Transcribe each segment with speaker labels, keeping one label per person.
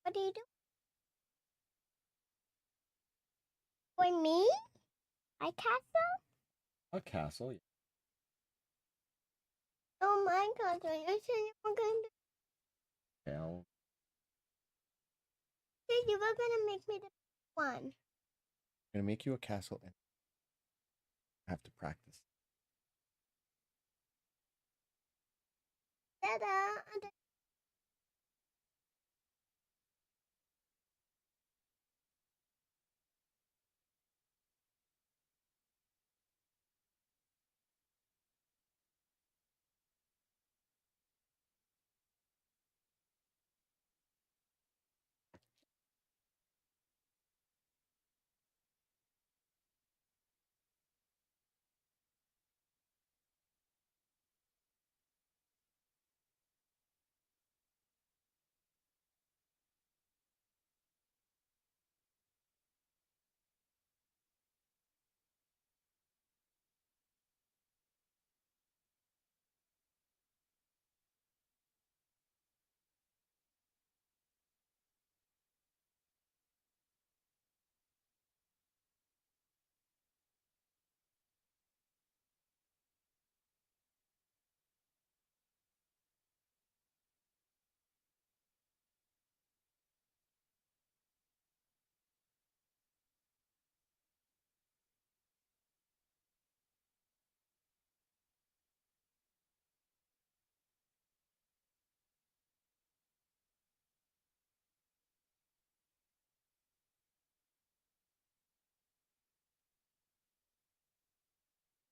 Speaker 1: What do you do? For me? I castle?
Speaker 2: A castle. Yeah.
Speaker 1: Oh my castle. You said you were going to
Speaker 2: I'll-
Speaker 1: make me the one.
Speaker 2: I'm gonna make you a castle and have to practice.
Speaker 1: Ta-da!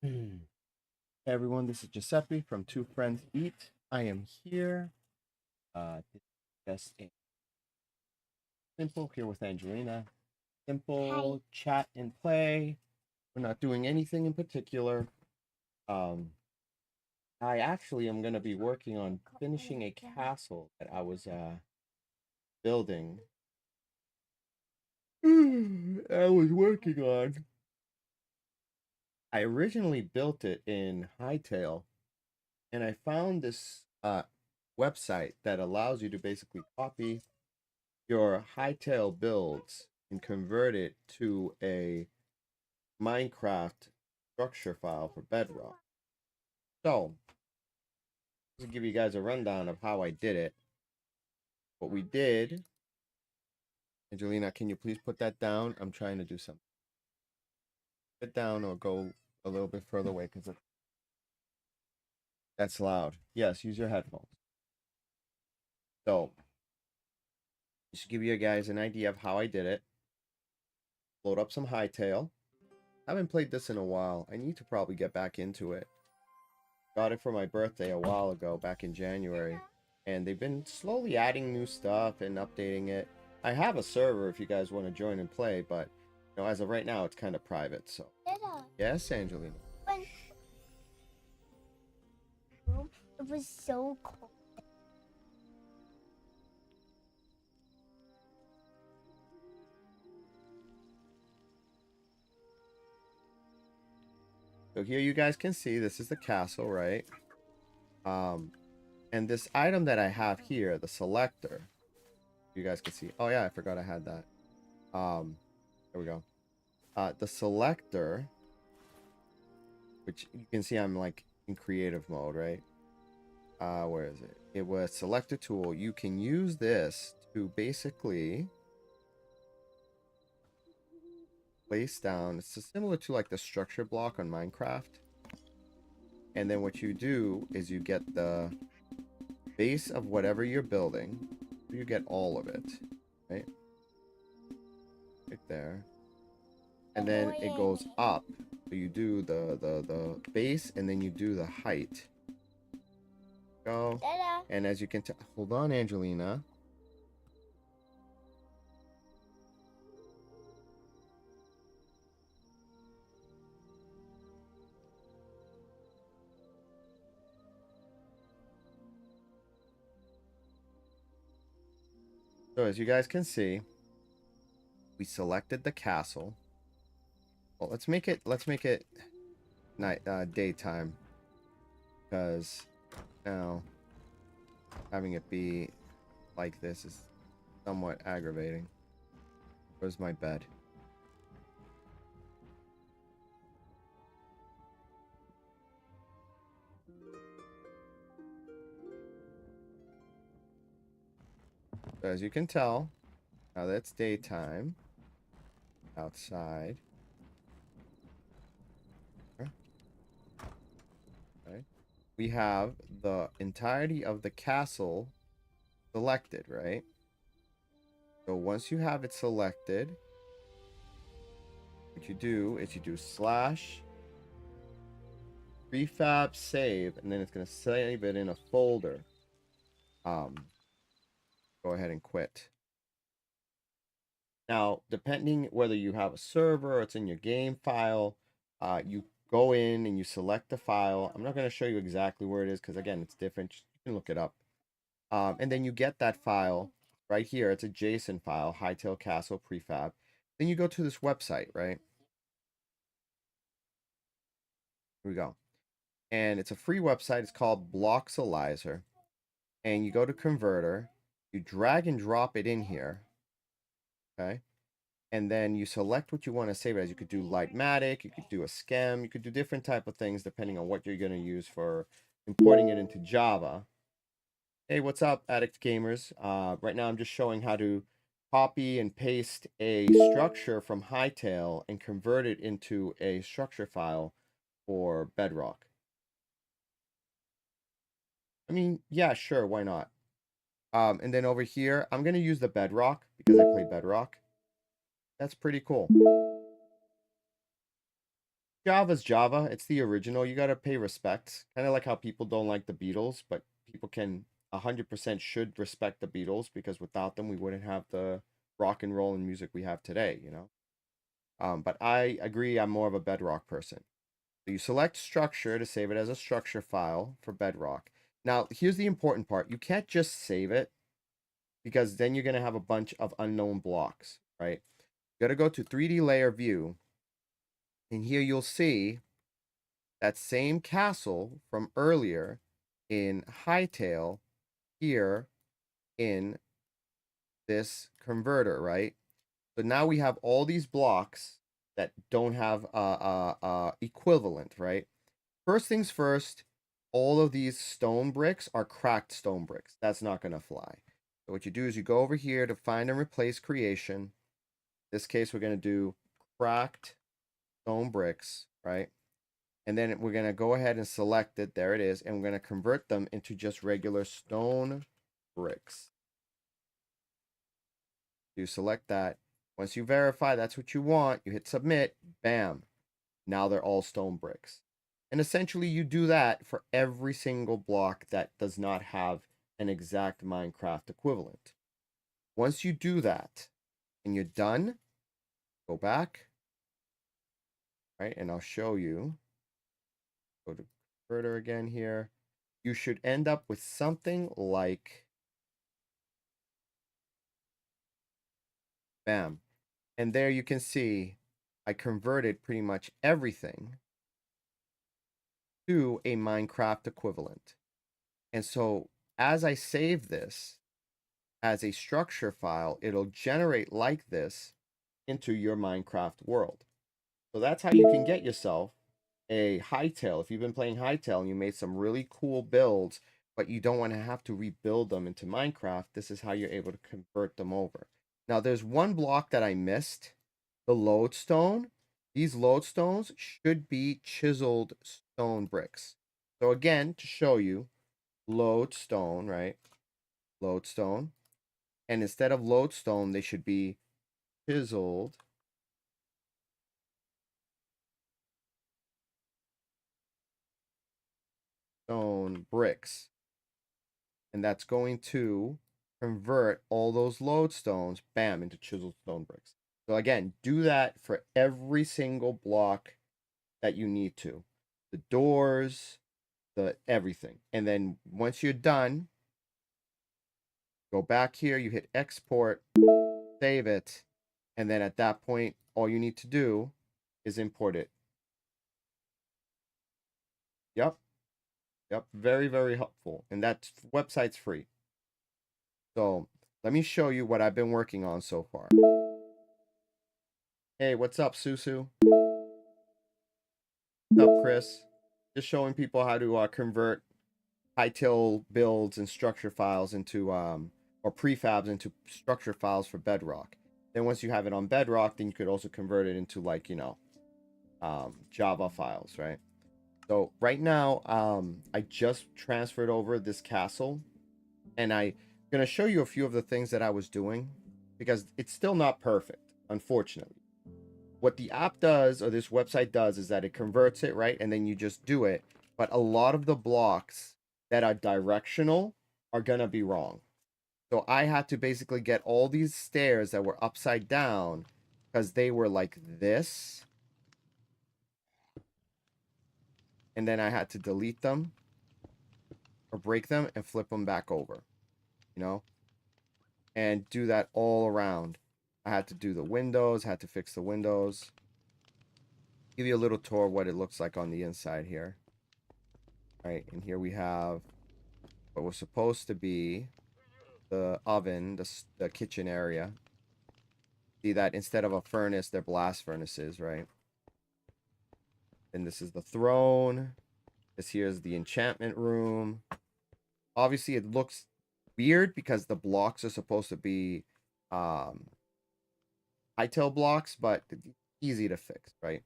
Speaker 2: Hey everyone, this is Giuseppe from Two Friends Eat. I am here. This is just a simple here with Angelina. Simple
Speaker 1: Hi.
Speaker 2: chat and play. We're not doing anything in particular. Um, I actually am going to be working on finishing a castle that I was building. I was working on. I originally built it in Hightail, and I found this website that allows you to basically copy your Hightail builds and convert it to a Minecraft structure file for Bedrock. So, to give you guys a rundown of how I did it, what we did, Angelina, can you please put that down? I'm trying to do something. Put it down or go a little bit further away because that's loud. Yes, use your headphones. So, just to give you guys an idea of how I did it, load up some Hightail. I haven't played this in a while. I need to probably get back into it. Got it for my birthday a while ago, back in January. And they've been slowly adding new stuff and updating it. I have a server if you guys want to join and play, but you know, as of right now, it's kind of private. So, yes, Angelina.
Speaker 1: It was so cold.
Speaker 2: So here you guys can see this is the castle, right? And this item that I have here, the selector, you guys can see. Oh yeah, I forgot I had that. There we go. The selector, which you can see I'm like in creative mode, right? Where is it? It was select a tool. You can use this to basically place down. It's similar to like the structure block on Minecraft. And then what you do is you get the base of whatever you're building. You get all of it, right? Right there. And then it goes up. So you do the base and then you do the height. Go. And as you can tell, hold on, Angelina. So as you guys can see, we selected the castle. Well, let's make it night daytime, because now having it be like this is somewhat aggravating. Where's my bed? So as you can tell, now that it's daytime outside. Okay. We have the entirety of the castle selected, right? So once you have it selected, what you do is you do slash prefab save, and then it's going to save it in a folder. Go ahead and quit. Now, depending whether you have a server or it's in your game file, you go in and you select the file. I'm not going to show you exactly where it is because, again, it's different. You can look it up. And then you get that file right here. It's a JSON file, Hightail Castle Prefab. Then you go to this website, right? Here we go. And it's a free website. It's called Bloxalizer. And you go to Converter. You drag and drop it in here. Okay. And then you select what you want to save it as. You could do Lightmatic, you could do a Schem, you could do different type of things depending on what you're going to use for importing it into Java. Hey, what's up, Addict Gamers? Right now I'm just showing how to copy and paste a structure from Hightail and convert it into a structure file for Bedrock. I mean, yeah, sure, why not? And then over here, I'm going to use the Bedrock because I play Bedrock. That's pretty cool. Java's Java. It's the original. You got to pay respect. Kind of like how people don't like the Beatles, but people can 100% should respect the Beatles because without them, we wouldn't have the rock and roll and music we have today, you know? But I agree, I'm more of a Bedrock person. So you select structure to save it as a structure file for Bedrock. Now, here's the important part. You can't just save it because then you're going to have a bunch of unknown blocks, right? You got to go to 3D layer view. And here you'll see that same castle from earlier in Hightail here in this converter, right? So now we have all these blocks that don't have equivalent, right? First things first, all of these stone bricks are cracked stone bricks. That's not going to fly. So what you do is you go over here to find and replace creation. In this case, we're going to do cracked stone bricks, right? And then we're going to go ahead and select it. There it is. And we're going to convert them into just regular stone bricks. You select that. Once you verify that's what you want, you hit submit. Bam. Now they're all stone bricks. And essentially you do that for every single block that does not have an exact Minecraft equivalent. Once you do that and you're done, go back. Right? And I'll show you. Go to converter again here. You should end up with something like bam. And there you can see I converted pretty much everything to a Minecraft equivalent. And so as I save this as a structure file, it'll generate like this into your Minecraft world. So that's how you can get yourself a Hightail. If you've been playing Hightail and you made some really cool builds, but you don't want to have to rebuild them into Minecraft, this is how you're able to convert them over. Now, there's one block that I missed, the lodestone. These lodestones should be chiseled stone bricks. So again, to show you, lodestone, right? Lodestone. And instead of lodestone, they should be chiseled stone bricks. And that's going to convert all those lodestones, bam, into chiseled stone bricks. So again, do that for every single block that you need to. The doors, the everything. And then once you're done, go back here, you hit export, save it, and then at that point, all you need to do is import it. Yep. Yep. Very, very helpful. And that website's free. So let me show you what I've been working on so far. Hey, what's up, Susu? What's up, Chris? Just showing people how to convert Hightail builds and structure files into or prefabs into structure files for Bedrock. Then once you have it on Bedrock, then you could also convert it into, like, Java files, right? So right now, I just transferred over this castle, and I'm gonna show you a few of the things that I was doing because it's still not perfect, unfortunately. What the app does, or this website does, is that it converts it, right? And then you just do it. But a lot of the blocks that are directional are gonna be wrong. So I had to basically get all these stairs that were upside down because they were like this. And then I had to delete them or break them and flip them back over, you know, and do that all around. I had to do the windows, had to fix the windows. Give you a little tour of what it looks like on the inside here. All right, and here we have what was supposed to be the oven, the kitchen area. See that instead of a furnace, they're blast furnaces, right? And this is the throne. This here is the enchantment room. Obviously, it looks weird because the blocks are supposed to be hightail blocks, but easy to fix, right?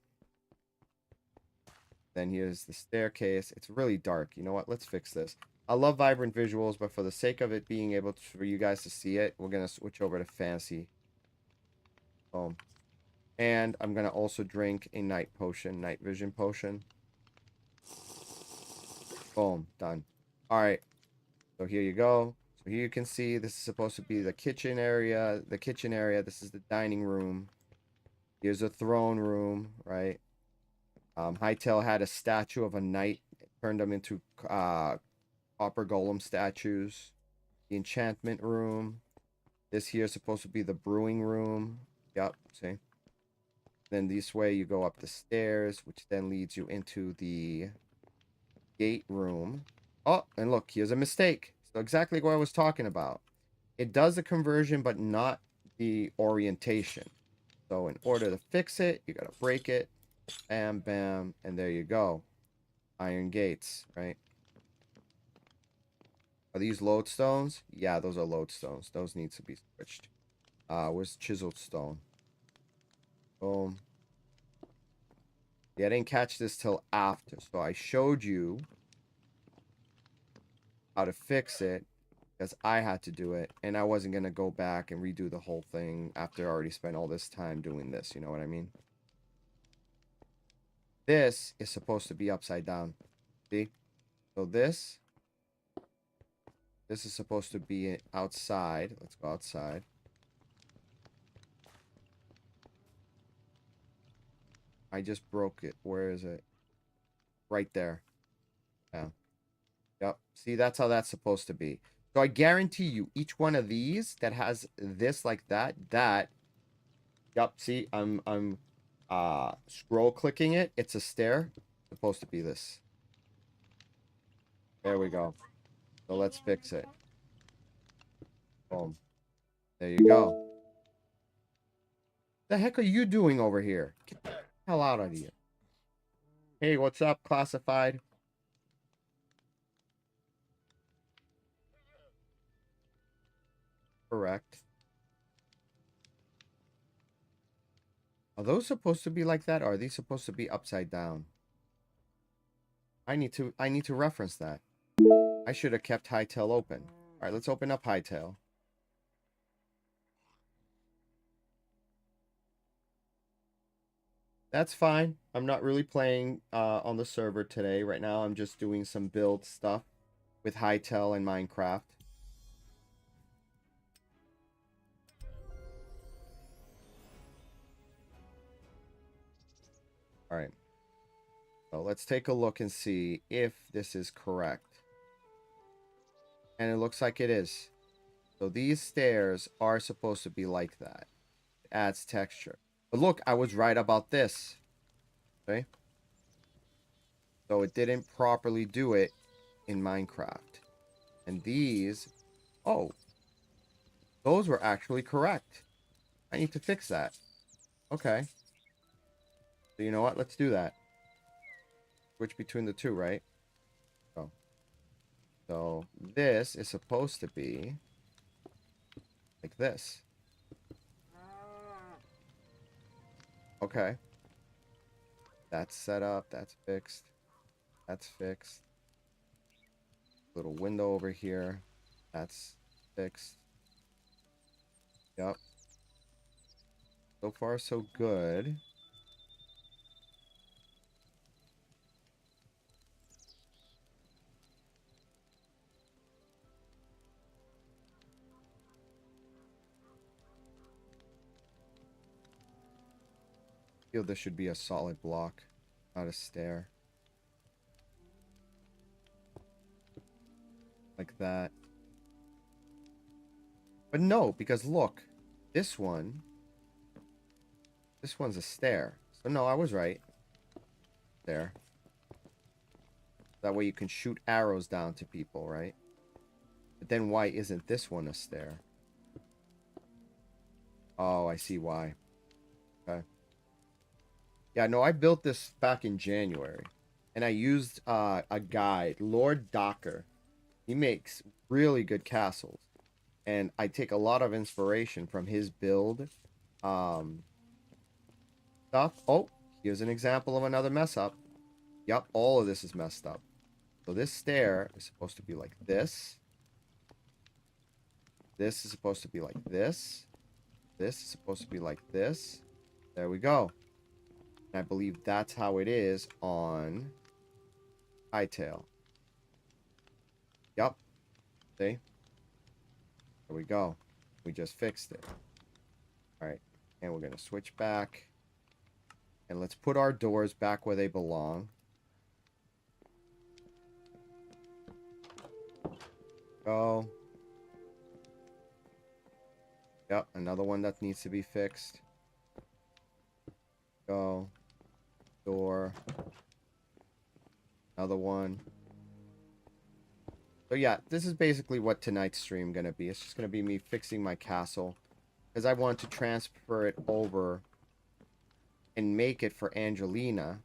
Speaker 2: Then here's the staircase. It's really dark. You know what? Let's fix this. I love vibrant visuals, but for the sake of it being able to, for you guys to see it, we're going to switch over to fancy. Boom. And I'm going to also drink a night potion, night vision potion. Boom. Done. All right. So here you go. So here you can see this is supposed to be the kitchen area. The kitchen area. This is the dining room. Here's a throne room, right? Hytale had a statue of a knight. It turned them into copper golem statues. The enchantment room. This here is supposed to be the brewing room. Yep, see? Then this way you go up the stairs, which then leads you into the gate room. Oh, and look, here's a mistake. So exactly what I was talking about. It does the conversion, but not the orientation. So in order to fix it, you gotta break it. Bam, bam, and there you go. Iron gates, right? Are these lodestones? Yeah, those are lodestones. Those need to be switched. Where's chiseled stone? Boom. Yeah, I didn't catch this till after. So I showed you how to fix it because I had to do it. And I wasn't going to go back and redo the whole thing after I already spent all this time doing this. You know what I mean? This is supposed to be upside down. See? So this is supposed to be outside. Let's go outside. I just broke it. Where is it? Right there. Yeah. Yep. See, that's how that's supposed to be. So I guarantee you, each one of these that has this like that. Yep. See, I'm scroll clicking it. It's a stair. It's supposed to be this. There we go. So let's fix it. Boom. There you go. The heck are you doing over here? Get the hell out of here. Hey, what's up, classified? Correct. Are those supposed to be like that? Or are these supposed to be upside down? I need to reference that. I should have kept Hightail open. All right, let's open up Hightail. That's fine. I'm not really playing on the server today. Right now, I'm just doing some build stuff with Hightail and Minecraft. All right. So let's take a look and see if this is correct. And it looks like it is. So these stairs are supposed to be like that. It adds texture. But look, I was right about this. Okay. So it didn't properly do it in Minecraft. And these, oh, Those were actually correct. I need to fix that. Okay. So you know what? Let's do that. Switch between the two, right? Oh. So this is supposed to be like this. Okay. That's set up. That's fixed. That's fixed. Little window over here. That's fixed. Yep. So far, so good. Feel this should be a solid block, not a stair. Like that. But no, because look, this one's a stair. So no, I was right. There. That way you can shoot arrows down to people, right? But then why isn't this one a stair? Oh, I see why. Okay. Yeah, no, I built this back in January. And I used a guide, Lord Docker. He makes really good castles. And I take a lot of inspiration from his build stuff. Oh, here's an example of another mess up. Yep, all of this is messed up. So this stair is supposed to be like this. This is supposed to be like this. This is supposed to be like this. There we go. And I believe that's how it is on Hightail. Yep. See? There we go. We just fixed it. Alright. And we're going to switch back. And let's put our doors back where they belong. Go. Yep, another one that needs to be fixed. Go. Door. Another one. So yeah, this is basically what tonight's stream gonna be. It's just gonna be me fixing my castle. Because I want to transfer it over and make it for Angelina.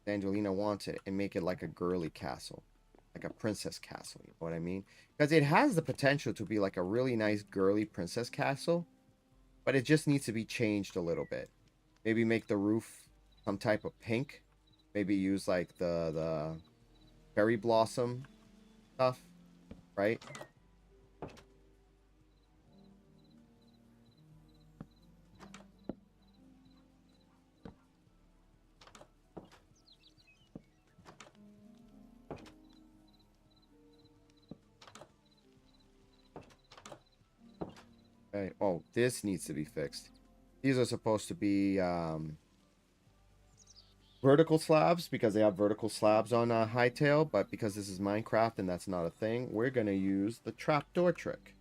Speaker 2: Angelina wants it. And make it like a girly castle. Like a princess castle, you know what I mean? Because it has the potential to be like a really nice girly princess castle. But it just needs to be changed a little bit. Maybe make the roof some type of pink. Maybe use like the cherry blossom stuff, right? Okay. Oh, this needs to be fixed. These are supposed to be vertical slabs because they have vertical slabs on Hightail, but because this is Minecraft and that's not a thing, we're going to use the trapdoor trick.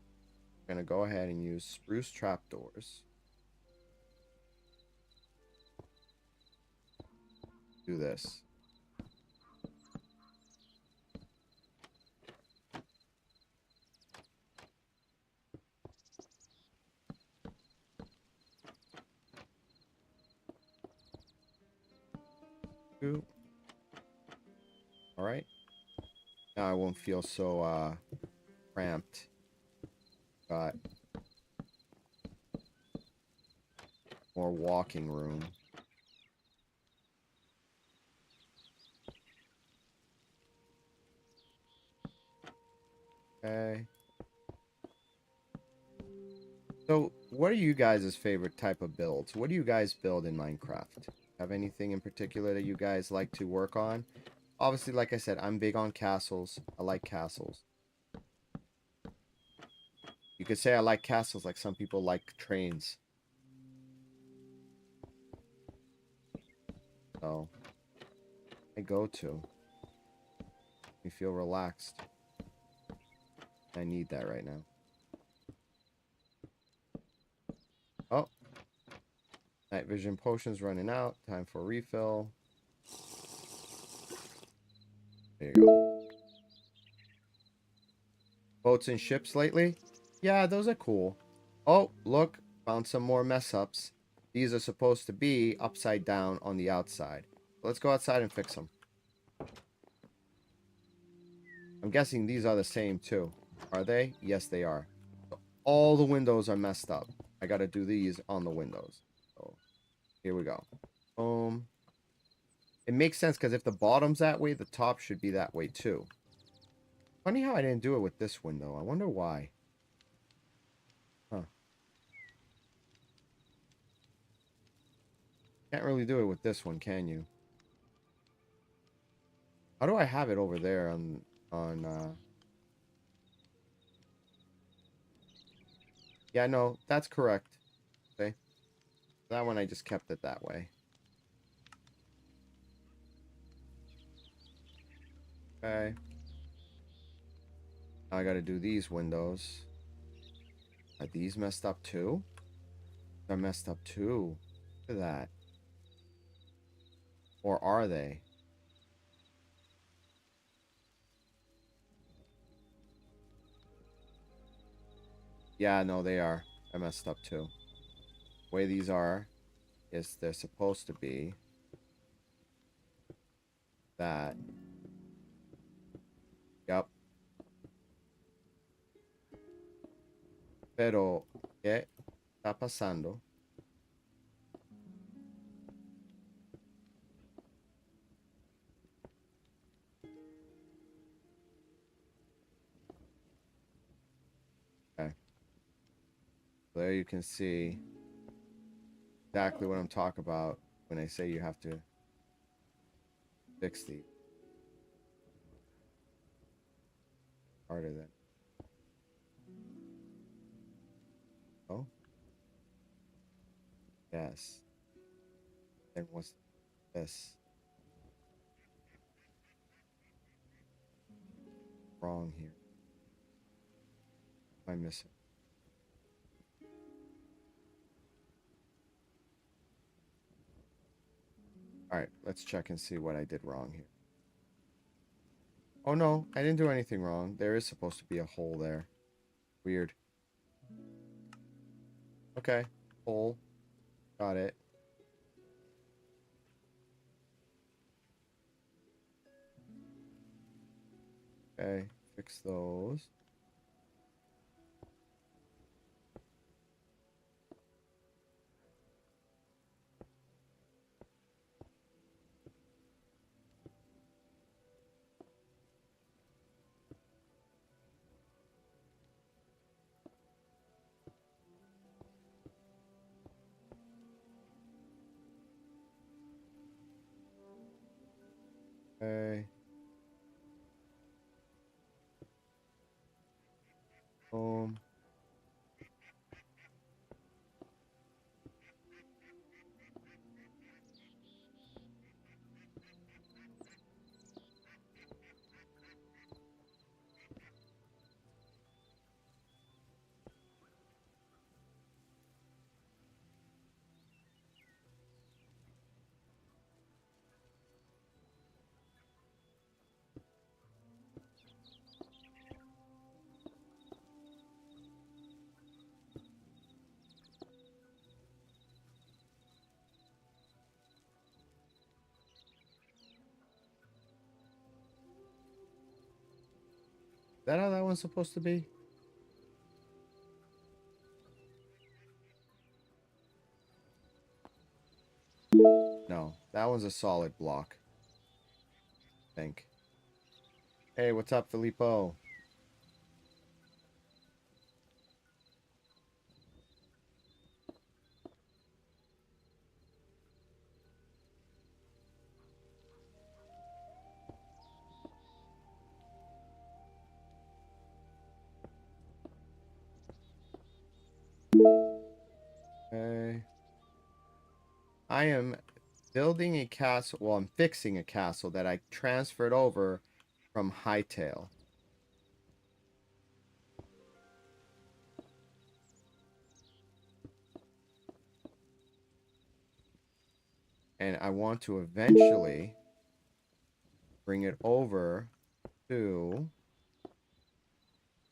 Speaker 2: We're going to go ahead and use spruce trapdoors. Do this. All right. Now I won't feel so cramped. Got more walking room. Okay. So, what are you guys' favorite type of builds? What do you guys build in Minecraft? Have anything in particular that you guys like to work on? Obviously, like I said, I'm big on castles. I like castles. You could say I like castles like some people like trains. So, I go to. You feel relaxed. I need that right now. Oh. Night vision potions running out. Time for refill. There you go. Boats and ships lately? Yeah, those are cool. Oh, look, found some more mess ups. These are supposed to be upside down on the outside. Let's go outside and fix them. I'm guessing these are the same too. Are they? Yes, they are. So all the windows are messed up. I got to do these on the windows. So here we go. Boom. It makes sense because if the bottom's that way, the top should be that way too. Funny how I didn't do it with this window. I wonder why. Huh. Can't really do it with this one, can you? How do I have it over there on Yeah, no, that's correct. Okay. That one I just kept it that way. Okay. Now I gotta do these windows. Are these messed up too? They're messed up too. Look at that. Or are they? Yeah, no, they are. They're messed up too. The way these are is they're supposed to be that. Yep. Pero, ¿qué está pasando? Okay. There you can see exactly what I'm talking about when I say you have to fix these. Harder than. Oh, yes. Then what's this? Wrong here. What am I missing? All right, let's check and see what I did wrong here. Oh no, I didn't do anything wrong. There is supposed to be a hole there. Weird. Okay, hole. Got it. Okay, fix those. Okay. Boom. Is that how that one's supposed to be? No, that one's a solid block. I think. Hey, what's up, Filippo? Okay. I am building a castle. Well, I'm fixing a castle that I transferred over from Hightail. And I want to eventually bring it over to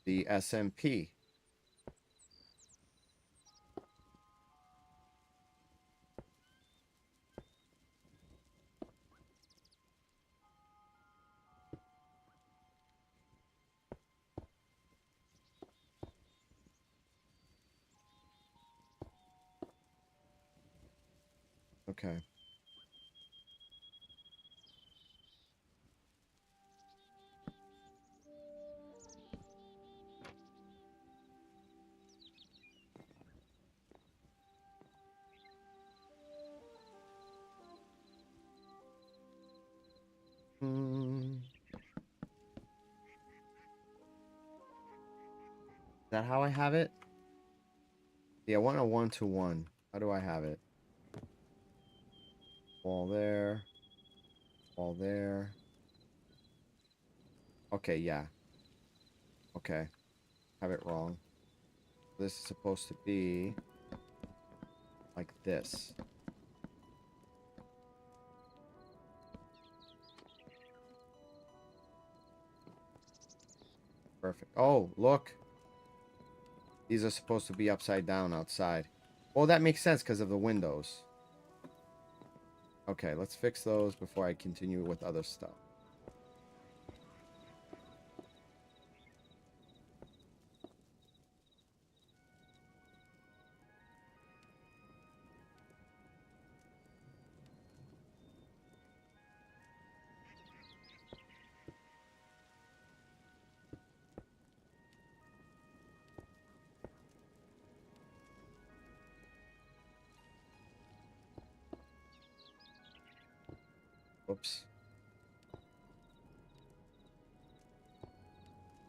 Speaker 2: the SMP. Okay. Hmm. Is that how I have it? Yeah, I want a 1-to-1. How do I have it? Wall there. Wall there. Okay, yeah. Okay. Have it wrong. This is supposed to be like this. Perfect. Oh, look. These are supposed to be upside down outside. Well, that makes sense because of the windows. Okay, let's fix those before I continue with other stuff. Whoops.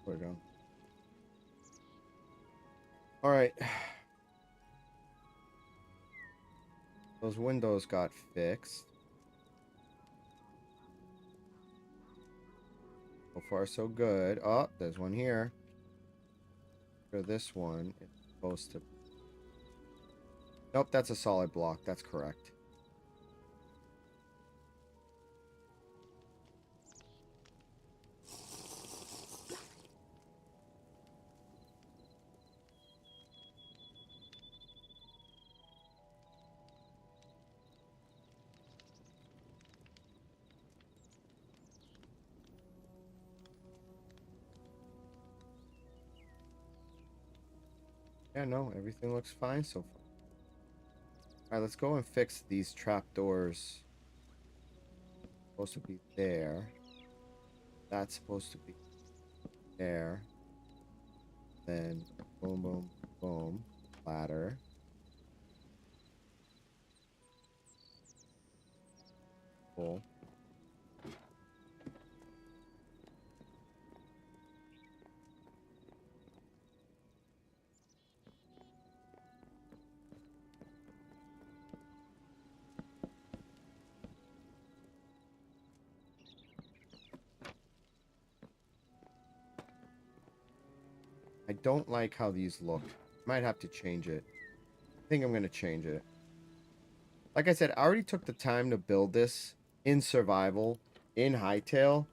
Speaker 2: There we go. All right. Those windows got fixed. So far, so good. Oh, there's one here. For this one, it's supposed to... Nope, that's a solid block. That's correct. Yeah, no, everything looks fine so far. All right, let's go and fix these trapdoors. Supposed to be there. That's supposed to be there. Then boom, boom, boom. Ladder. Cool. I don't like how these look. Might have to change it. I think I'm gonna change it. Like I said, I already took the time to build this in survival, in Hightail.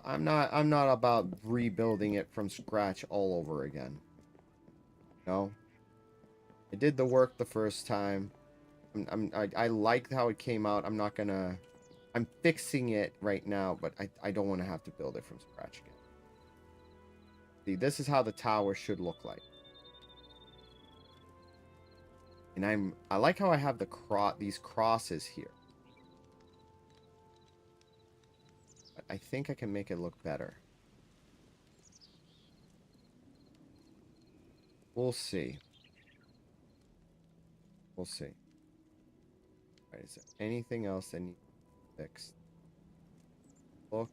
Speaker 2: I'm not about rebuilding it from scratch all over again. No. I did the work the first time. I liked how it came out. I'm fixing it right now, but I don't want to have to build it from scratch again. See, this is how the tower should look like. And I like how I have these crosses here. But I think I can make it look better. We'll see. We'll see. All right, is there anything else that needs fixed? Look.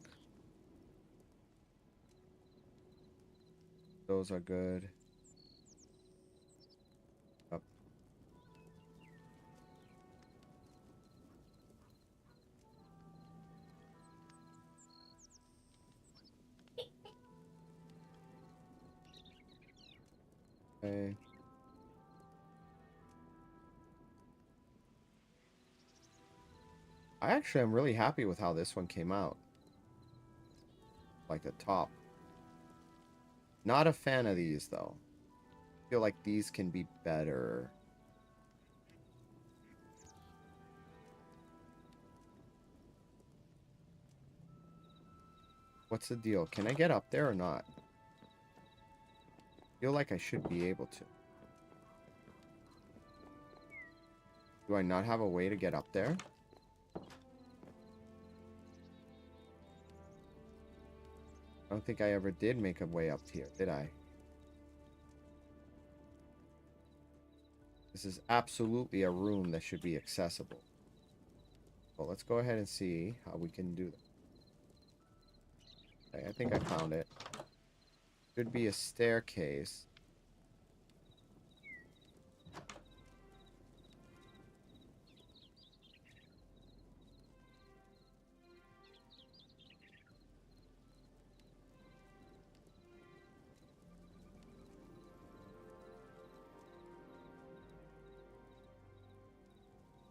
Speaker 2: Those are good. Up. Okay. I actually am really happy with how this one came out. Like the top. Not a fan of these though. I feel like these can be better. What's the deal? Can I get up there or not? I feel like I should be able to. Do I not have a way to get up there? I don't think I ever did make a way up here, did I? This is absolutely a room that should be accessible. Well, let's go ahead and see how we can do that. Okay, I think I found it. Should be a staircase.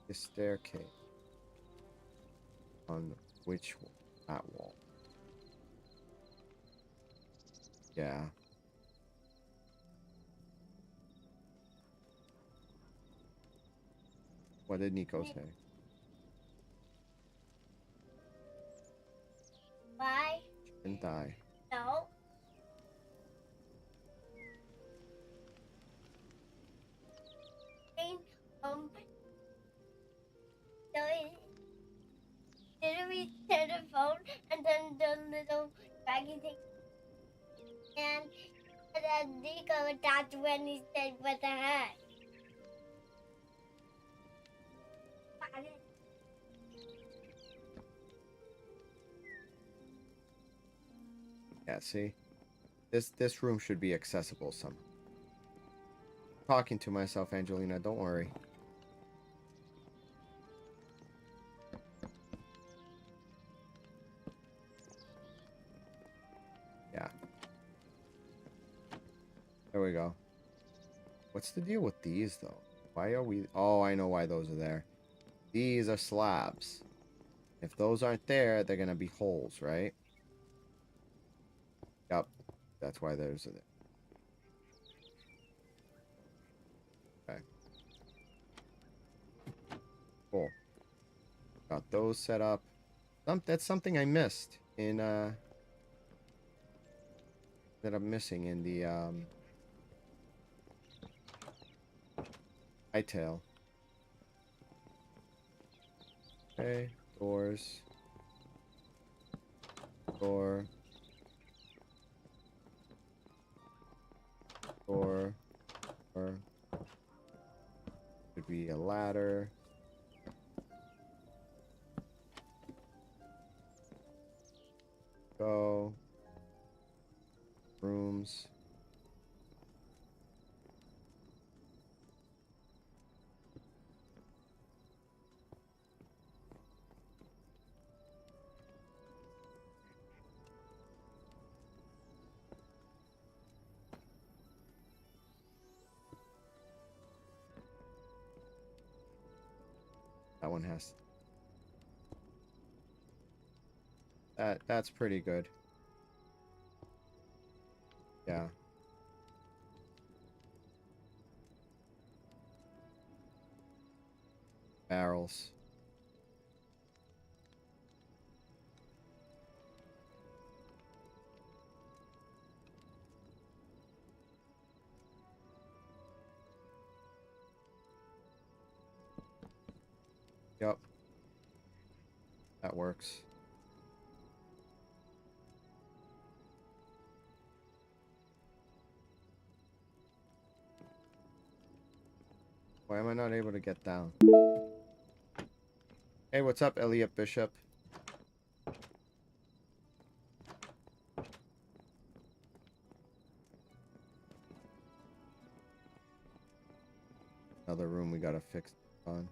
Speaker 2: The staircase. On which wall? That wall. Yeah. What did Nico say?
Speaker 1: Why?
Speaker 2: Didn't die.
Speaker 1: No. And, so did we turn the phone and then the little baggy thing and then Nico, that's when he said, what the heck?
Speaker 2: Yeah, see? This room should be accessible somehow. Talking to myself, Angelina, don't worry. Yeah. There we go. What's the deal with these, though? Why are we... Oh, I know why those are there. These are slabs. If those aren't there, they're gonna be holes, right? Yup. That's why those are there. Okay. Cool. Got those set up. That's something I missed in, that I'm missing in the, hightail. Okay. Doors. Door. Door. Door. Could be a ladder. Go. Rooms. That one has... That's pretty good. Yeah. Barrels. Yep. That works. Why am I not able to get down? Hey, what's up, Elliot Bishop? Another room we gotta fix on.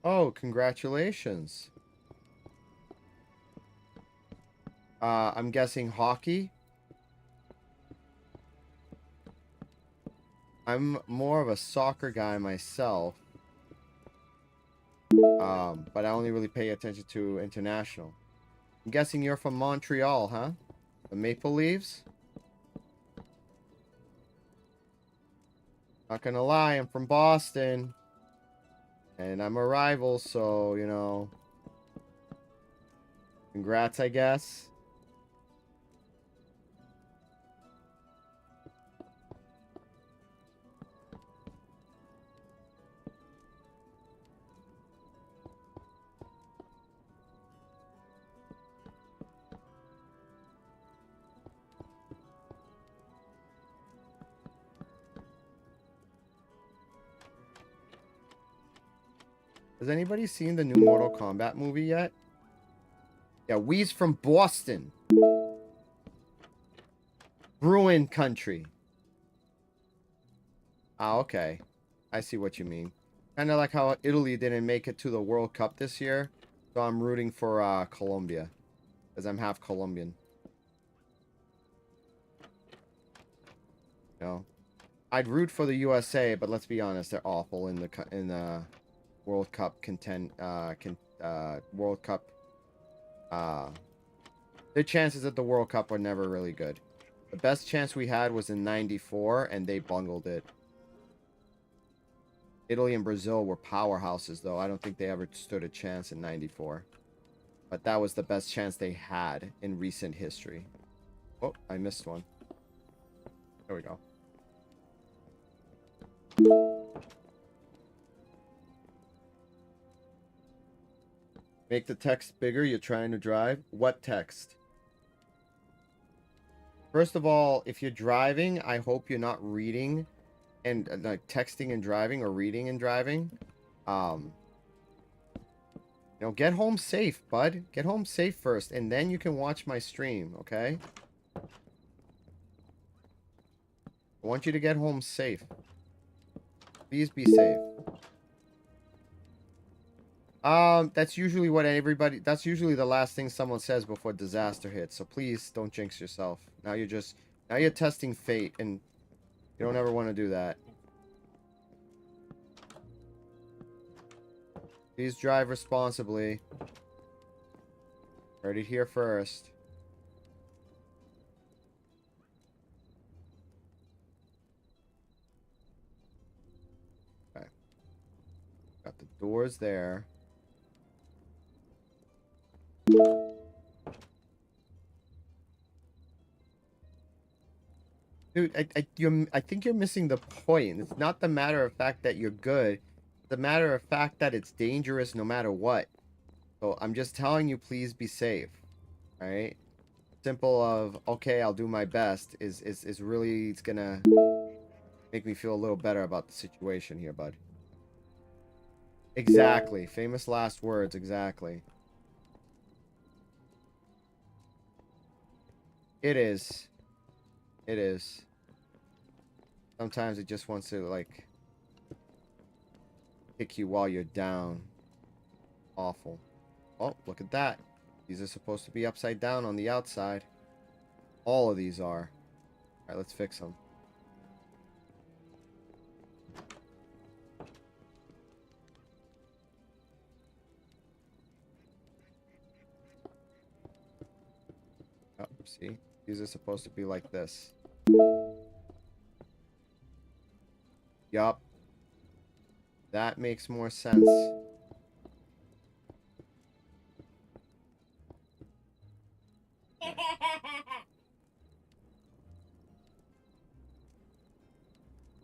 Speaker 2: Oh, congratulations. I'm guessing hockey. I'm more of a soccer guy myself. But I only really pay attention to international. I'm guessing you're from Montreal, huh? The Maple Leaves? Not gonna lie, I'm from Boston. And I'm a rival, so, you know. Congrats, I guess. Has anybody seen the new Mortal Kombat movie yet? Yeah, we's from Boston. Bruin country. Ah, okay. I see what you mean. Kind of like how Italy didn't make it to the World Cup this year. So I'm rooting for Colombia. Because I'm half Colombian. You know? I'd root for the USA, but let's be honest, they're awful in the World Cup World Cup. Their chances at the World Cup are never really good. The best chance we had was in '94, and they bungled it. Italy and Brazil were powerhouses, though. I don't think they ever stood a chance in '94. But that was the best chance they had in recent history. Oh, I missed one. There we go. Make the text bigger. You're trying to drive. What text? First of all, if you're driving, I hope you're not reading and like texting and driving or reading and driving. You know, get home safe, bud. Get home safe first, and then you can watch my stream, okay? I want you to get home safe. Please be safe. That's usually what everybody... That's usually the last thing someone says before disaster hits. So please don't jinx yourself. Now you're just... Now you're testing fate, and you don't ever want to do that. Please drive responsibly. Heard it here first. Okay. Got the doors there. Dude, I think you're missing the point. It's not the matter of fact that you're good. It's the matter of fact that it's dangerous no matter what. So I'm just telling you, please be safe. Alright? Simple of, okay, I'll do my best is really, it's gonna make me feel a little better about the situation here, bud. Exactly. Famous last words, exactly. It is. It is. Sometimes it just wants to, like, kick you while you're down. Awful. Oh, look at that. These are supposed to be upside down on the outside. All of these are. Alright, let's fix them. Oh, see? These are supposed to be like this. Yup. That makes more sense.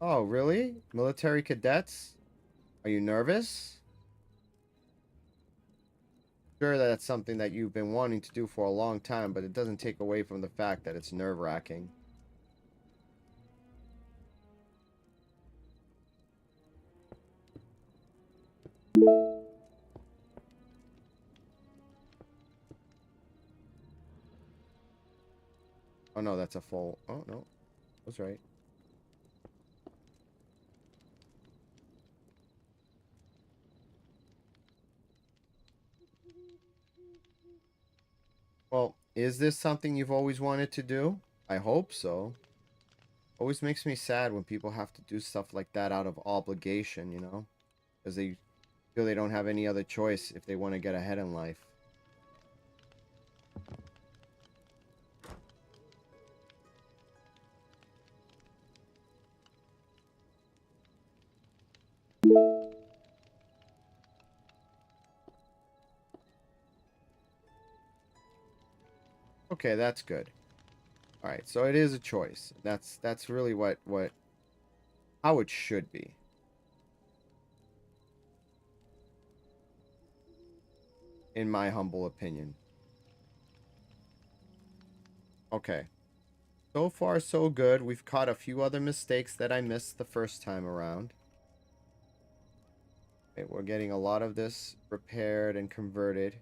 Speaker 2: Oh, really? Military cadets? Are you nervous? Sure, that's something that you've been wanting to do for a long time, but it doesn't take away from the fact that it's nerve-wracking. Oh, no, that's a full... Oh, no. That's right. Well, is this something you've always wanted to do? I hope so. Always makes me sad when people have to do stuff like that out of obligation, you know? Because they feel they don't have any other choice if they want to get ahead in life. Okay, that's good. All right, so it is a choice. That's really what how it should be. In my humble opinion. Okay. So far, so good. We've caught a few other mistakes that I missed the first time around. Okay, we're getting a lot of this repaired and converted.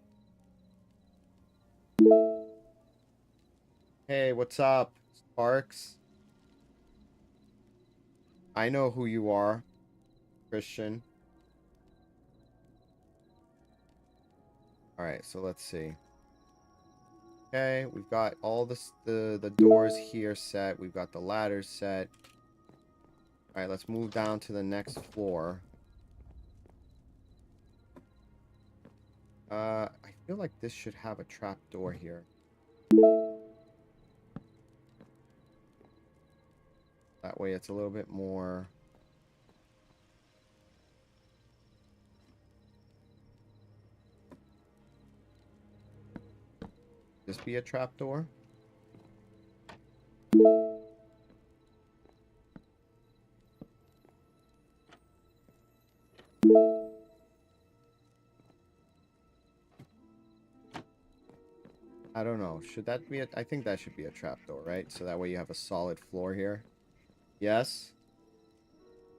Speaker 2: Hey, what's up, Sparks? I know who you are, Christian. All right, so let's see. Okay, we've got all the doors here set. We've got the ladders set. All right, let's move down to the next floor. I feel like this should have a trap door here. That way it's a little bit more... This be a trap door? I don't know. Should that be a... I think that should be a trap door, right? So that way you have a solid floor here. Yes?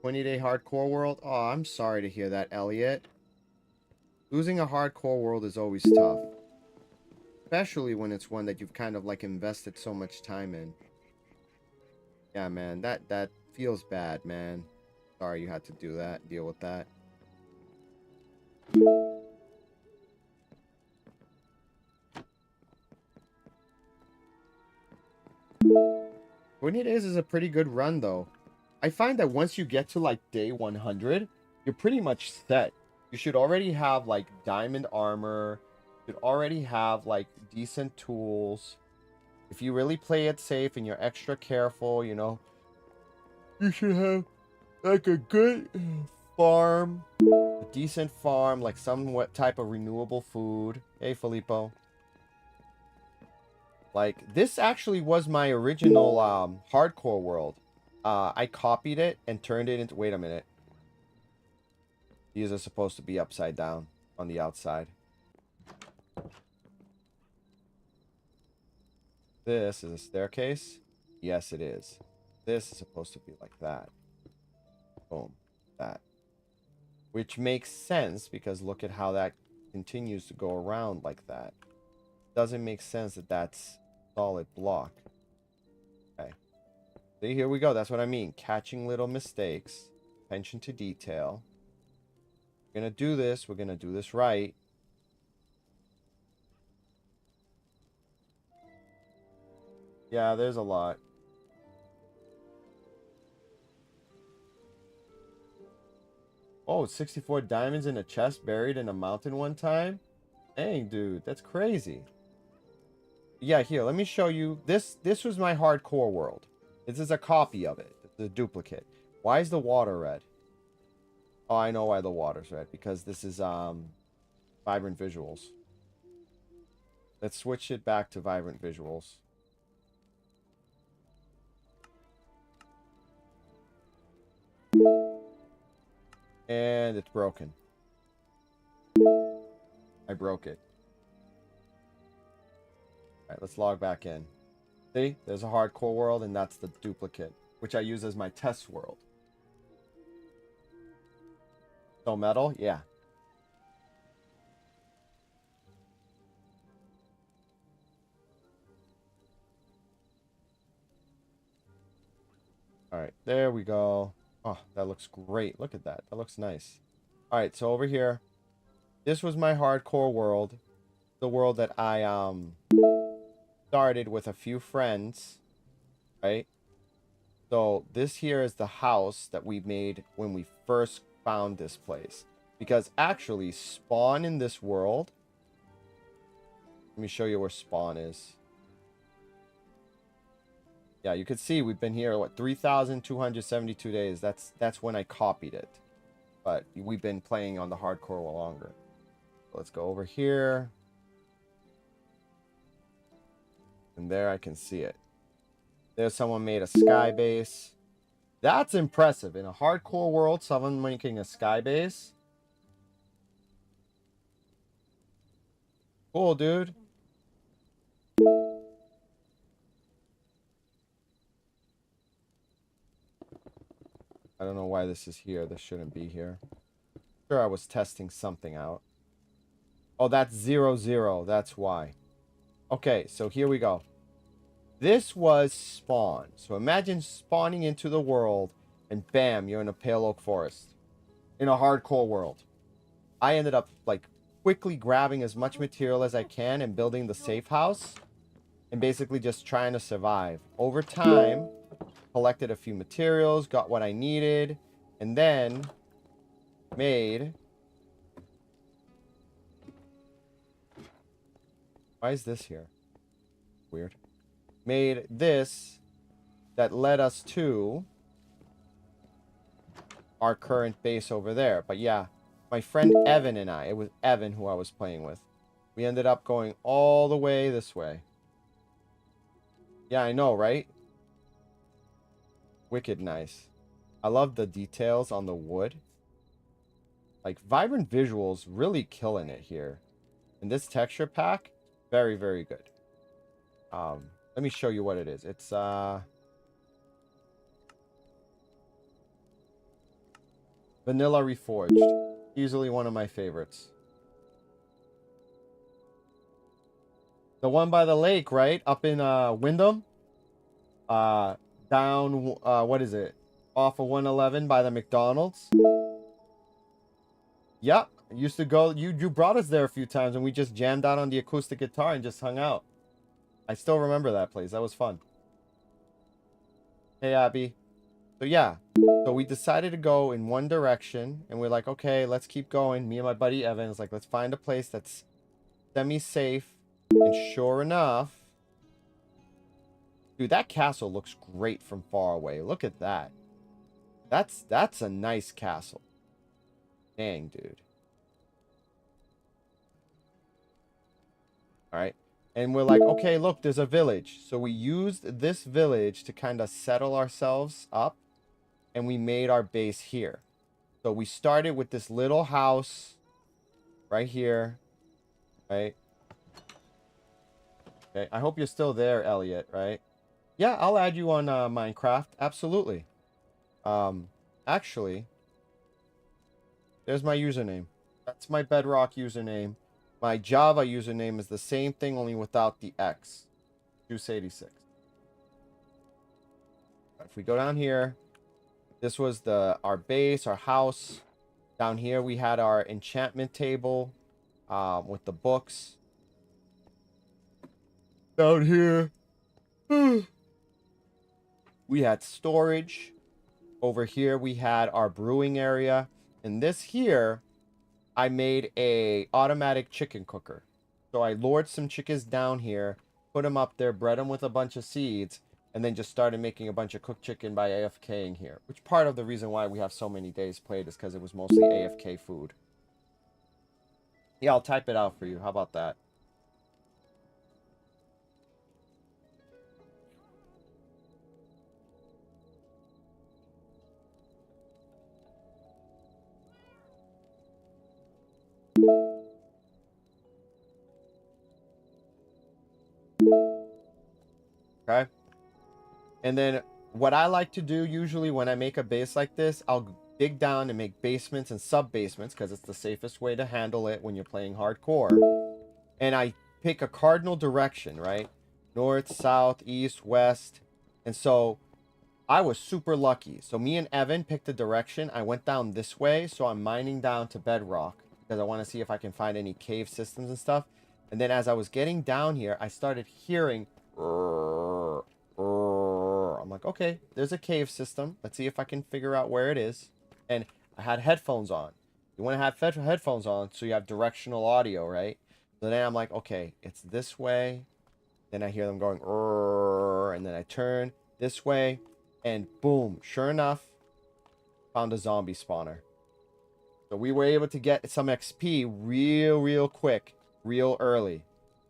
Speaker 2: 20-day hardcore world? Oh, I'm sorry to hear that, Elliot. Losing a hardcore world is always tough. Especially when it's one that you've kind of like invested so much time in. Yeah, man, that feels bad, man. Sorry you had to do that, deal with that. Days is a pretty good run, though. I find that once you get to like day 100, you're pretty much set. You should already have like diamond armor. You should already have like decent tools. If you really play it safe and you're extra careful, you know, you should have like a good farm, a decent farm, like somewhat type of renewable food. Hey, Filippo. Like, this actually was my original hardcore world. I copied it and turned it into... Wait a minute. These are supposed to be upside down on the outside. This is a staircase. Yes, it is. This is supposed to be like that. Boom. That. Which makes sense because look at how that continues to go around like that. Doesn't make sense that that's solid block. Okay. See, here we go. That's what I mean. Catching little mistakes. Attention to detail. We're going to do this. We're going to do this right. Yeah, there's a lot. Oh, 64 diamonds in a chest buried in a mountain one time? Dang, dude, that's crazy. Yeah, here, let me show you. This was my hardcore world. This is a copy of it. It's a duplicate. Why is the water red? Oh, I know why the water's red. Because this is vibrant visuals. Let's switch it back to vibrant visuals. And it's broken. I broke it. Alright, let's log back in. See? There's a hardcore world, and that's the duplicate, which I use as my test world. So metal? Yeah. Alright, there we go. Oh, that looks great. Look at that. That looks nice. Alright, so over here. This was my hardcore world. The world that I started with a few friends. Right? So this here is the house that we made when we first found this place. Because actually, spawn in this world... Let me show you where spawn is. Yeah, you can see we've been here, what, 3,272 days. That's when I copied it. But we've been playing on the hardcore longer. Let's go over here. And there I can see it. There's someone made a sky base. That's impressive. In a hardcore world, someone making a sky base. Cool, dude. I don't know why this is here. This shouldn't be here. Sure, I was testing something out. Oh, that's 0, 0. That's why. Okay, so here we go. This was spawn. So imagine spawning into the world and bam, you're in a pale oak forest. In a hardcore world. I ended up like quickly grabbing as much material as I can and building the safe house. And basically just trying to survive. Over time, collected a few materials, got what I needed, and then made... Why is this here? Weird. Made this that led us to our current base over there. But yeah, my friend Evan and I, it was Evan who I was playing with. We ended up going all the way this way. Yeah, I know, right? Wicked nice. I love the details on the wood. Like, vibrant visuals, really killing it here. And this texture pack, very, very good. Let me show you what it is. It's, Vanilla Reforged. Easily one of my favorites. The one by the lake, right? Up in, Wyndham. Down, what is it? Off of 111 by the McDonald's. Yep. Used to go, you brought us there a few times and we just jammed out on the acoustic guitar and just hung out. I still remember that place. That was fun. Hey, Abby. So yeah. So we decided to go in one direction and we're like, okay, let's keep going. Me and my buddy Evan is like, let's find a place that's semi-safe. And sure enough, dude, that castle looks great from far away. Look at that. That's a nice castle. Dang, dude. All right. And we're like, okay, look, there's a village. So we used this village to kind of settle ourselves up. And we made our base here. So we started with this little house right here. Right? Okay. I hope you're still there, Elliot, right? Yeah, I'll add you on Minecraft. Absolutely. Actually, there's my username. That's my Bedrock username. My Java username is the same thing, only without the X. Juice86. If we go down here, this was our base, our house. Down here, we had our enchantment table with the books. Down here, we had storage. Over here, we had our brewing area. And this here, I made a automatic chicken cooker. So I lured some chickens down here, put them up there, bred them with a bunch of seeds, and then just started making a bunch of cooked chicken by AFKing here. Which part of the reason why we have so many days played is because it was mostly AFK food. Yeah, I'll type it out for you. How about that? Okay. And then what I like to do usually when I make a base like this, I'll dig down and make basements and sub-basements because it's the safest way to handle it when you're playing hardcore. And I pick a cardinal direction, right? North, south, east, west. And so I was super lucky. So me and Evan picked a direction. I went down this way. So I'm mining down to bedrock because I want to see if I can find any cave systems and stuff. And then as I was getting down here, I started hearing I'm like, okay, there's a cave system. Let's see if I can figure out where it is. And I had headphones on. You want to have headphones on so you have directional audio, right? So then I'm like, okay, it's this way. Then I hear them going, and then I turn this way, and boom, sure enough, found a zombie spawner. So we were able to get some XP real quick, real early.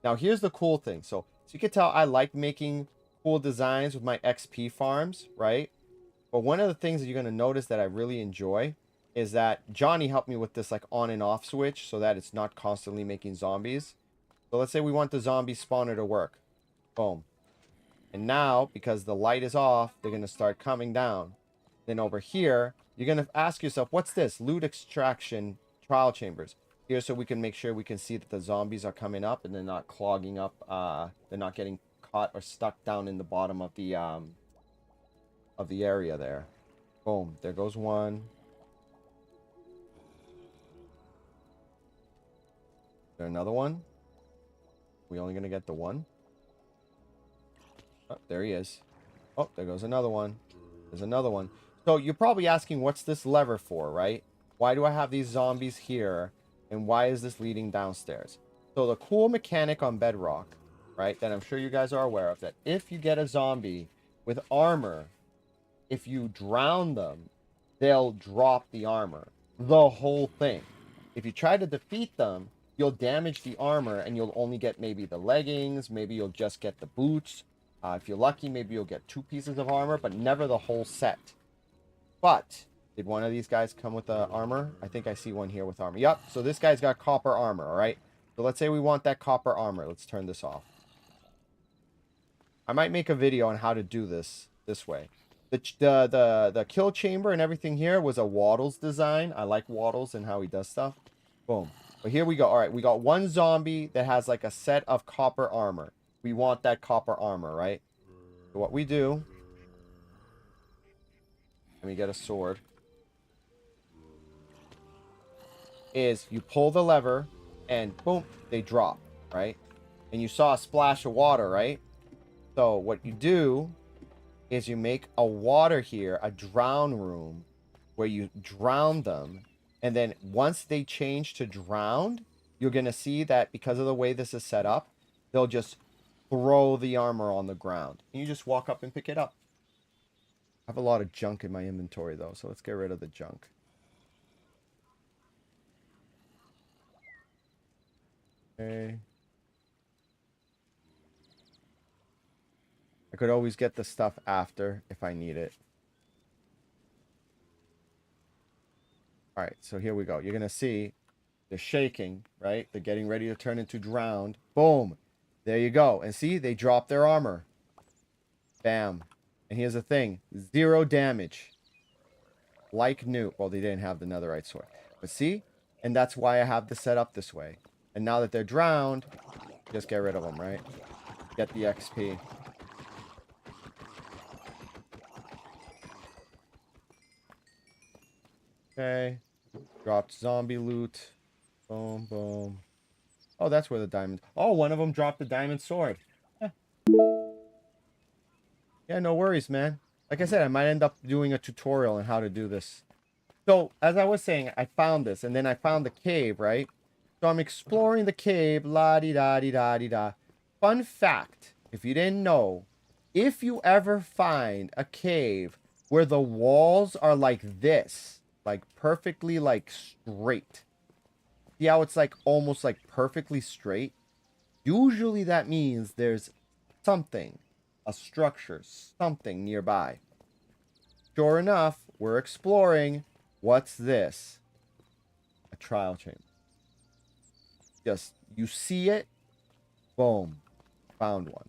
Speaker 2: Now here's the cool thing. So you can tell I like making cool designs with my XP farms, right? But one of the things that you're going to notice that I really enjoy is that Johnny helped me with this like on and off switch so that it's not constantly making zombies. So let's say we want the zombie spawner to work. Boom. And now, because the light is off, they're going to start coming down. Then over here, you're going to ask yourself, what's this? Loot extraction trial chambers. Here so we can make sure we can see that the zombies are coming up and they're not clogging up. They're not getting caught or stuck down in the bottom of the area there. Boom. There goes one. Is there another one? We only going to get the one? Oh, there he is. Oh, there goes another one. There's another one. So you're probably asking, what's this lever for, right? Why do I have these zombies here? And why is this leading downstairs? So the cool mechanic on Bedrock, right, that I'm sure you guys are aware of, that if you get a zombie with armor, if you drown them, they'll drop the armor. The whole thing. If you try to defeat them, you'll damage the armor and you'll only get maybe the leggings, maybe you'll just get the boots. If you're lucky, maybe you'll get 2 pieces of armor, but never the whole set. But did one of these guys come with the armor? I think I see one here with armor. Yep, so this guy's got copper armor, all right? So let's say we want that copper armor. Let's turn this off. I might make a video on how to do this way. The kill chamber and everything here was a Waddles design. I like Waddles and how he does stuff. Boom. But here we go. All right, we got one zombie that has like a set of copper armor. We want that copper armor, right? So what we do... Let me get a sword. Is you pull the lever and boom, they drop, right? And you saw a splash of water, right? So what you do is you make a water here, a drown room, where you drown them. And then once they change to drowned, you're going to see that because of the way this is set up, they'll just throw the armor on the ground. And you just walk up and pick it up. I have a lot of junk in my inventory, though, so let's get rid of the junk. Okay. I could always get the stuff after if I need it. Alright, so here we go. You're going to see they're shaking, right? They're getting ready to turn into drowned. Boom. There you go. And see, they drop their armor. Bam. And here's the thing. 0 damage. Like new. Well, they didn't have the netherite sword. But see? And that's why I have this set up this way. And now that they're drowned, just get rid of them, right? Get the XP. Okay. Dropped zombie loot. Boom, boom. Oh, that's where the diamonds... Oh, one of them dropped the diamond sword. Yeah, no worries, man. Like I said, I might end up doing a tutorial on how to do this. So, as I was saying, I found this, and then I found the cave, right? So I'm exploring the cave, la-di-da-di-da-di-da. Fun fact, if you didn't know, if you ever find a cave where the walls are like this, like perfectly like straight. See how it's like almost like perfectly straight? Usually that means there's something, a structure, something nearby. Sure enough, we're exploring. What's this? A trial chamber. Just, you see it, boom, found one.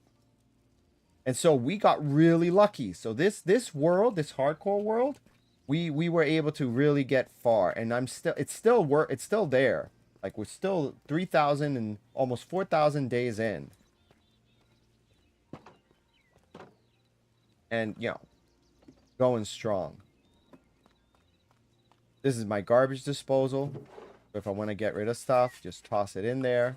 Speaker 2: And so we got really lucky. So this world, this hardcore world, we were able to really get far. And it's still there. Like we're still 3,000 and almost 4,000 days in. And, you know, going strong. This is my garbage disposal. If I want to get rid of stuff, just toss it in there.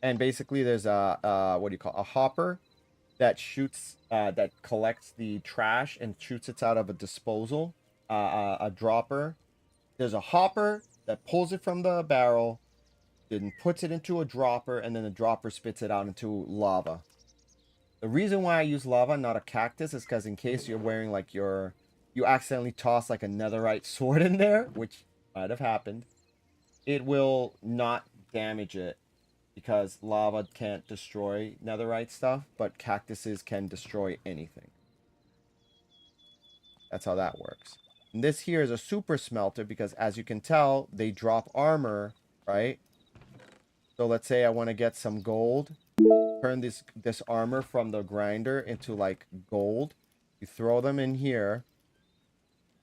Speaker 2: And basically there's a, what do you call it? A hopper that shoots, that collects the trash and shoots it out of a disposal, a dropper. There's a hopper that pulls it from the barrel, then puts it into a dropper, and then the dropper spits it out into lava. The reason why I use lava, not a cactus, is because in case you're wearing like you accidentally toss like a netherite sword in there, which might have happened, it will not damage it because lava can't destroy netherite stuff, but cactuses can destroy anything. That's how that works. And this here is a super smelter because, as you can tell, they drop armor, right? So let's say I want to get some gold, turn this armor from the grinder into like gold. You throw them in here,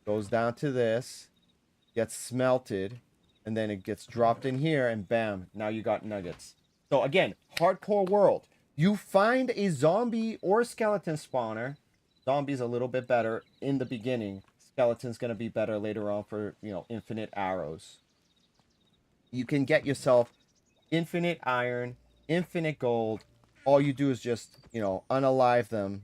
Speaker 2: goes down to this, gets smelted, and then it gets dropped in here, and bam, now you got nuggets. So again, hardcore world. You find a zombie or skeleton spawner. Zombie's a little bit better in the beginning. Skeleton's gonna be better later on for, you know, infinite arrows. You can get yourself infinite iron, infinite gold. All you do is just, you know, unalive them,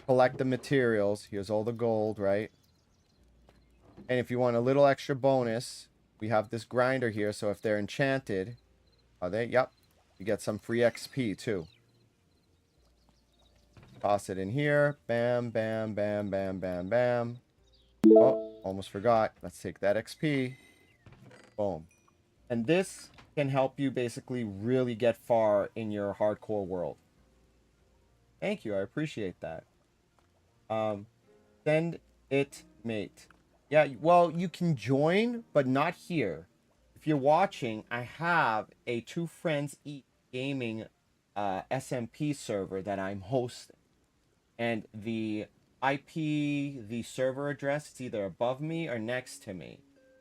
Speaker 2: collect the materials. Here's all the gold, right? And if you want a little extra bonus, we have this grinder here. So if they're enchanted, are they? Yep. You get some free XP too. Toss it in here. Bam, bam, bam, bam, bam, bam. Oh, almost forgot. Let's take that XP. Boom. And this can help you basically really get far in your hardcore world. Thank you. I appreciate that. Send it, mate. Yeah, well, you can join, but not here. If you're watching, I have a Two Friends Eat Gaming SMP server that I'm hosting. And the IP, the server address, it's either above me or next to me.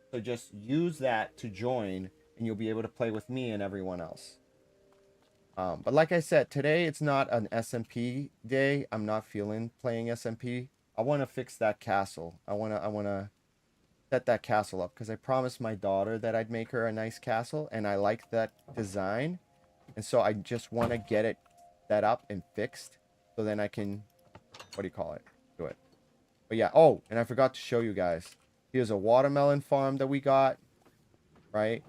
Speaker 2: So just use that to join, and you'll be able to play with me and everyone else. But like I said, today it's not an SMP day. I'm not feeling playing SMP. I want to fix that castle. I want to set that castle up because I promised my daughter that I'd make her a nice castle, and I like that design. And so I just want to get it set up and fixed so then I can, what do you call it? Do it. But yeah, oh, and I forgot to show you guys. Here's a watermelon farm that we got, right?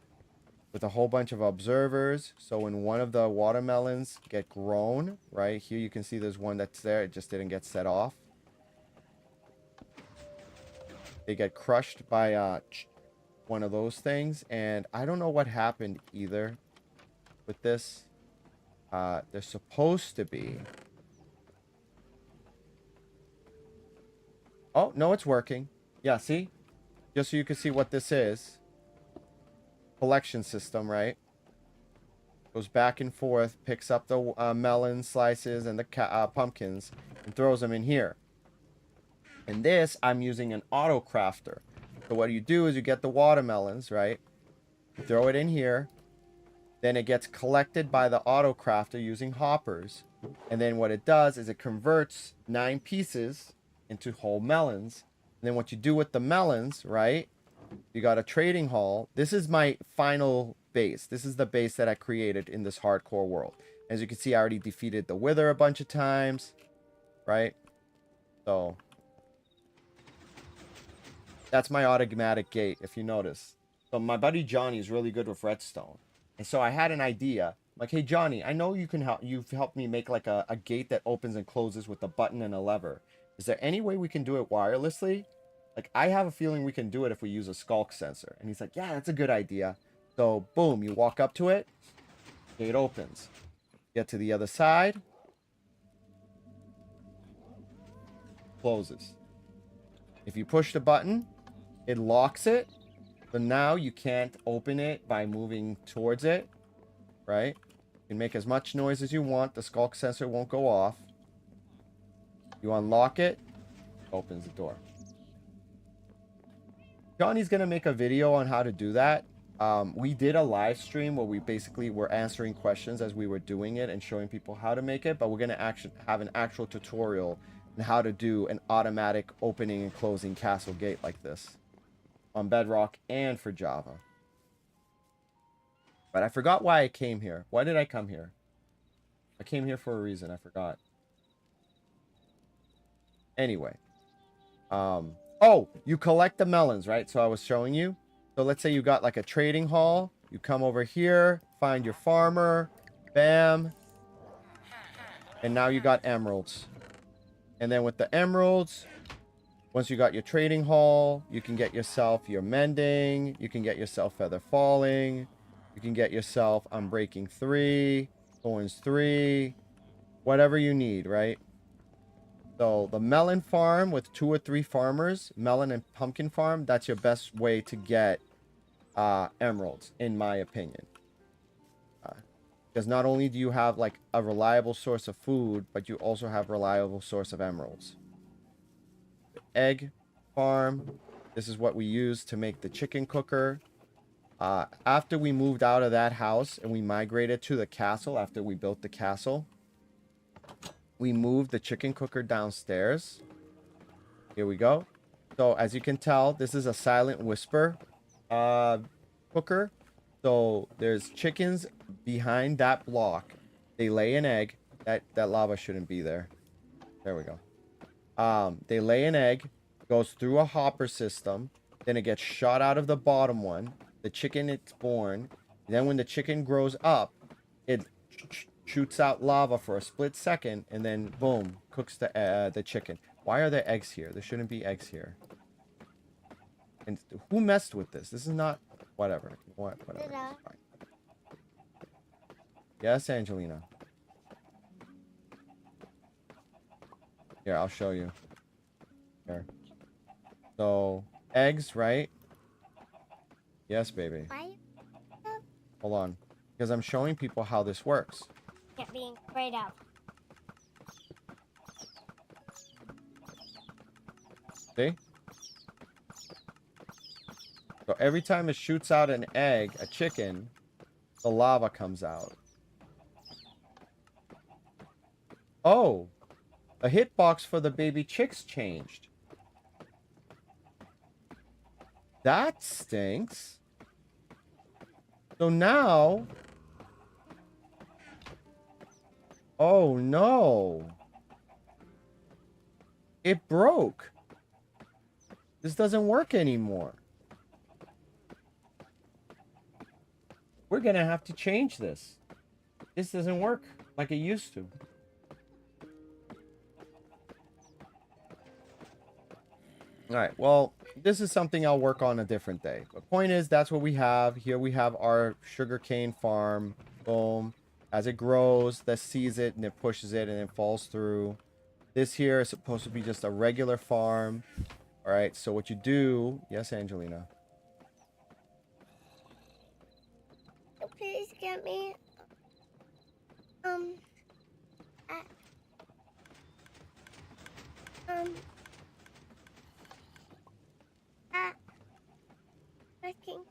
Speaker 2: With a whole bunch of observers. So when one of the watermelons get grown, right? Here you can see there's one that's there. It just didn't get set off. They get crushed by one of those things. And I don't know what happened either with this. They're supposed to be. Oh, no, it's working. Yeah, see? Just so you can see what this is. Collection system, right? Goes back and forth, picks up the melon slices and the pumpkins, and throws them in here. And this, I'm using an auto crafter. So what you do is you get the watermelons, right? Throw it in here. Then it gets collected by the auto crafter using hoppers. And then what it does is it converts 9 pieces into whole melons. And then what you do with the melons, right? You got a trading hall. This is my final base. This is the base that I created in this hardcore world. As you can see, I already defeated the Wither a bunch of times, right? So that's my automatic gate, if you notice. So my buddy Johnny is really good with redstone. And so I had an idea. Like, hey, Johnny, I know you can help. You've helped me make like a gate that opens and closes with a button and a lever. Is there any way we can do it wirelessly? Like, I have a feeling we can do it if we use a skulk sensor. And he's like, yeah, that's a good idea. So, boom, you walk up to it. Gate opens. Get to the other side. Closes. If you push the button, it locks it. So now you can't open it by moving towards it. Right? You can make as much noise as you want. The skulk sensor won't go off. You unlock it. Opens the door. Johnny's going to make a video on how to do that. We did a live stream where we basically were answering questions as we were doing it and showing people how to make it. But we're going to actually have an actual tutorial on how to do an automatic opening and closing castle gate like this on Bedrock and for Java. But I forgot why I came here. Why did I come here? I came here for a reason. I forgot. Anyway. Oh, you collect the melons, right? So I was showing you. So let's say you got like a trading hall. You come over here, find your farmer. Bam. And now you got emeralds. And then with the emeralds, once you got your trading hall, you can get yourself your mending. You can get yourself feather falling. You can get yourself unbreaking 3, thorns 3, whatever you need, right? So the melon farm with 2 or 3 farmers, melon and pumpkin farm, that's your best way to get emeralds, in my opinion. Because not only do you have like a reliable source of food, but you also have reliable source of emeralds. Egg farm. This is what we use to make the chicken cooker. After we moved out of that house and we migrated to the castle, after we built the castle, we moved the chicken cooker downstairs. Here we go. So as you can tell, this is a silent whisper cooker. So there's chickens behind that block. They lay an egg. That lava shouldn't be there. There we go. They lay an egg, goes through a hopper system, then it gets shot out of the bottom one. The chicken, it's born. Then when the chicken grows up, it shoots out lava for a split second, and then boom, cooks the chicken. Why are there eggs here? There shouldn't be eggs here. And who messed with this? This is not... Whatever. Whatever. It's fine. Yes, Angelina. Here, I'll show you. Here. So, eggs, right? Yes, baby.
Speaker 1: Why?
Speaker 2: Hold on. Because I'm showing people how this works.
Speaker 1: Get being sprayed out.
Speaker 2: See? So every time it shoots out an egg, a chicken, the lava comes out. Oh! A hitbox for the baby chicks changed. That stinks. So now... Oh no! It broke. This doesn't work anymore. We're gonna have to change this. This doesn't work like it used to. Alright, well, this is something I'll work on a different day. The point is, that's what we have. Here we have our sugarcane farm. Boom. As it grows, that sees it and it pushes it and it falls through. This here is supposed to be just a regular farm. Alright, so what you do... Yes, Angelina?
Speaker 1: Please get me working.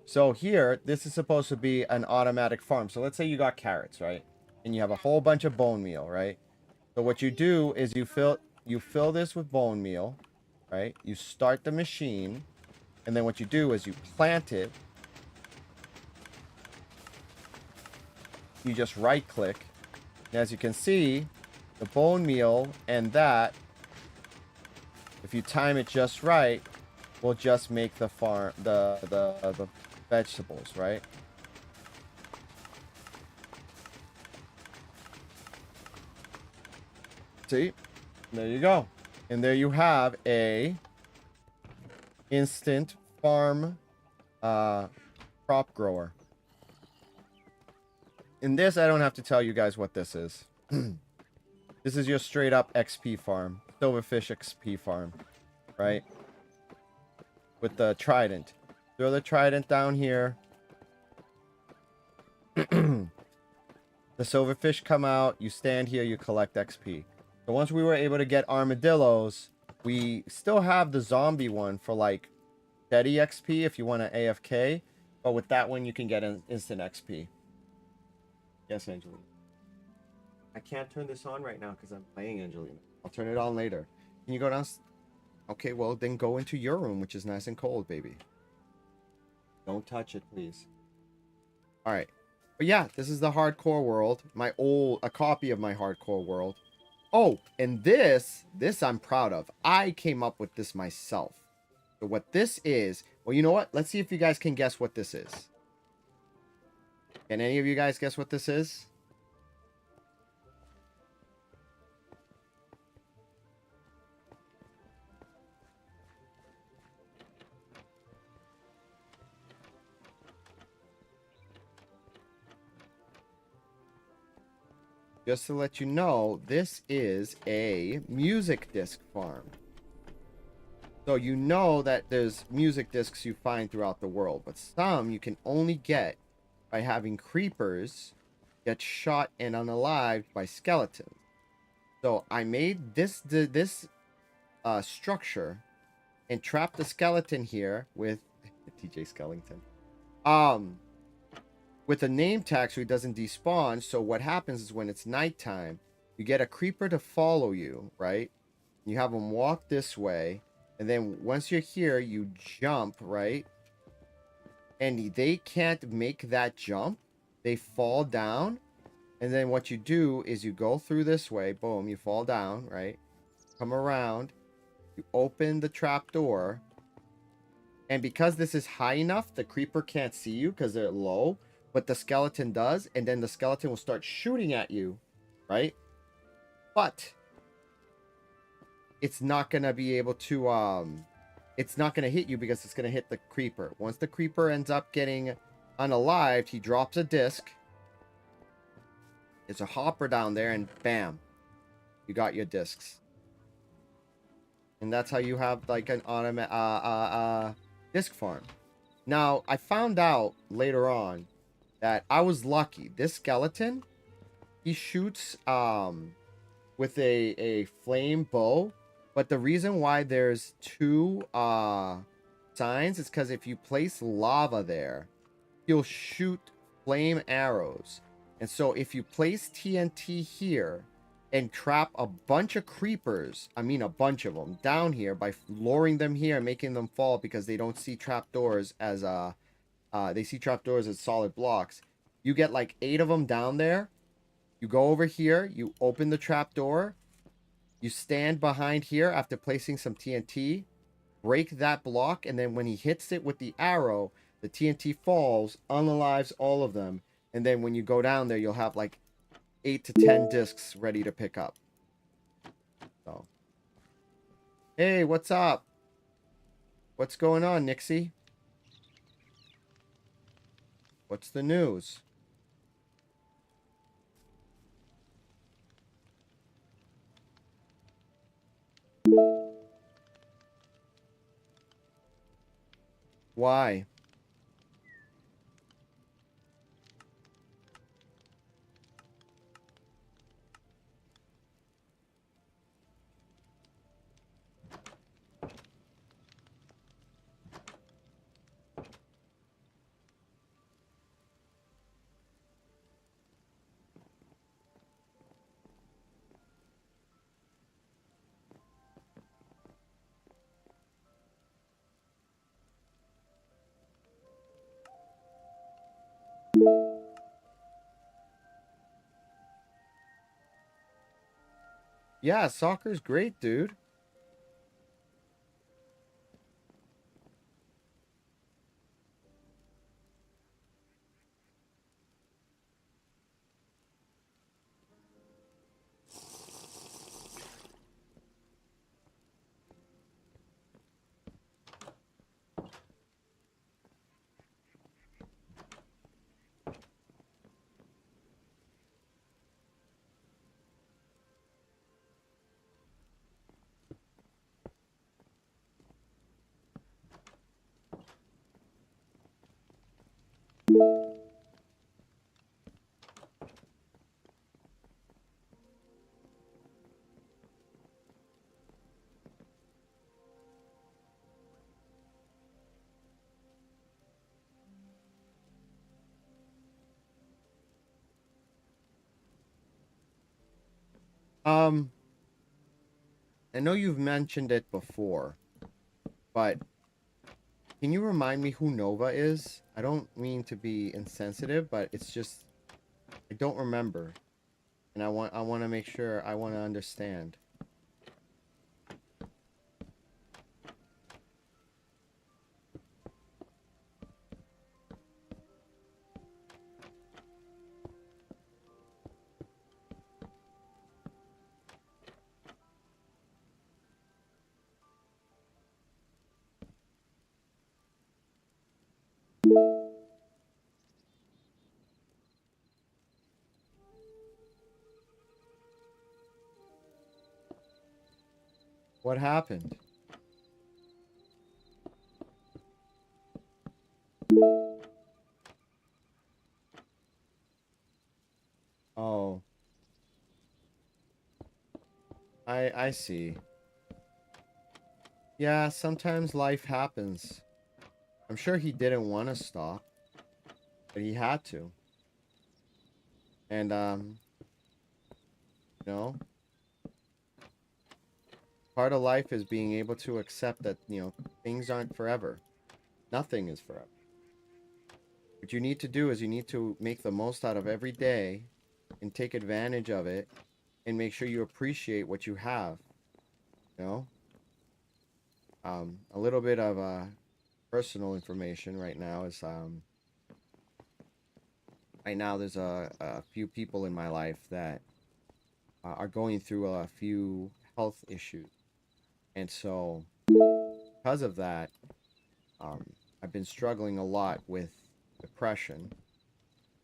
Speaker 2: So here, this is supposed to be an automatic farm. So let's say you got carrots, right? And you have a whole bunch of bone meal, right? So what you do is you fill this with bone meal, right? You start the machine, and then what you do is you plant it. You just right click. And as you can see, the bone meal and that, if you time it just right, will just make the farm the vegetables, right? See? There you go. And there you have a instant farm crop grower. In this, I don't have to tell you guys what this is. This is your straight up XP farm. Silverfish XP farm. Right? With the trident. Throw the trident down here. The silverfish come out. You stand here. You collect XP. So once we were able to get armadillos, we still have the zombie one for like steady XP if you want to AFK. But with that one, you can get an instant XP. Yes, Angelina. I can't turn this on right now because I'm playing, Angelina. I'll turn it on later. Can you go down? Okay, well, then go into your room, which is nice and cold, baby. Don't touch it, please. All right. But yeah, this is the hardcore world. A copy of my hardcore world. Oh, and this I'm proud of. I came up with this myself. So what this is, well, you know what? Let's see if you guys can guess what this is. Can any of you guys guess what this is? Just to let you know, this is a music disc farm. So you know that there's music discs you find throughout the world, but some you can only get by having creepers get shot and unalived by skeletons. So I made this structure and trapped the skeleton here with TJ Skellington. With a name tag so he doesn't despawn. So what happens is when it's nighttime, you get a creeper to follow you, right? You have them walk this way, and then once you're here, you jump, right? And they can't make that jump. They fall down, and then what you do is you go through this way, boom, you fall down, right? Come around, you open the trap door, and because this is high enough, the creeper can't see you because they're low, but the skeleton does, and then the skeleton will start shooting at you, right? But it's not gonna be able to it's not gonna hit you because it's gonna hit the creeper. Once the creeper ends up getting unalived, he drops a disc. There's a hopper down there, and bam, you got your discs. And that's how you have like an automatic disc farm. Now I found out later on that I was lucky. This skeleton, he shoots with a flame bow, but the reason why there's two signs is because if you place lava there, he'll shoot flame arrows. And so if you place TNT here and trap a bunch of creepers, I mean a bunch of them, down here by luring them here and making them fall because they don't see trapdoors as they see trapdoors as solid blocks. You get like 8 of them down there. You go over here, you open the trapdoor, you stand behind here after placing some TNT, break that block, and then when he hits it with the arrow, the TNT falls, unalives all of them, and then when you go down there, you'll have like 8 to 10 discs ready to pick up. So, hey, what's up? What's going on, Nixie? What's the news? Why? Yeah, soccer's great, dude. Um, I know you've mentioned it before, but can you remind me who Nova is? I don't mean to be insensitive, but it's just I don't remember, and I want to make sure I want to understand. What happened? Oh, I see. Yeah, sometimes life happens. I'm sure he didn't want to stop, but he had to. And you know, part of life is being able to accept that, things aren't forever. Nothing is forever. What you need to do is you need to make the most out of every day and take advantage of it and make sure you appreciate what you have, you know? A little bit of personal information right now is right now there's a few people in my life that are going through a few health issues. And so because of that, um, I've been struggling a lot with depression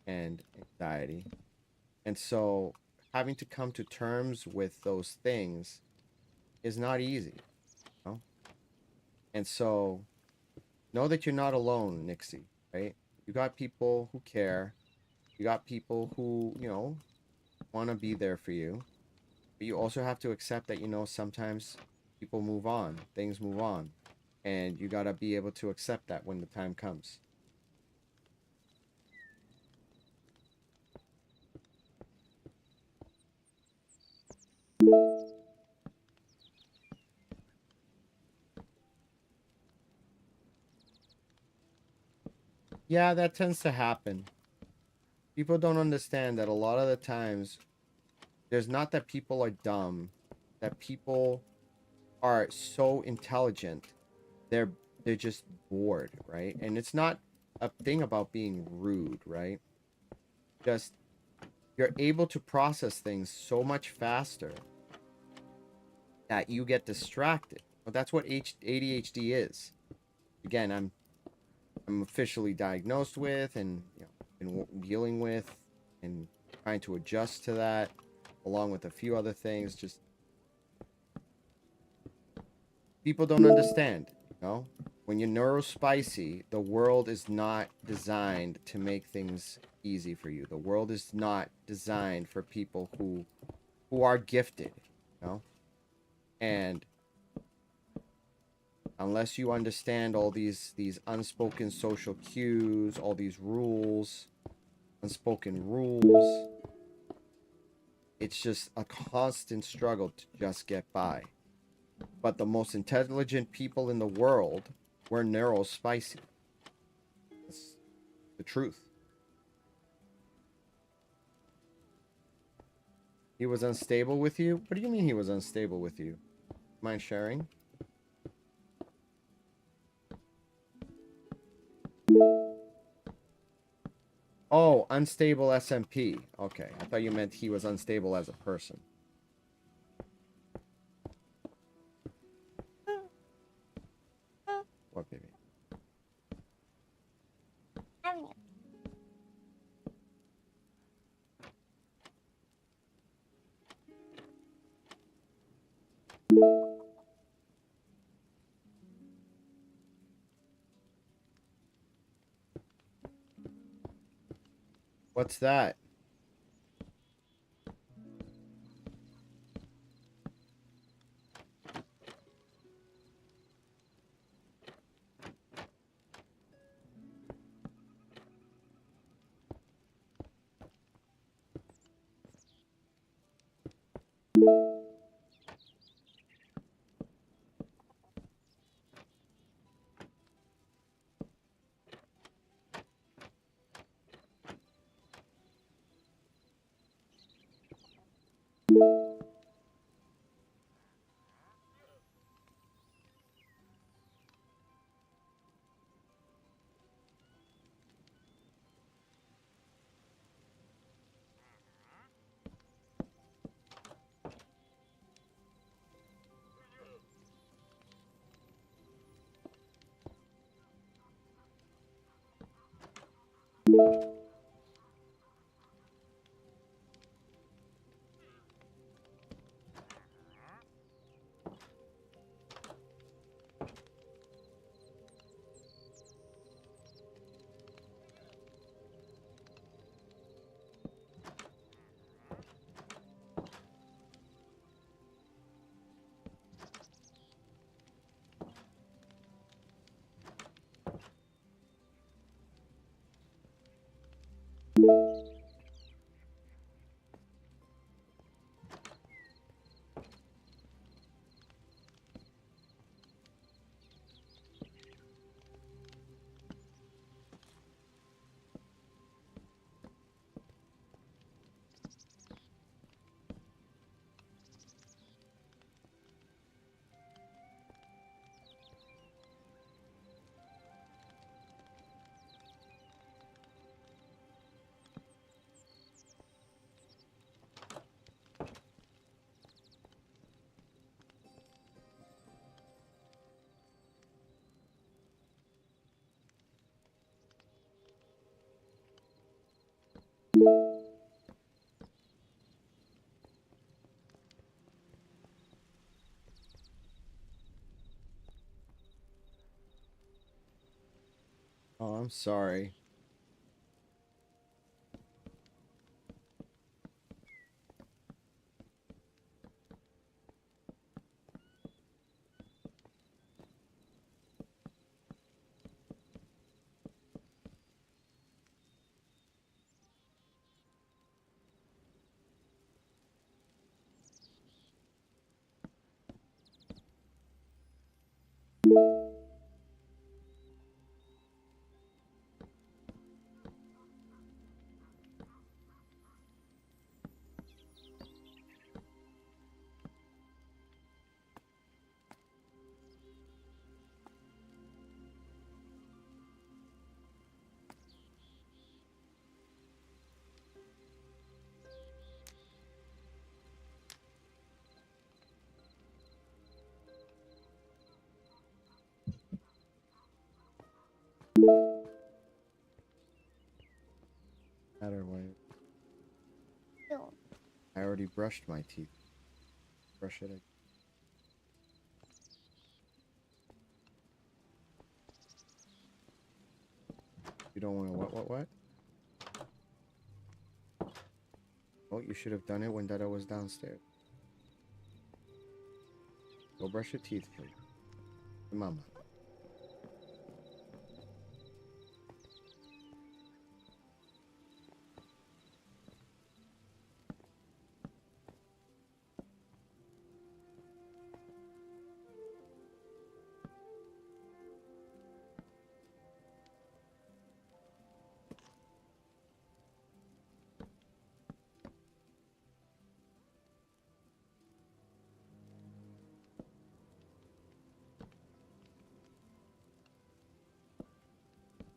Speaker 2: and anxiety. And so having to come to terms with those things is not easy, you know? And so know that you're not alone, Nixie, right? You got people who care. You got people who, want to be there for you. But you also have to accept that, sometimes people move on, things move on. And you got to be able to accept that when the time comes. Yeah, that tends to happen. People don't understand that a lot of the times there's not that people are dumb, that people are so intelligent. They're they're just bored, right? And it's not a thing about being rude, right? Just you're able to process things so much faster that you get distracted. Well, that's what ADHD is. Again, I'm officially diagnosed with and been dealing with and trying to adjust to that along with a few other things. Just people don't understand, when you're neurospicy, the world is not designed to make things easy for you. The world is not designed for people who are gifted, you know and unless you understand all these unspoken social cues, all these rules, unspoken rules, it's just a constant struggle to just get by. But the most intelligent people in the world were neurospicy. That's the truth. He was unstable with you? What do you mean he was unstable with you? Mind sharing? Oh, unstable SMP. Okay, I thought you meant he was unstable as a person. What, baby? What's that? Oh, I'm sorry. Matter way.
Speaker 1: Ew.
Speaker 2: I already brushed my teeth. Brush it again. You don't want to what? Oh, you should have done it when Dada was downstairs. Go brush your teeth, please. Mama.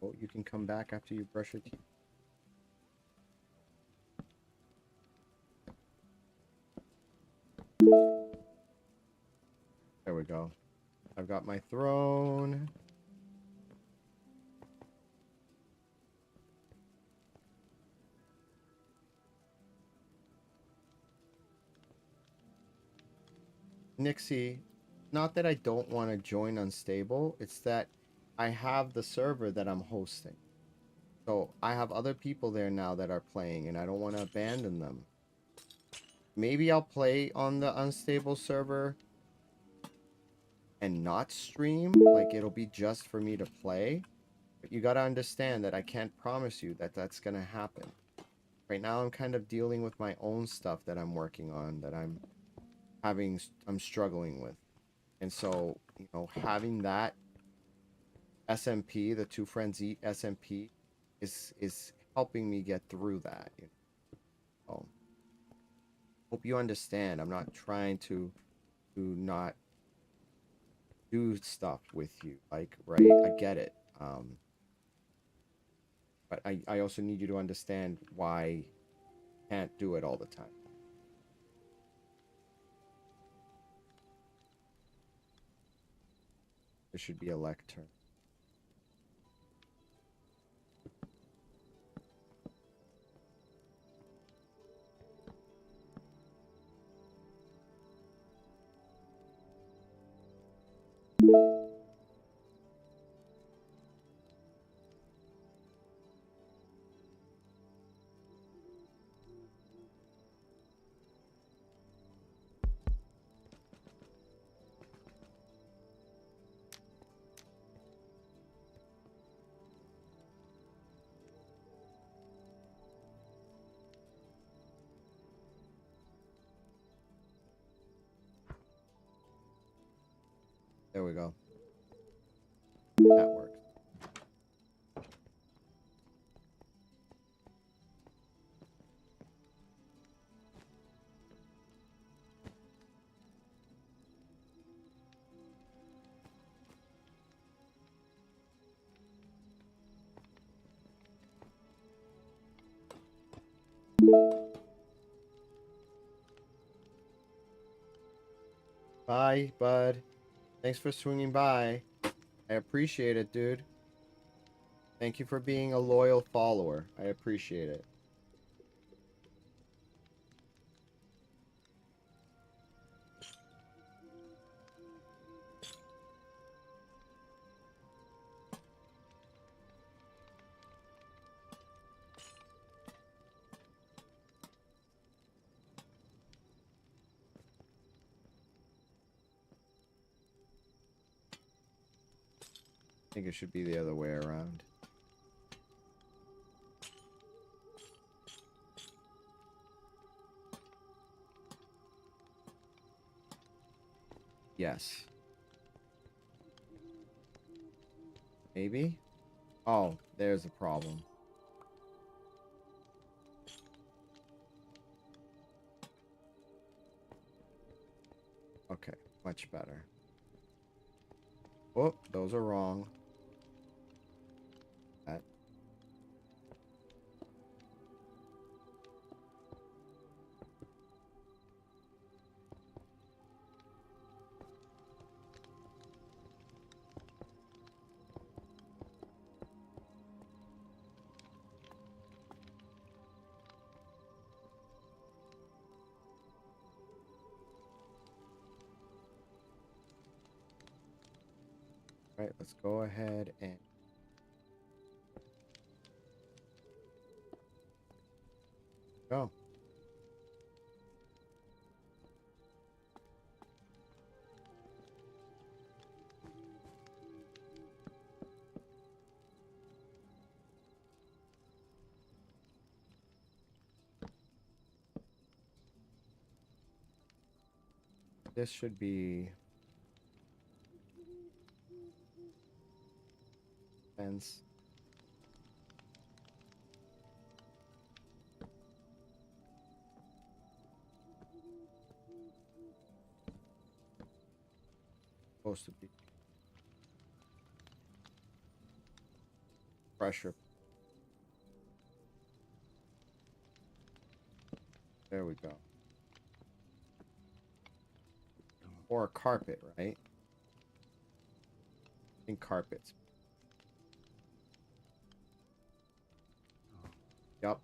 Speaker 2: Oh, you can come back after you brush your teeth. There we go. I've got my throne. Nixie, not that I don't want to join Unstable, it's that I have the server that I'm hosting. So I have other people there now that are playing, and I don't want to abandon them. Maybe I'll play on the Unstable server and not stream. Like, it'll be just for me to play. But you gotta understand that I can't promise you that that's gonna happen. Right now, I'm kind of dealing with my own stuff that I'm working on, that I'm struggling with. And so, you know, having that SMP, the Two Friends Eat SMP, is helping me get through that. You know? Hope you understand. I'm not trying to not do stuff with you. Like, right? I get it. But I also need you to understand why you can't do it all the time. There should be a lectern. There we go. That works. Bye, bud. Thanks for swinging by. I appreciate it, dude. Thank you for being a loyal follower. I appreciate it. I think it should be the other way around. Yes. Maybe? Oh, there's a problem. Okay, much better. Oh, those are wrong. That. Right, let's go ahead and go. This should be fence. Supposed to be pressure. There we go. Or a carpet, right? I think carpets. Yup.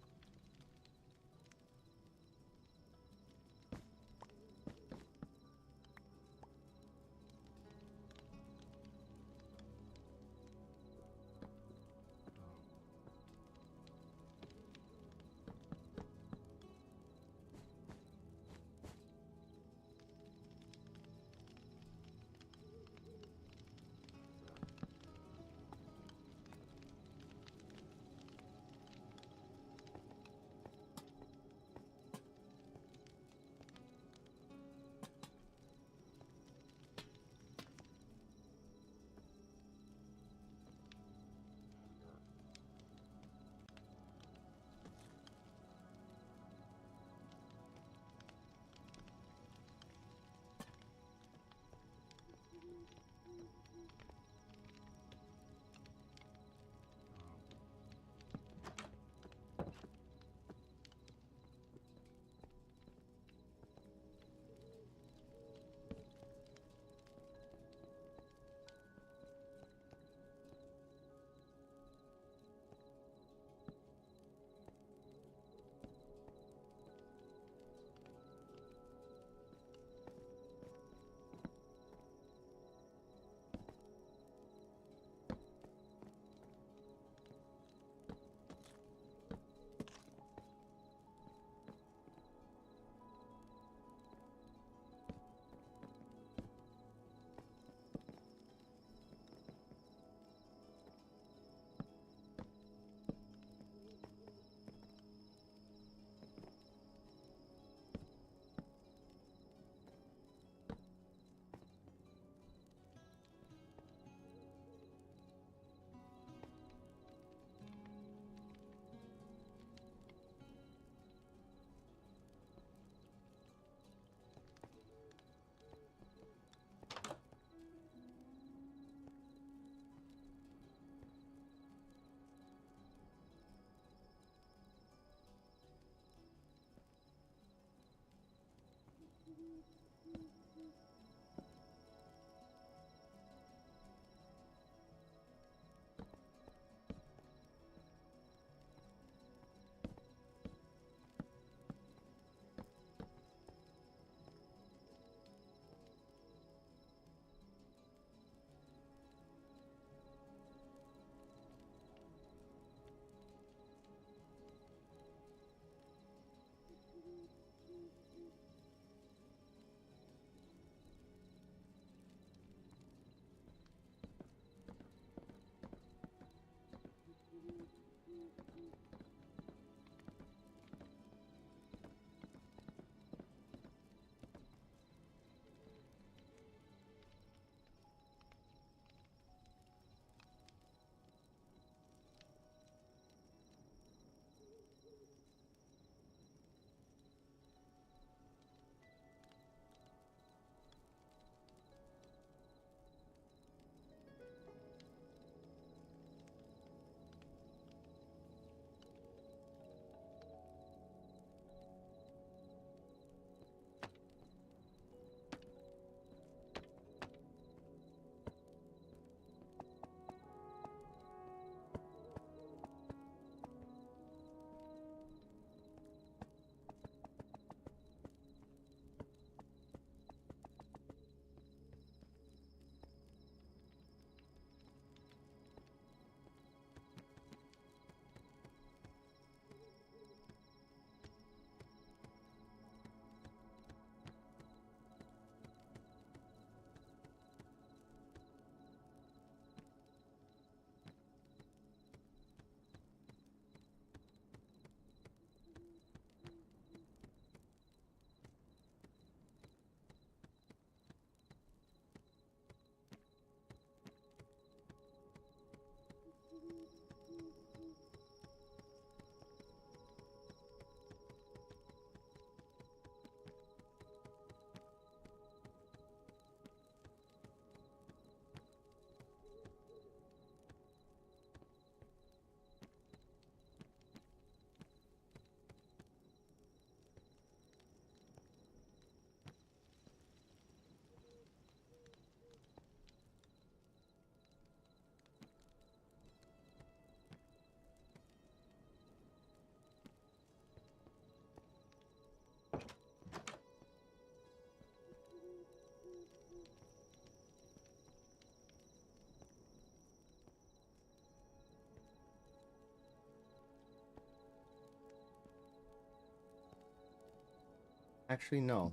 Speaker 2: Actually, no.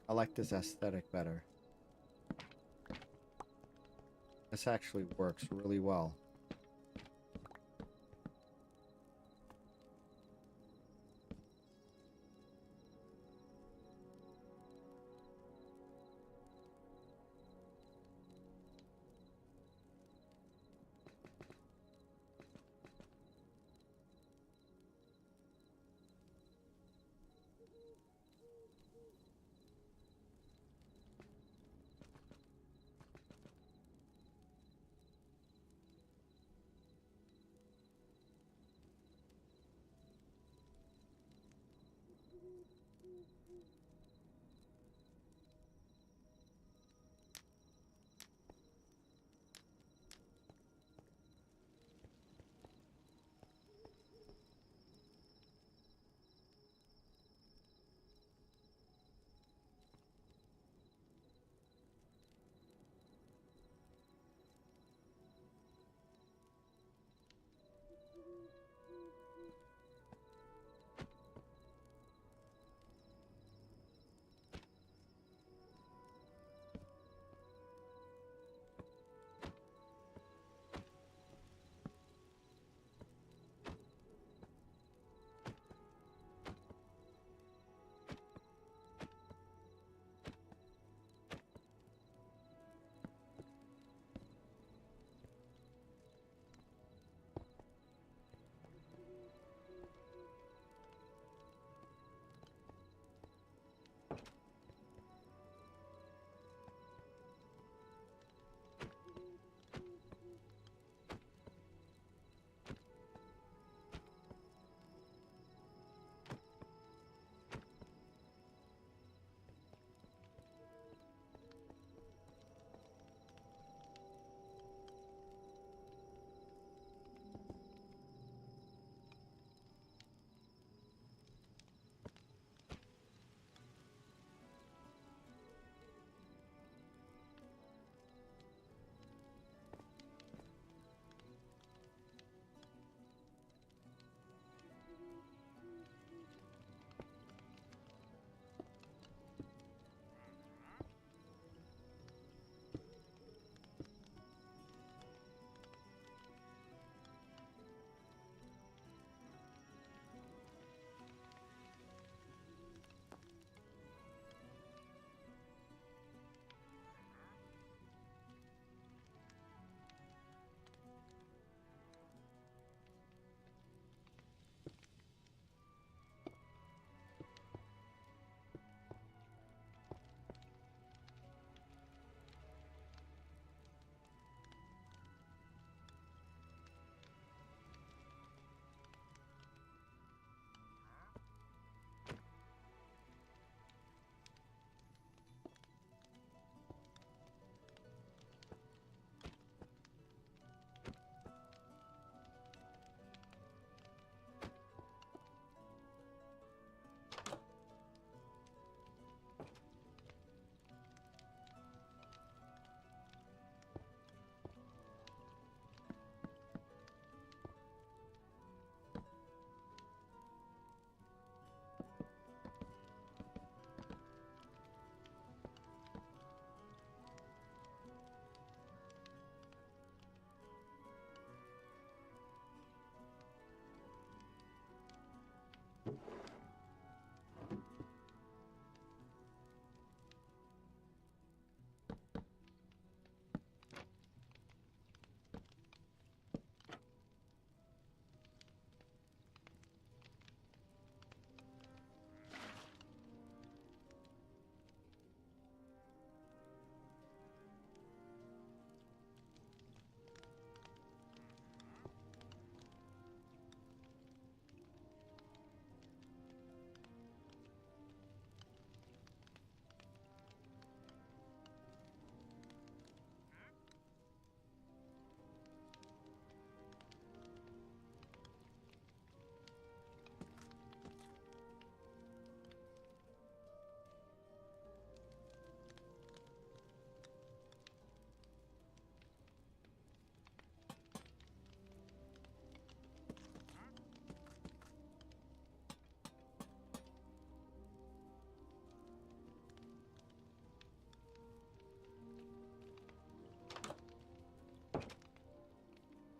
Speaker 2: I like this aesthetic better. This actually works really well.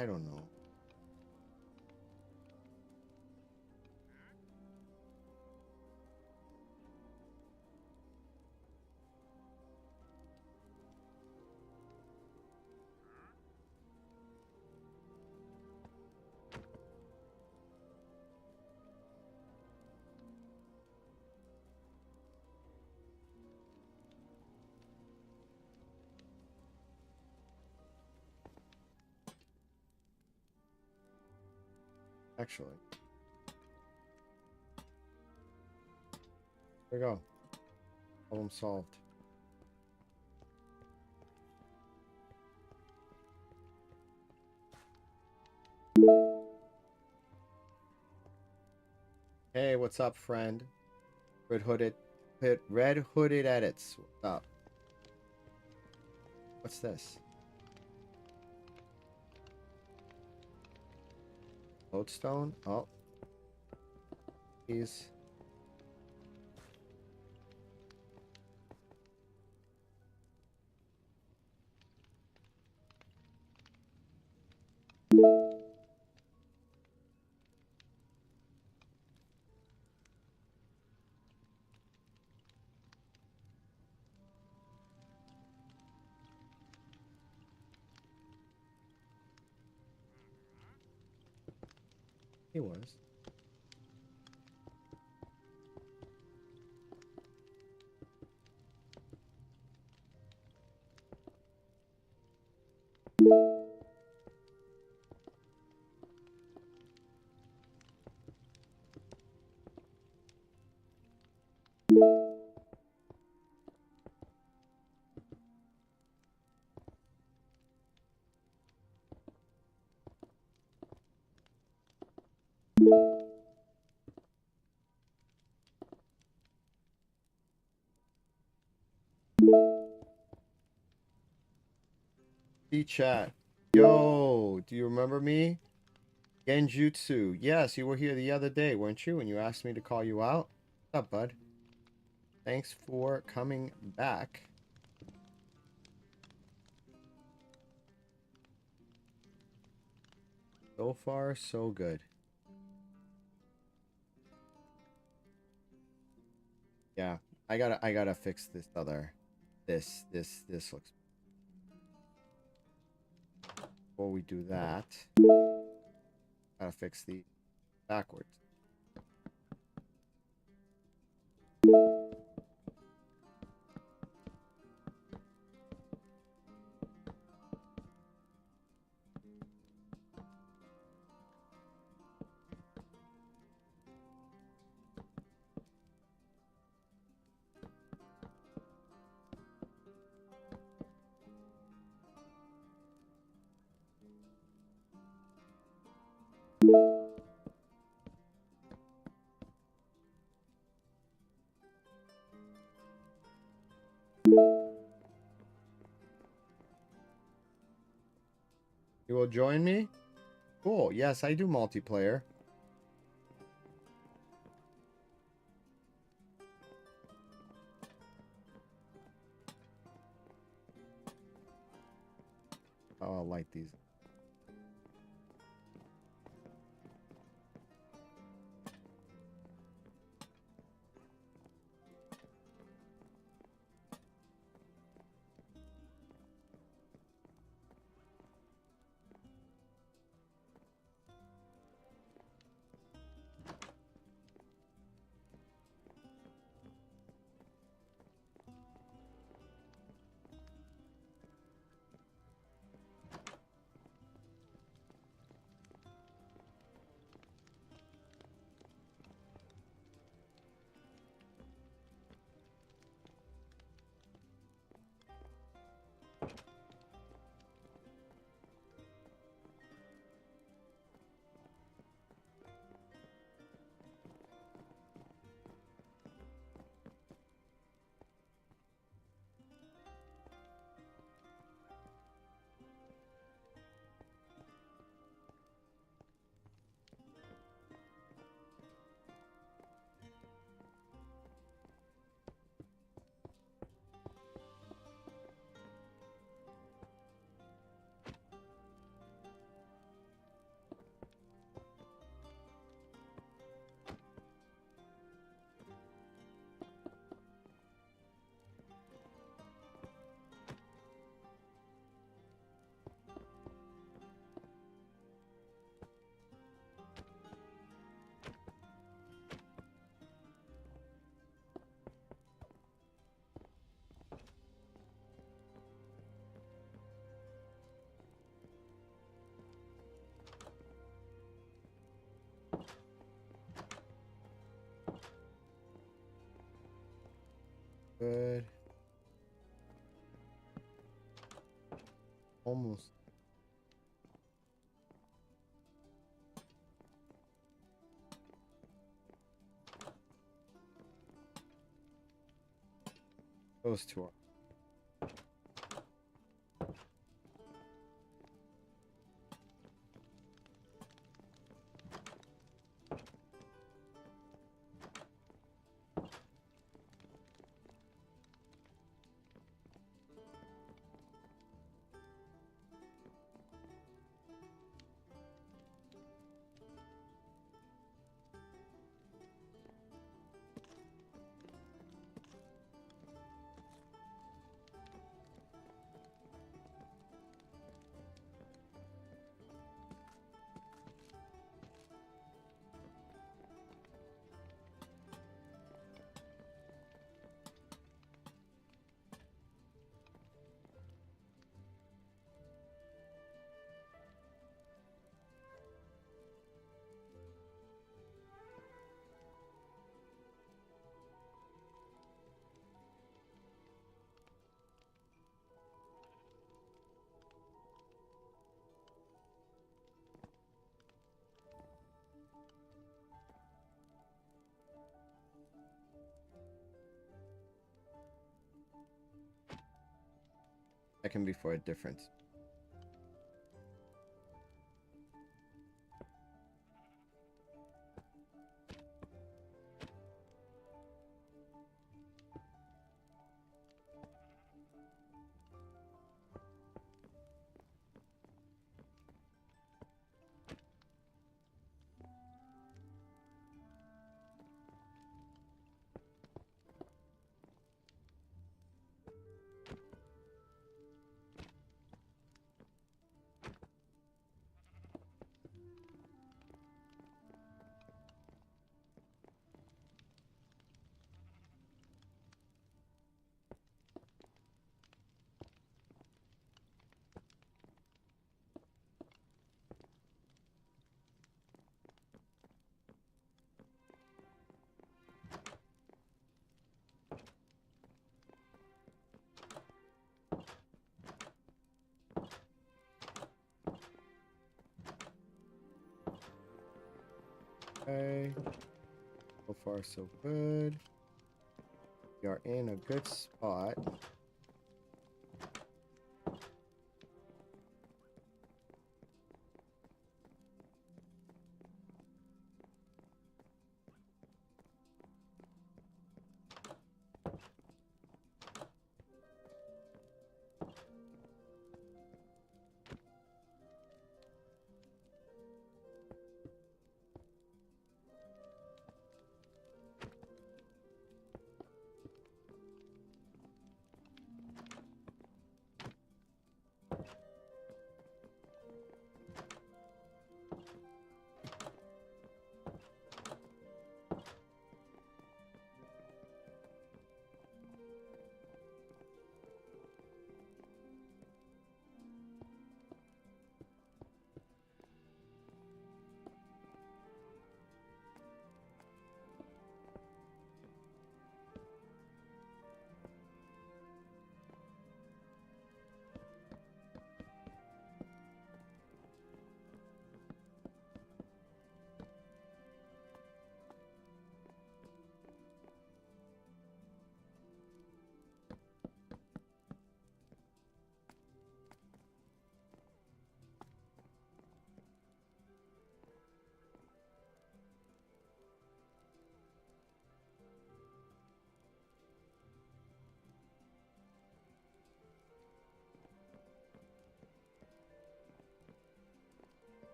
Speaker 2: I don't know. Actually, there we go. Problem solved. Hey, what's up, friend? Red hooded edits. What's up? What's this? Lodestone? Oh. He's he was. Chat. Yo, do you remember me? Genjutsu. Yes, you were here the other day, weren't you? And you asked me to call you out. What's up, bud? Thanks for coming back. So far, so good. Yeah, I gotta fix this other. This looks. Before we do that, gotta fix the backwards. You will join me? Cool. Yes, I do multiplayer. Oh, I'll light these. good. Almost. Those two are. That can be for a difference. Okay. So far, so good. We are in a good spot.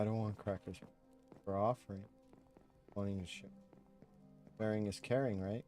Speaker 2: I don't want crackers for offering. Wanting to share. Sharing is caring, right?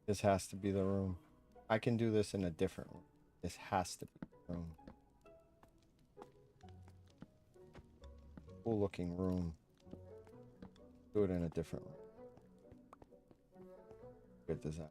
Speaker 2: This has to be the room. I can do this in a different room. This has to be the room. Cool looking room. Do it in a different room. Good design.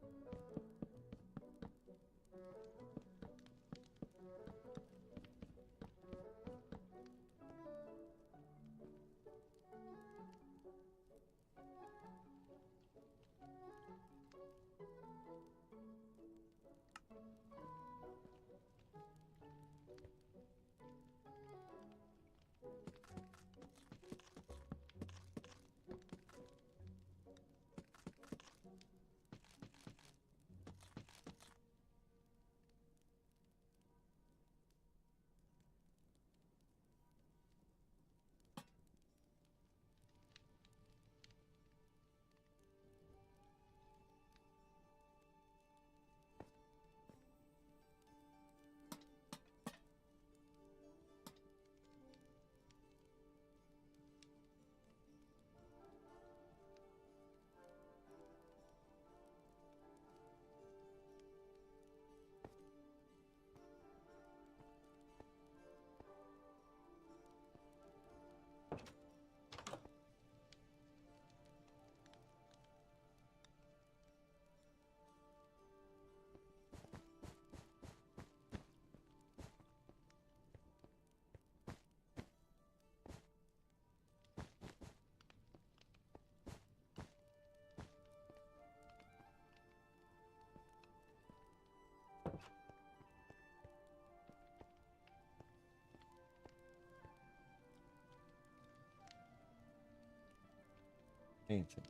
Speaker 2: Painting.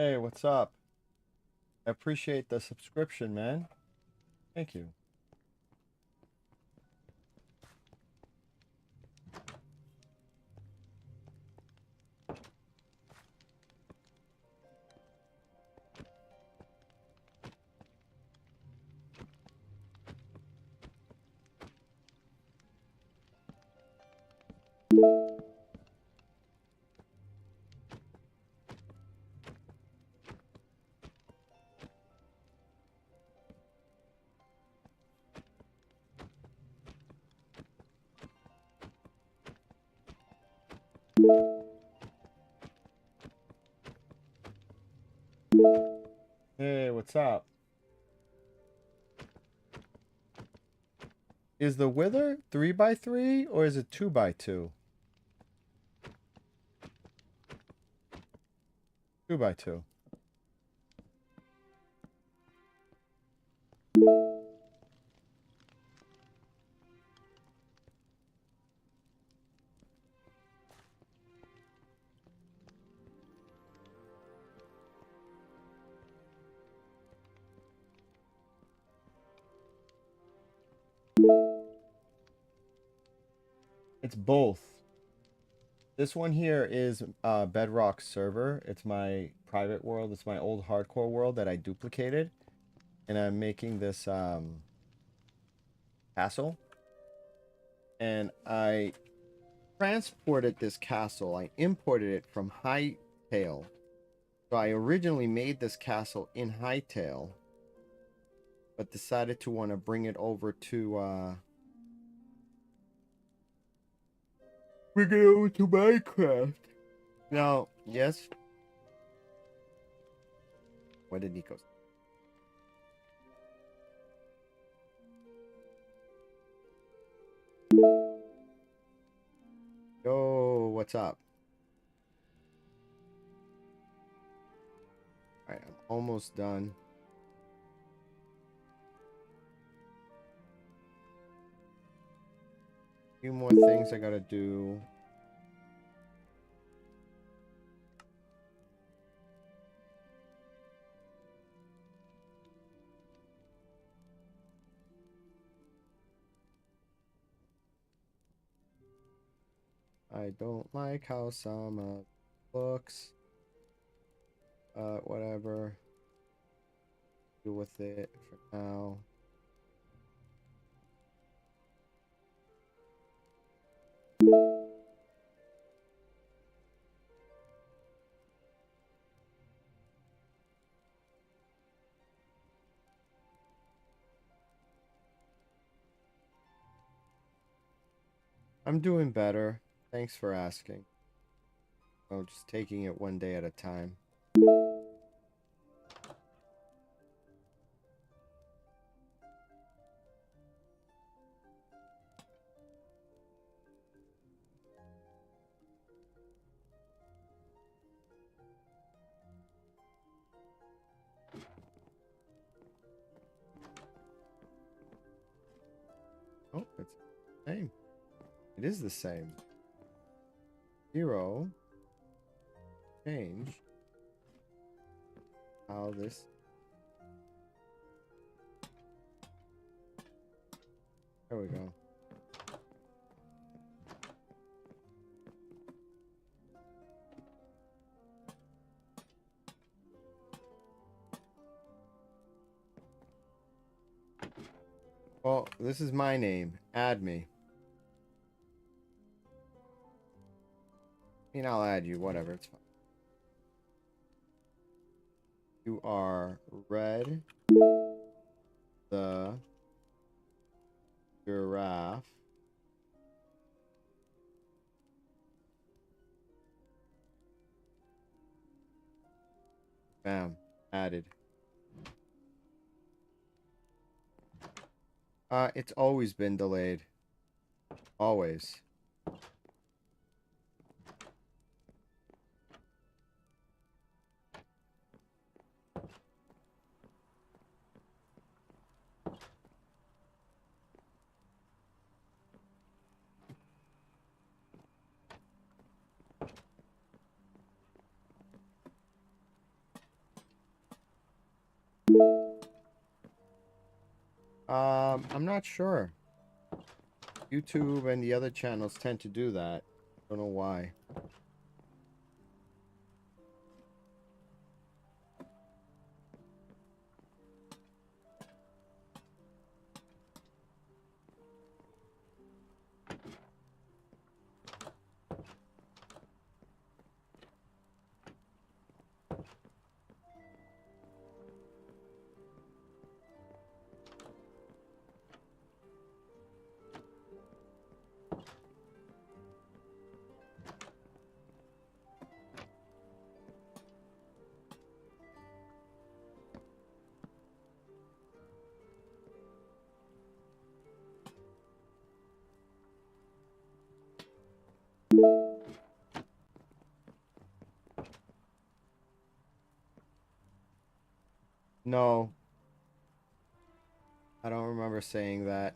Speaker 2: Hey, what's up? I appreciate the subscription, man. Thank you. Hey, what's up? Is the wither 3x3 or is it 2x2? 2x2. It's both. This one here is Bedrock server. It's my private world. It's my old hardcore world that I duplicated. And I'm making this castle. And I transported this castle. I imported it from Hightail. So I originally made this castle in Hightail, but decided to want to bring it over to Minecraft. Now, yes. What did Nico say? Yo, what's up? Alright, I'm almost done. A few more things I gotta do. I don't like how some looks. Whatever. Deal with it for now. I'm doing better. Thanks for asking. Oh, just taking it one day at a time. Oh, it's the same. It is the same. 0. Change. How this. There we go. Well, this is my name. Add me. I mean, I'll add you. Whatever. It's fine. You are Red the Giraffe. Bam. Added. It's always been delayed. Always. I'm not sure. YouTube and the other channels tend to do that. Don't know why. No, I don't remember saying that.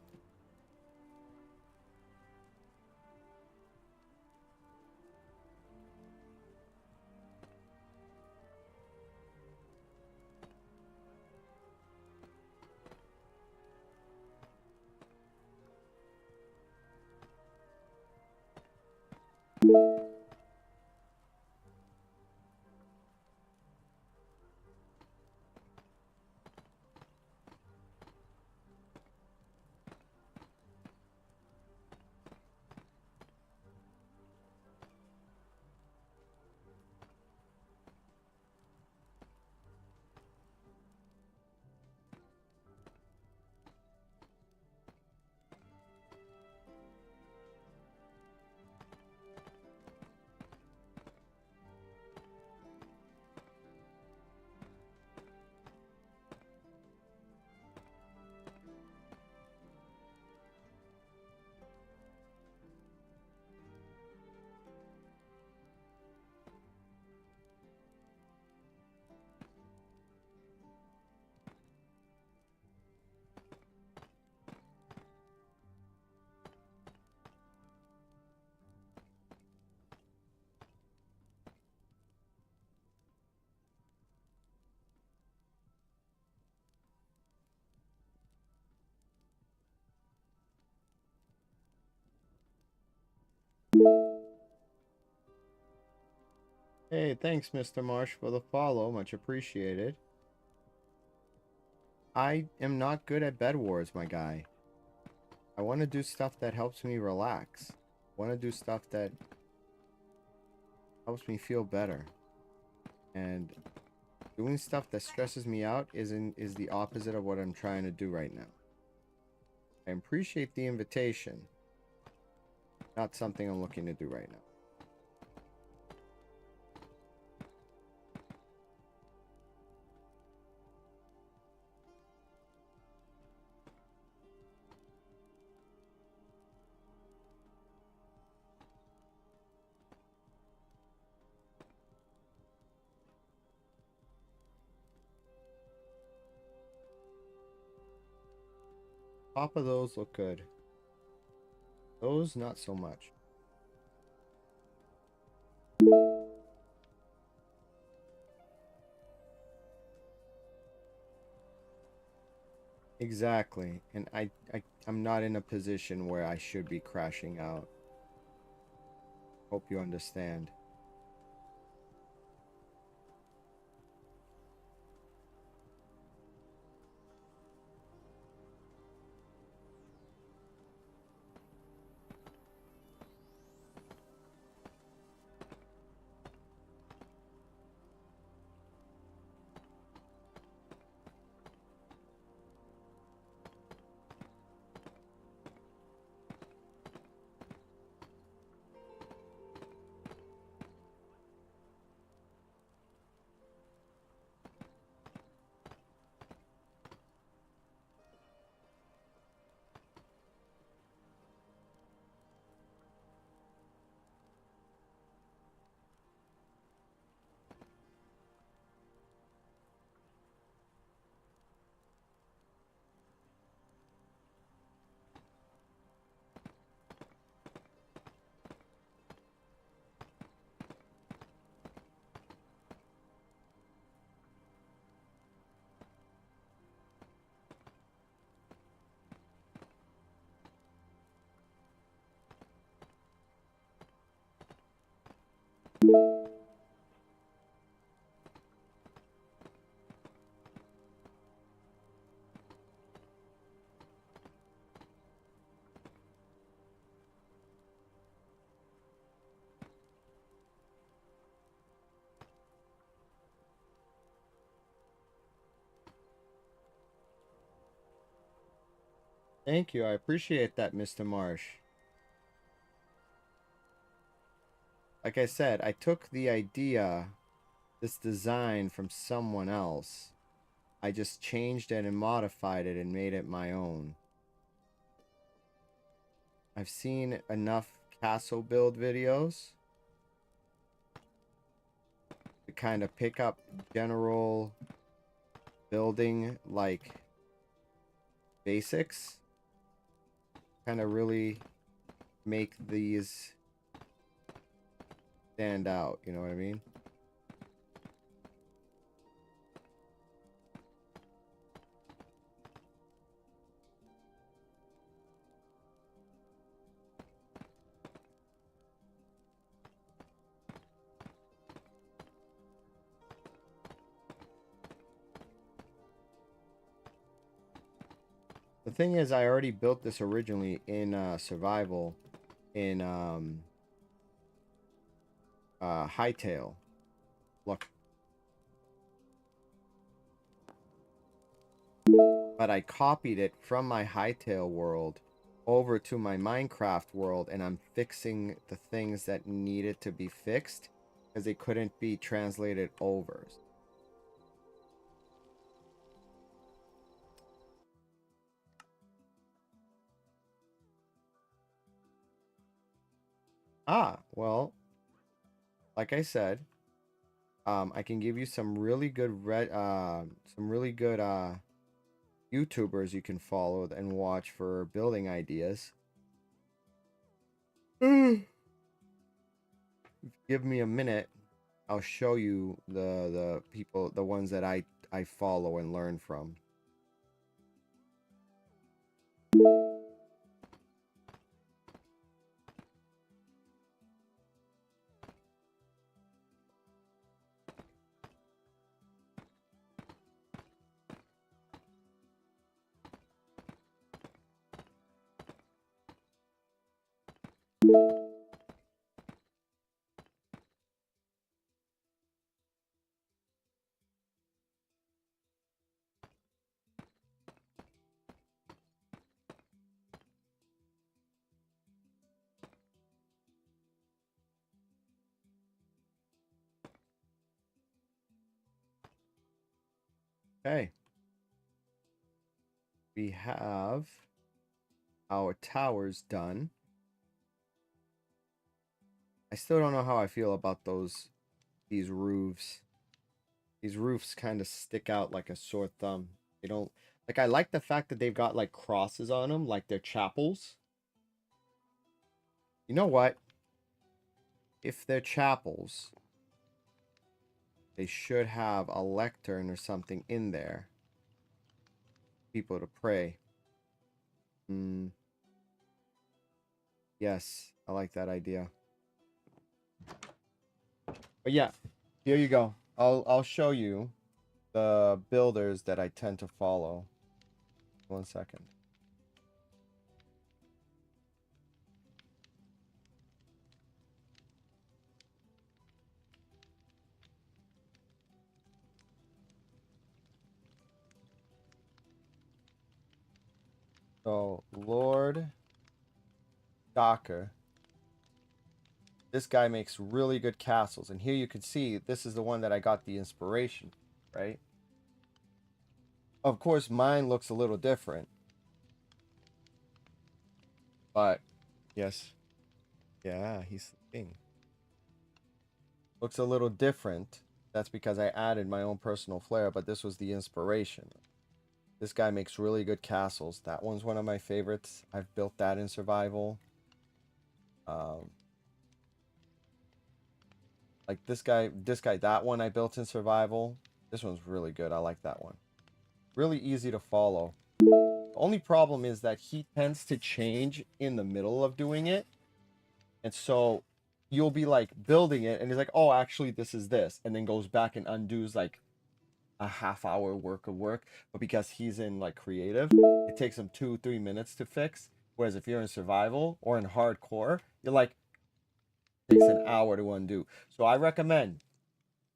Speaker 2: Hey, thanks, Mr. Marsh, for the follow. Much appreciated. I am not good at Bed Wars, my guy. I want to do stuff that helps me relax. I want to do stuff that helps me feel better. And doing stuff that stresses me out is the opposite of what I'm trying to do right now. I appreciate the invitation. Not something I'm looking to do right now. Top of those look good. Those, not so much. Exactly. And I'm not in a position where I should be crashing out. Hope you understand. Thank you. I appreciate that, Mr. Marsh. Like I said, I took the idea, this design from someone else. I just changed it and modified it and made it my own. I've seen enough castle build videos to kind of pick up general building like basics. Kind of really make these stand out, you know what I mean? The thing is, I already built this originally in survival in Hightail. Look. But I copied it from my Hightail world over to my Minecraft world, and I'm fixing the things that needed to be fixed because they couldn't be translated over. Well, like I said, I can give you some really good YouTubers you can follow and watch for building ideas. Give me a minute. I'll show you the people, the ones that I follow and learn from. Okay. We have our towers done. I still don't know how I feel about these roofs. These roofs kind of stick out like a sore thumb. They don't like, I like the fact that they've got like crosses on them, like they're chapels. You know what? If they're chapels, they should have a lectern or something in there. People to pray. Yes, I like that idea. But yeah, here you go. I'll show you the builders that I tend to follow. 1 second. So, Lord Docker. This guy makes really good castles. And here you can see, this is the one that I got the inspiration, right? Of course, mine looks a little different. But, yes. Yeah, he's the king. Looks a little different. That's because I added my own personal flair, but this was the inspiration. This guy makes really good castles. That one's one of my favorites. I've built that in survival. Like this guy, that one I built in survival. This one's really good. I like that one. Really easy to follow. The only problem is that he tends to change in the middle of doing it. And so you'll be like building it and he's like, oh, actually this is this. And then goes back and undoes like a half-hour work of work. But because he's in like creative, it takes him 2-3 minutes to fix. Whereas if you're in survival or in hardcore, you're like, it takes an hour to undo. So I recommend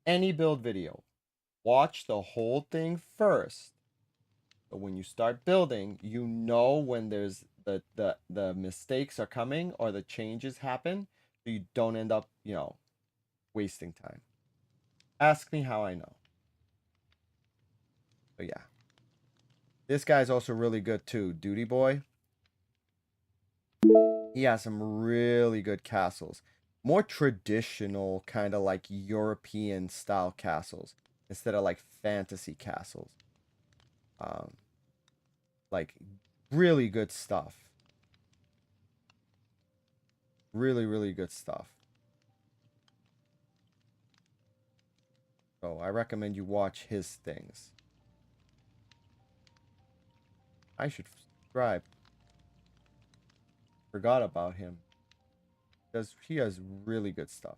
Speaker 2: any build video, watch the whole thing first So when you start building, you know when there's the mistakes are coming or the changes happen, so you don't end up, wasting time. Ask me how I know. So yeah. This guy's also really good too, Duty Boy. He has some really good castles. More traditional, kind of like European style castles instead of like fantasy castles. Like really good stuff. Really, really good stuff. So I recommend you watch his things. I should subscribe. Forgot about him. Because he has really good stuff.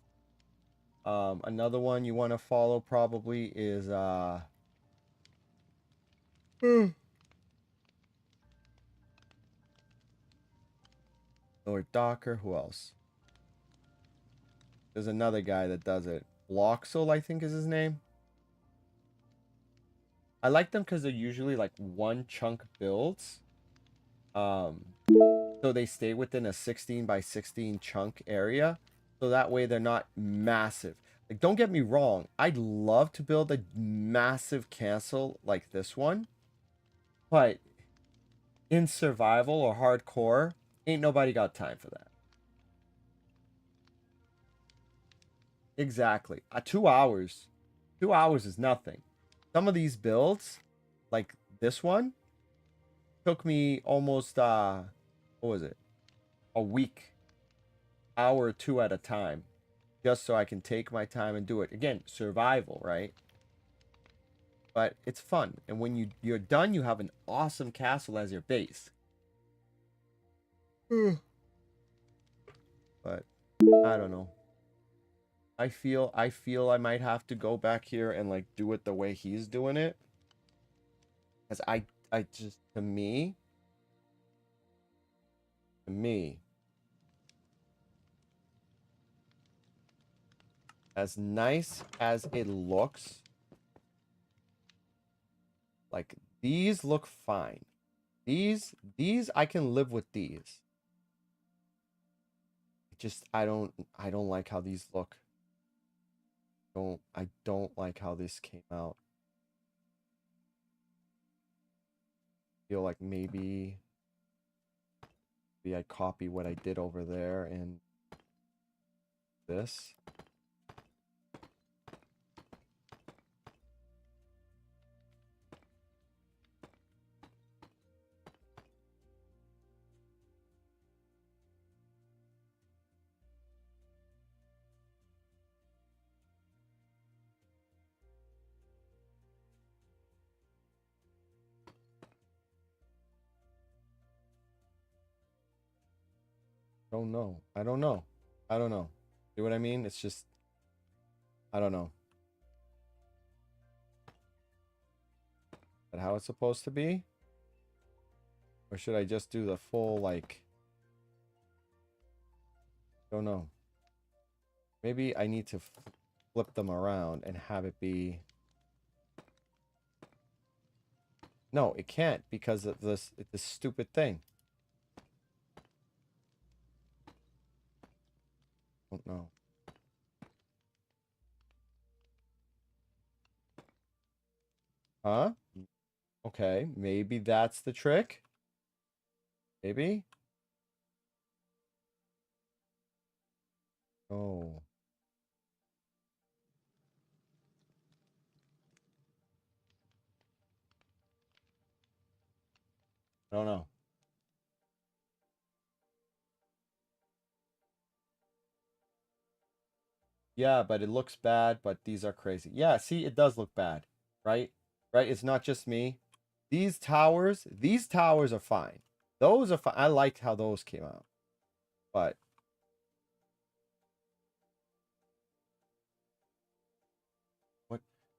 Speaker 2: Another one you want to follow probably is or Docker. Who else? There's another guy that does it. Bloxel, I think is his name. I like them because they're usually like one chunk builds. So they stay within a 16 by 16 chunk area. So that way they're not massive. Like, don't get me wrong. I'd love to build a massive castle like this one. But in survival or hardcore, ain't nobody got time for that. Exactly. 2 hours. 2 hours is nothing. Some of these builds, like this one, took me almost what was it? A week, hour or two at a time, just so I can take my time and do it. Again, survival, right? But it's fun. And when you're done, you have an awesome castle as your base. But I don't know. I feel I might have to go back here and like do it the way he's doing it. Cuz I just to me as nice as it looks, like these look fine. These I can live with these. Just I don't like how these look. I don't like how this came out. Feel like maybe I copy what I did over there and this. Don't know. I don't know. I don't know. See what I mean? It's just I don't know. Is that how it's supposed to be? Or should I just do the full like don't know. Maybe I need to flip them around and have it be. No, it can't because of this stupid thing. Don't know. Huh? Okay, maybe that's the trick. Maybe. Oh, I don't know. Yeah, but it looks bad, but these are crazy. Yeah, see, it does look bad, right? Right? It's not just me. These towers are fine. Those are fine. I liked how those came out. But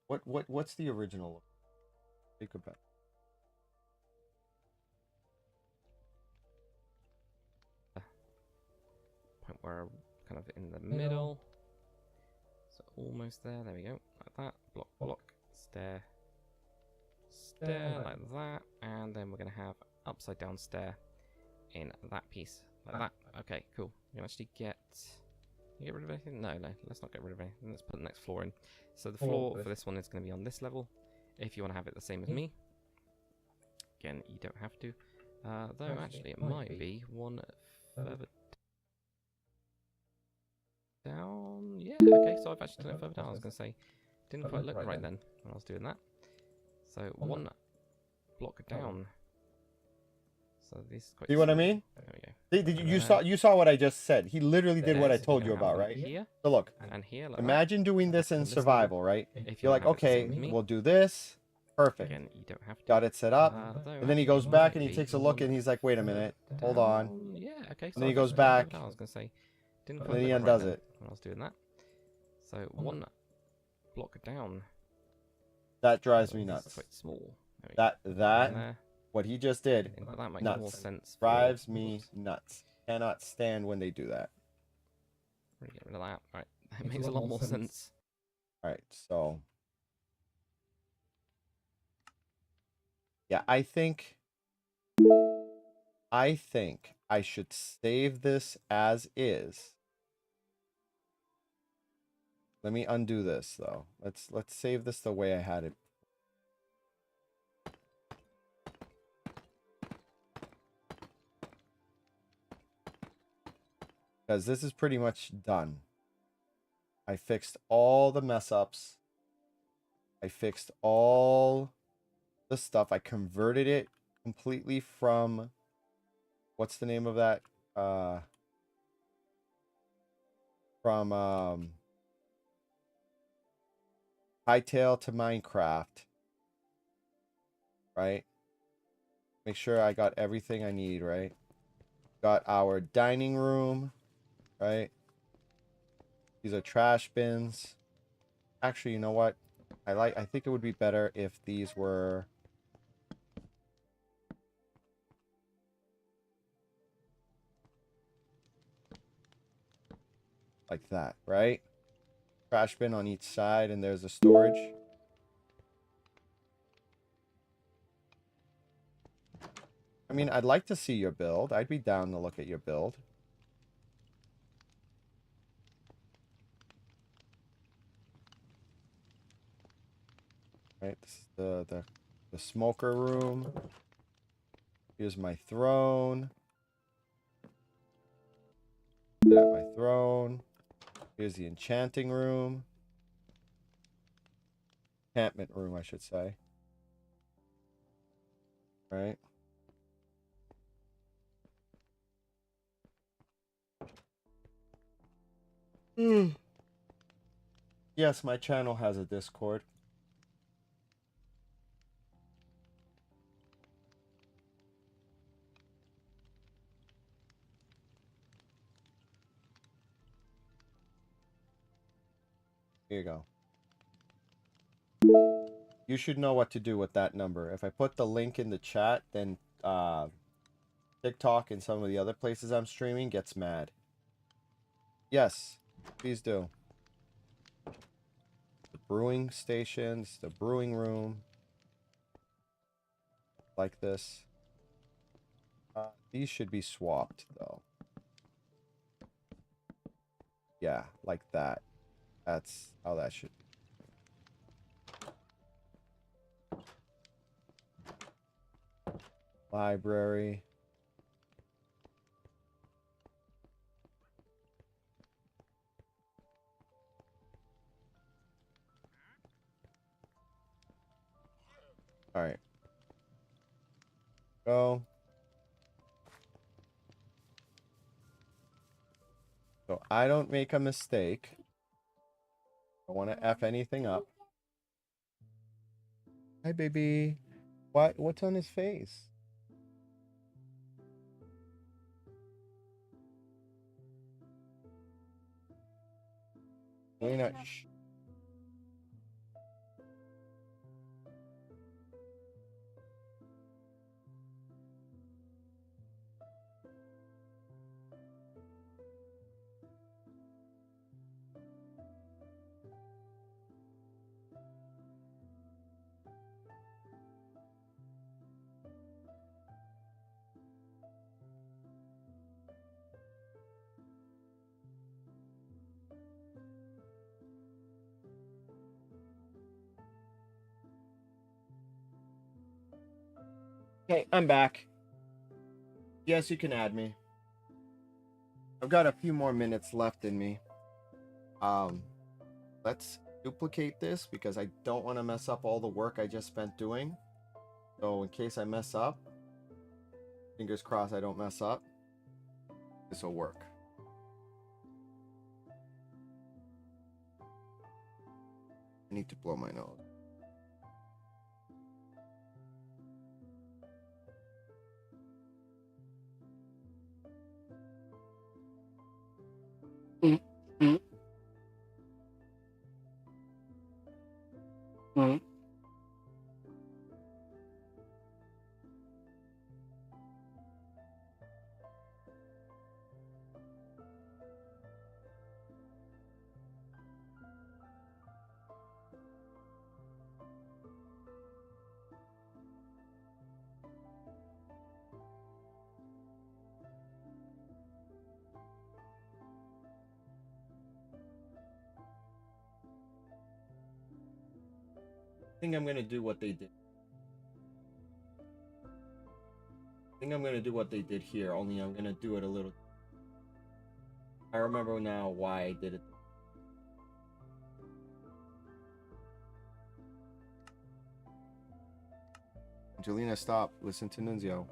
Speaker 2: what what's the original look? Think about
Speaker 3: Point where kind of in the middle. So almost there. There we go. Like that. Block, block, stair, stair like that, and then we're going to have upside down stair in that piece like that. Okay, cool. You can actually get rid of anything? No, let's not get rid of anything. Let's put the next floor in. So the floor for this one is going to be on this level. If you want to have it the same as me, again, you don't have to. Though actually it might be one further down. Yeah, okay, so I've actually done it further down. I was going to say, didn't quite look right then when I was doing that. So one block down. So this is quite
Speaker 2: See what I mean?
Speaker 3: There we go.
Speaker 2: You saw what I just said. He literally did what I told you about, right?
Speaker 3: Here
Speaker 2: So look,
Speaker 3: and here. Like
Speaker 2: imagine doing this in survival, right? You're like, okay, we'll do this. Perfect.
Speaker 3: Again, you don't have to.
Speaker 2: Got it set up. And then he goes back and he takes a look
Speaker 3: one
Speaker 2: and he's like, wait a minute, hold on.
Speaker 3: Yeah, okay. So
Speaker 2: And then he
Speaker 3: I've
Speaker 2: goes
Speaker 3: actually done it
Speaker 2: back.
Speaker 3: I was going to say, didn't
Speaker 2: And
Speaker 3: quite
Speaker 2: then he
Speaker 3: look right
Speaker 2: undoes
Speaker 3: then
Speaker 2: it.
Speaker 3: when I was doing that. So one block down.
Speaker 2: That drives me
Speaker 3: This is
Speaker 2: nuts.
Speaker 3: quite small. There we go.
Speaker 2: That,
Speaker 3: And there.
Speaker 2: what he just did,
Speaker 3: I think that makes
Speaker 2: nuts.
Speaker 3: more sense.
Speaker 2: drives me nuts. Cannot stand when they do that.
Speaker 3: Really get rid of that. Right, that makes a lot more sense.
Speaker 2: All right, so yeah, I think I should save this as is. Let me undo this though. Let's save this the way I had it. Because this is pretty much done. I fixed all the mess ups. I fixed all the stuff. I converted it completely from, what's the name of that? From Hightail to Minecraft. Right? Make sure I got everything I need, right? Got our dining room, right? These are trash bins. Actually, you know what? I think it would be better if these were like that, right? Trash bin on each side, and there's a storage. I mean, I'd like to see your build. I'd be down to look at your build. Right, this is the smoker room. Here's my throne. Set up my throne. Here's the enchanting room. Enchantment room, I should say. Right. Yes, my channel has a Discord. Here you go. You should know what to do with that number. If I put the link in the chat, then TikTok and some of the other places I'm streaming gets mad. Yes, please do. The brewing stations, the brewing room. Like this. These should be swapped, though. Yeah, like that. That's how that should be. Library. All right. Go. So I don't make a mistake. I want to F anything up. Hi, baby. What's on his face? We're not. Okay, I'm back. Yes, you can add me. I've got a few more minutes left in me. Let's duplicate this because I don't want to mess up all the work I just spent doing. So in case I mess up, fingers crossed I don't mess up, this will work. I need to blow my nose. I think I'm gonna do what they did. I think I'm gonna do what they did here, only I'm gonna do it a little. I remember now why I did it. Angelina, stop. Listen to Nunzio.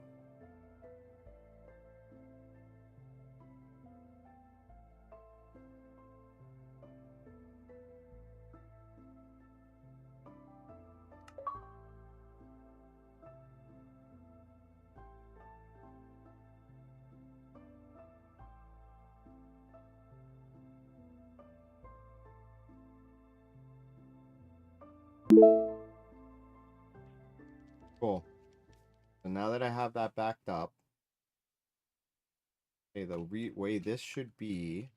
Speaker 2: Cool. So now that I have that backed up, okay, the way this should be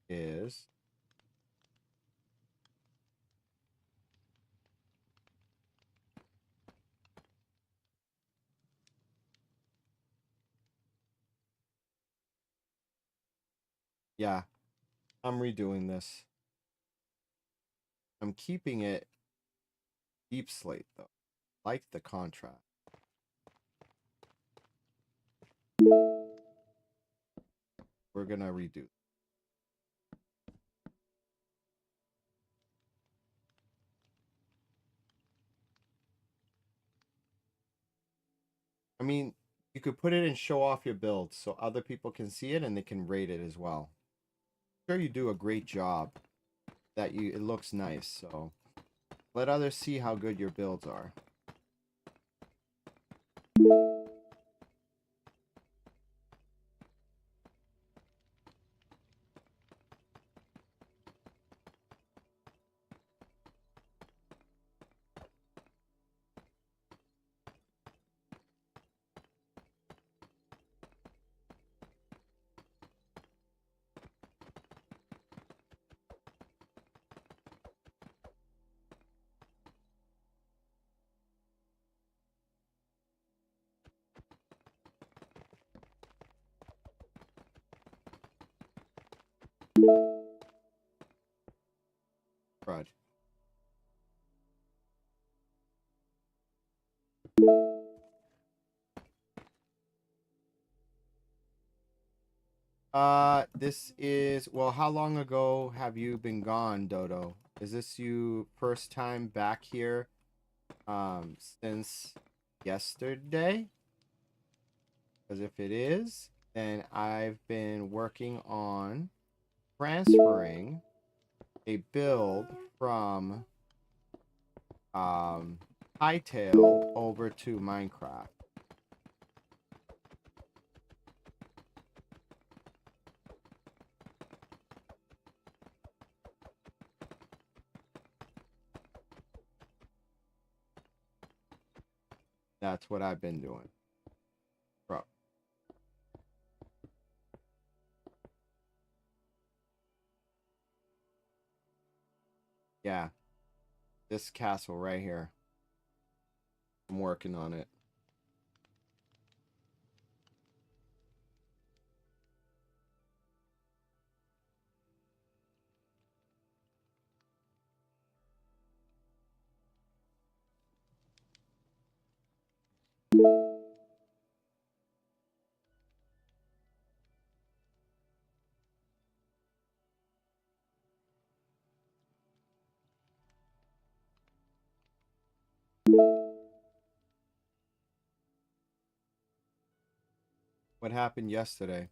Speaker 2: is yeah, I'm redoing this. I'm keeping it deep slate though. Like the contrast. We're gonna redo. I mean, you could put it and show off your build so other people can see it and they can rate it as well. I'm sure you do a great job. It looks nice, so let others see how good your builds are. Crud. This is, well, how long ago have you been gone, Dodo? Is this you first time back here, since yesterday? Because if it is, then I've been working on transferring a build from, Hightail over to Minecraft. That's what I've been doing. Bro. Yeah. This castle right here. I'm working on it. What happened yesterday?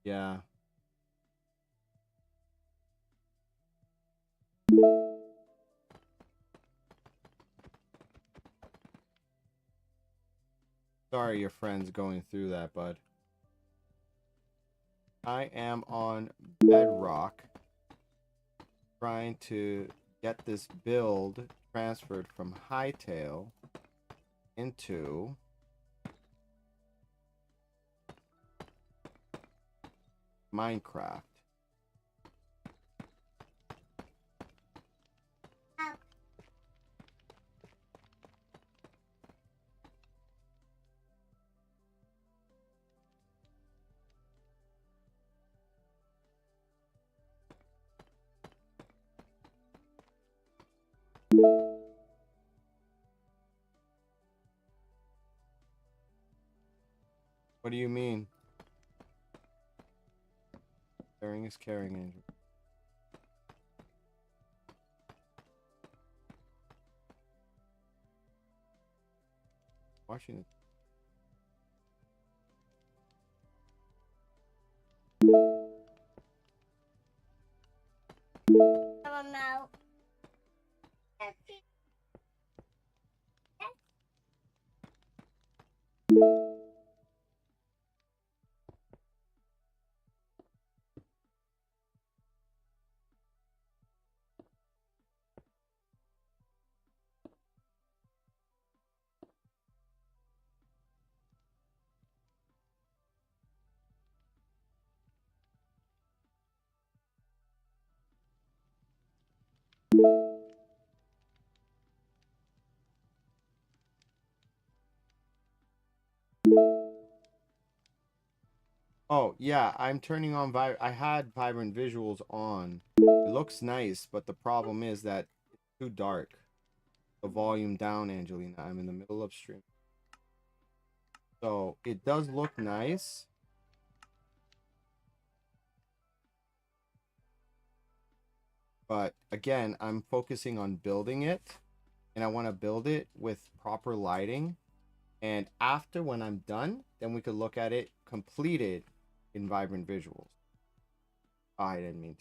Speaker 2: Yeah. Sorry your friend's going through that, bud. I am on Bedrock trying to get this build transferred from Hightail into Minecraft. What do you mean? Caring is caring, Andrew. Watching it.
Speaker 1: I'm out.
Speaker 2: Oh, yeah, I'm turning on I had vibrant visuals on. It looks nice, but the problem is that it's too dark. The volume down, Angelina. I'm in the middle of stream. So, it does look nice. But again, I'm focusing on building it, and I want to build it with proper lighting. And after, when I'm done, then we could look at it completed in vibrant visuals. Oh, I didn't mean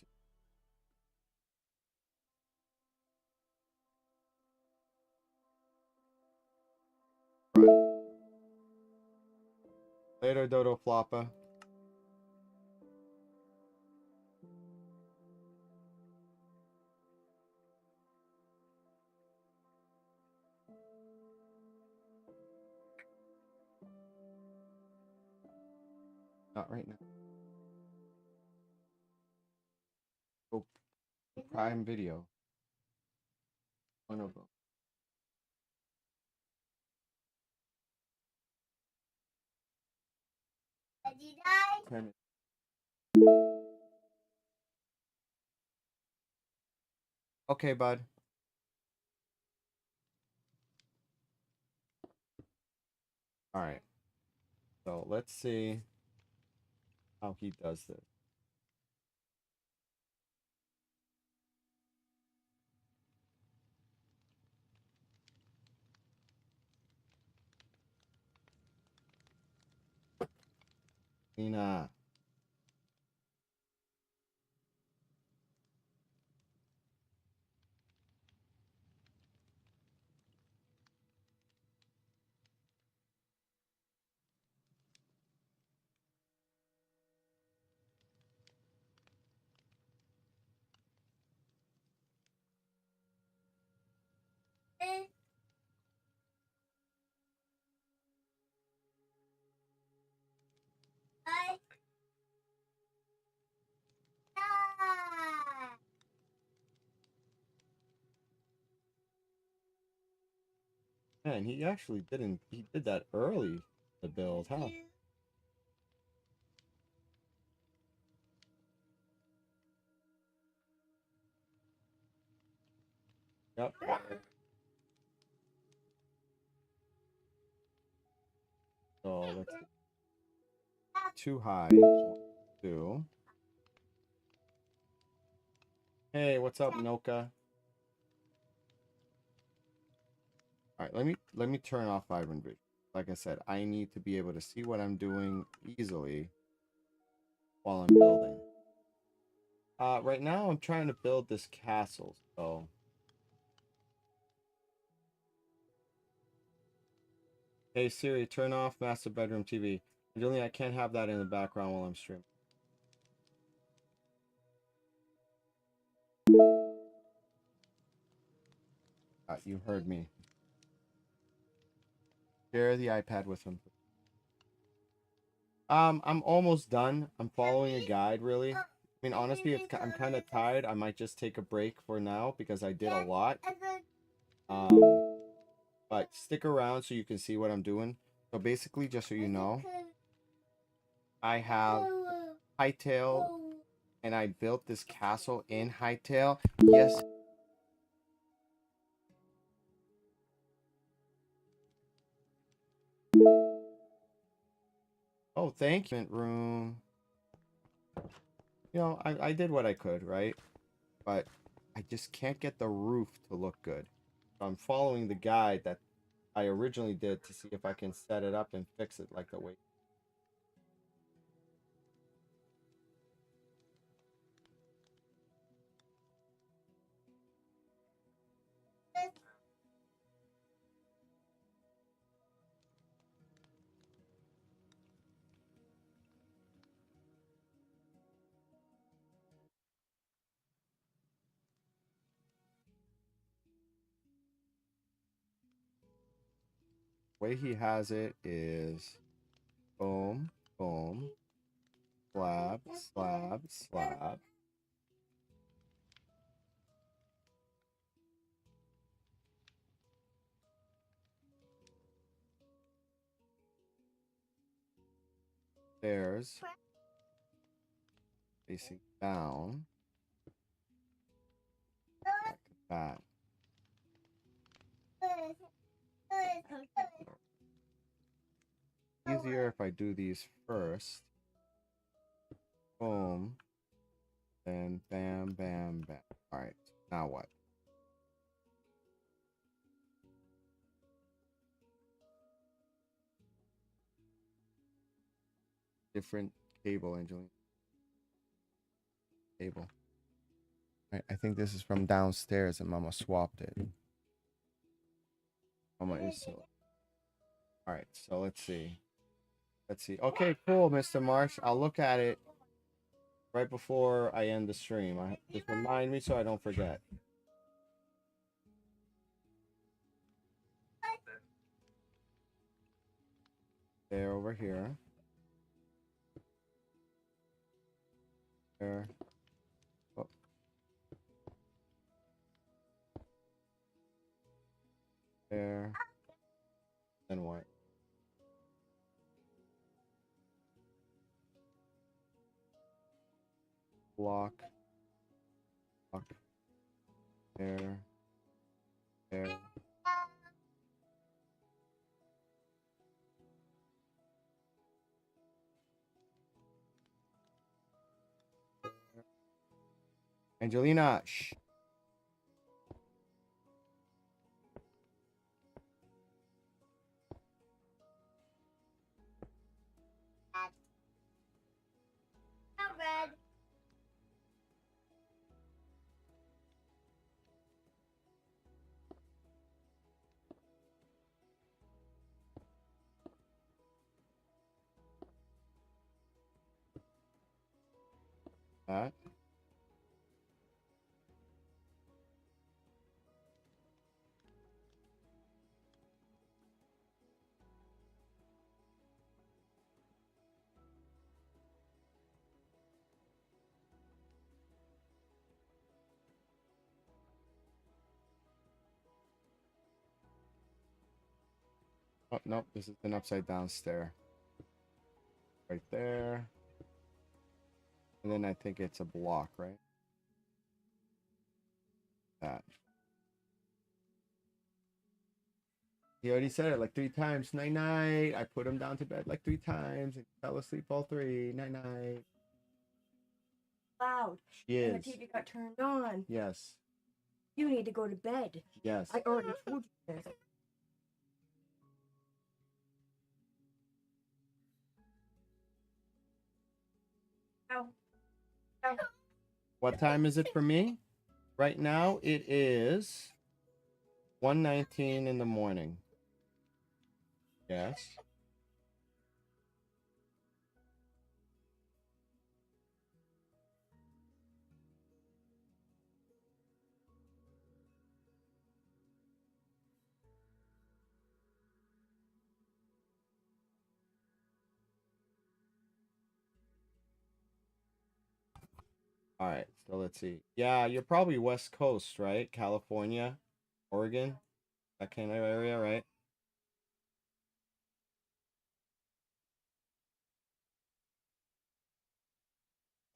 Speaker 2: to. Run. Later, Dodo Floppa. Not right now. Oh, Prime Video. One of them.
Speaker 1: Did I?
Speaker 2: 10 minutes. Okay, bud. All right. So let's see how he does this. Lena. Man, he actually didn't. He did that early. The build, huh? Yep. So let's see. Too high. 2. Hey, what's up, Noka? All right, let me turn off vibrant vision. Like I said, I need to be able to see what I'm doing easily while I'm building. Right now I'm trying to build this castle, so hey Siri, turn off master bedroom TV. Julian, I can't have that in the background while I'm streaming. You heard me. Share the iPad with him. I'm almost done. I'm following a guide, really. I mean, honestly, I'm kind of tired. I might just take a break for now because I did a lot. But stick around so you can see what I'm doing. So basically, just so you know, I have Hightail, and I built this castle in Hightail. Yes. Oh, thank you. Room. You know, I did what I could, right? But I just can't get the roof to look good. So I'm following the guide that I originally did to see if I can set it up and fix it like the way. Way he has it is boom, boom, slab, slab, slab. Stairs facing down like that. Easier if I do these first. Boom. Then bam, bam, bam. All right. Now what? Different cable, Angelina. Cable. I think this is from downstairs and Mama swapped it. Mama is so. All right. So let's see. Let's see. Okay, cool, Mr. Marsh. I'll look at it right before I end the stream. Just remind me so I don't forget. There, over here. There. Oh. There. Then what? Block. Block. There. There. Angelina, shh. that. Oh, nope, this is an upside down stair. Right there. And then I think it's a block, right? That. He already said it like 3 times. Night night. I put him down to bed like 3 times and fell asleep all 3. Night night.
Speaker 4: Loud.
Speaker 2: She
Speaker 4: And the
Speaker 2: is.
Speaker 4: TV got turned on.
Speaker 2: Yes.
Speaker 4: You need to go to bed.
Speaker 2: Yes.
Speaker 4: I already told you this. Ow. Ow.
Speaker 2: What time is it for me? Right now it is 1:19 in the morning. Yes. All right, so let's see. Yeah, you're probably West Coast, right? California, Oregon, that kind of area, right?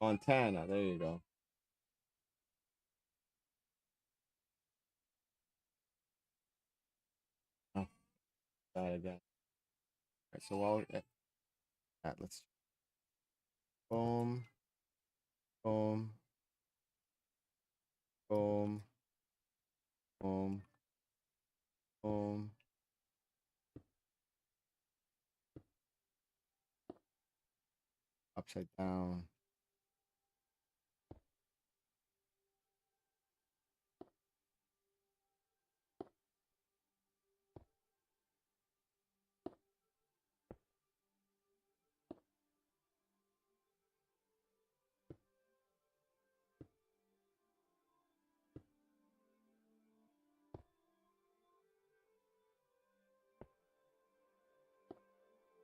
Speaker 2: Montana, there you go. Oh, that again. All right, so while let's boom, boom, boom, boom, boom. Upside down.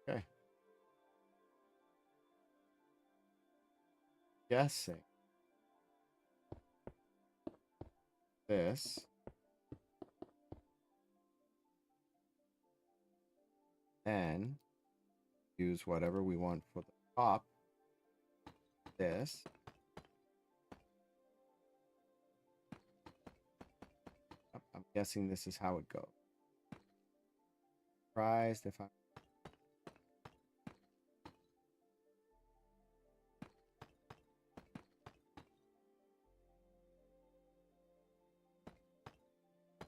Speaker 2: Okay. Guessing this. And use whatever we want for the top. This. I'm guessing this is how it goes. Surprised if I.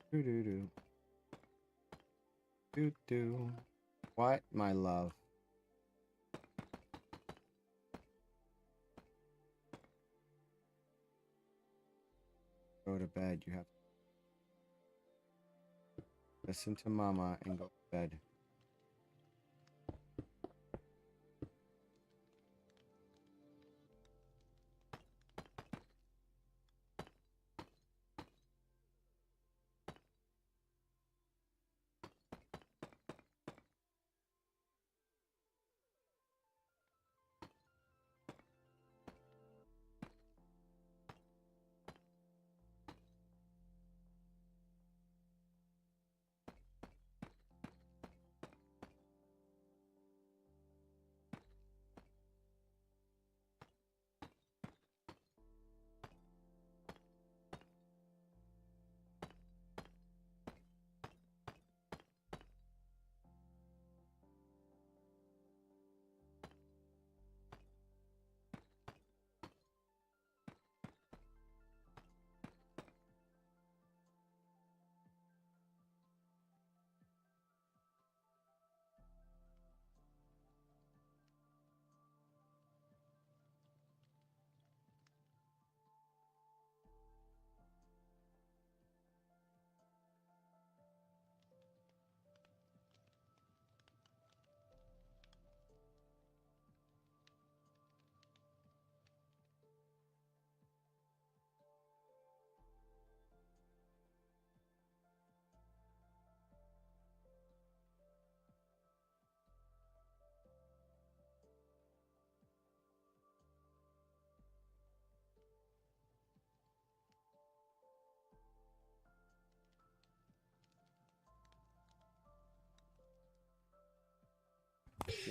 Speaker 2: Do do do. Do do. What, my love? Go to bed. You have to listen to mama and go to bed.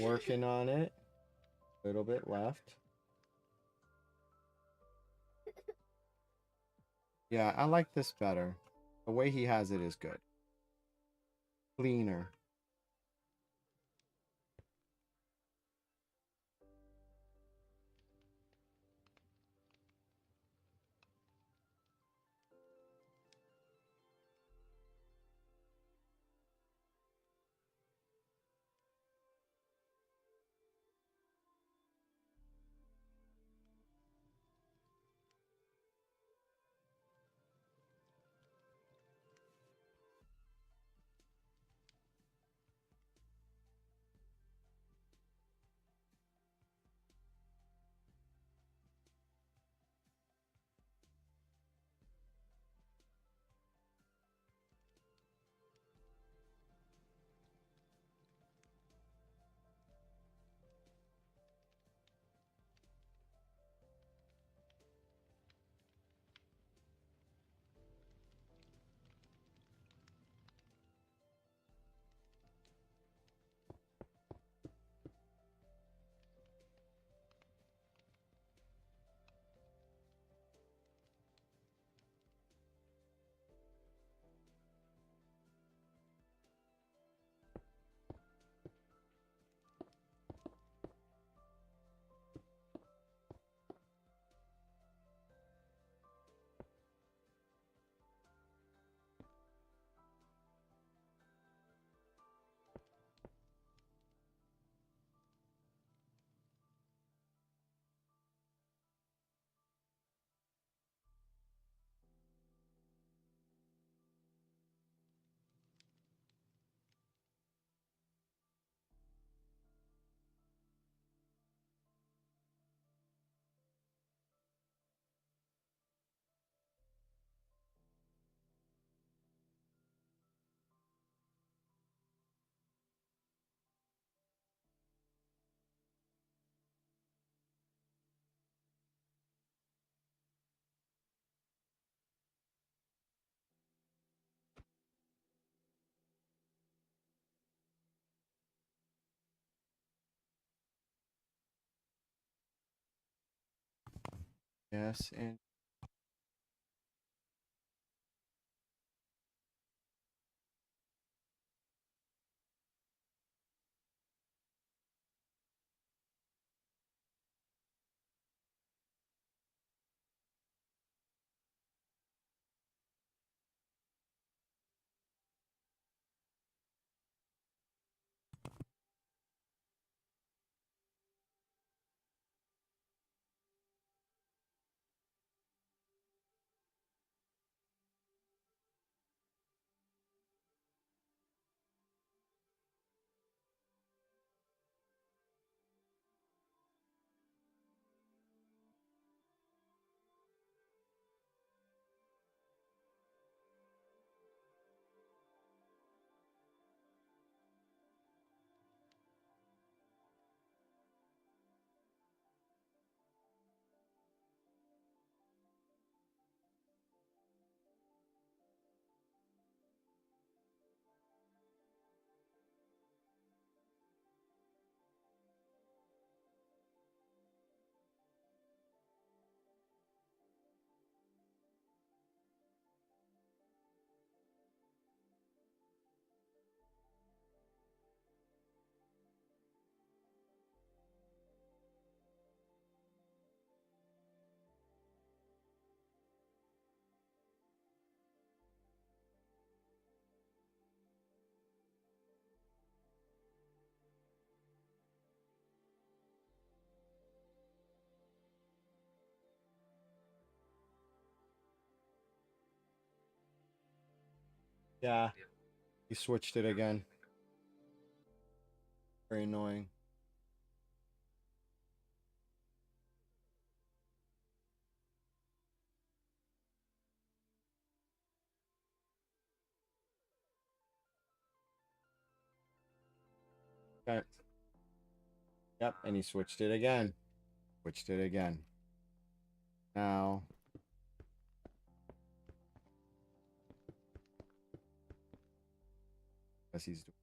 Speaker 2: Working on it. A little bit left. Yeah, I like this better. The way he has it is good. Cleaner. Yes, and yeah, he switched it again. Very annoying. Okay. Yep, and he switched it again. Switched it again. Now, as he's doing.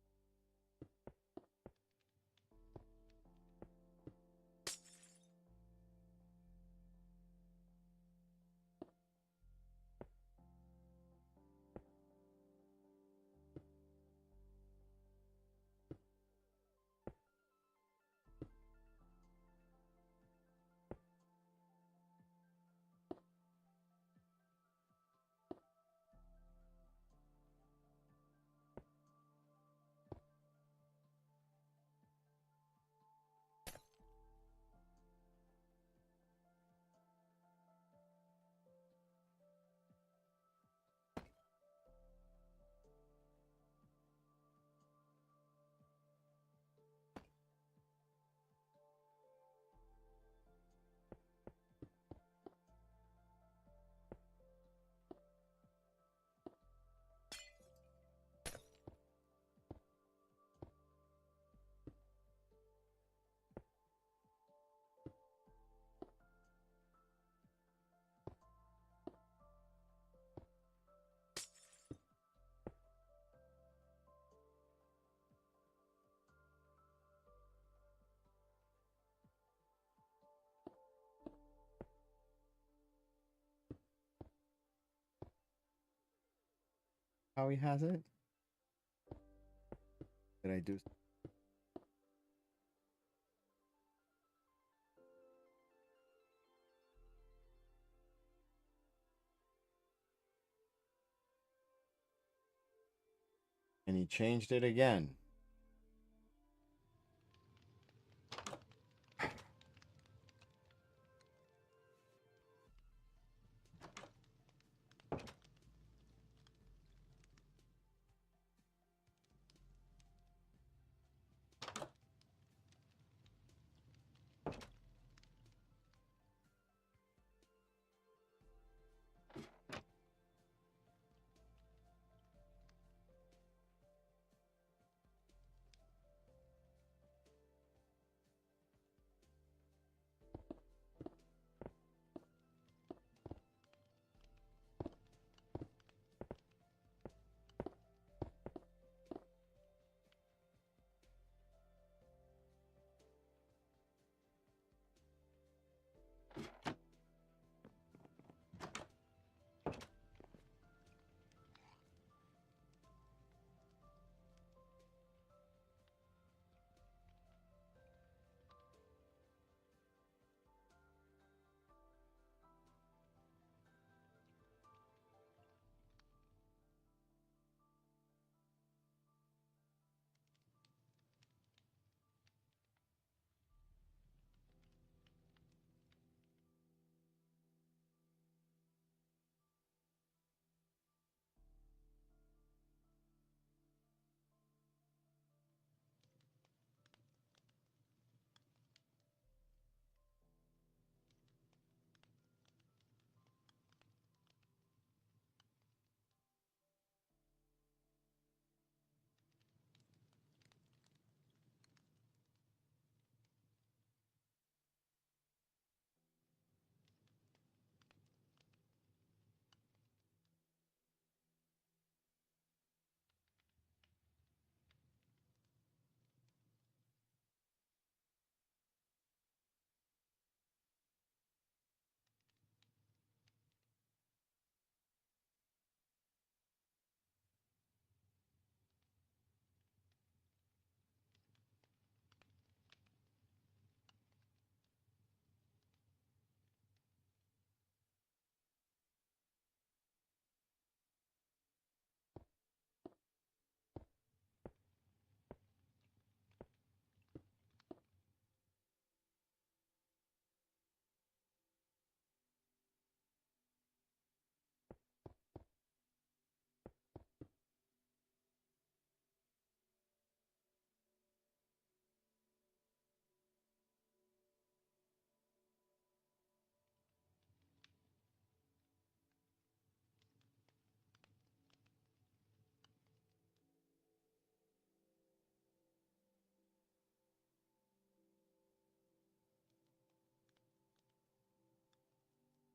Speaker 2: how he has it? Did I do? And he changed it again.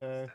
Speaker 2: Uh,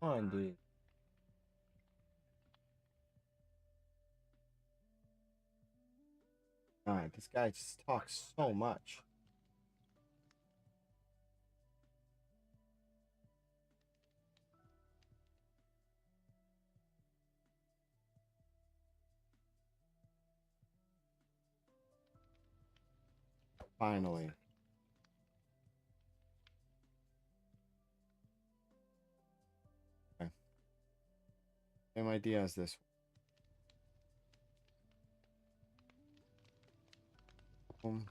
Speaker 2: Come on, dude. God, this guy just talks so much. Finally. Okay. Same idea as this one.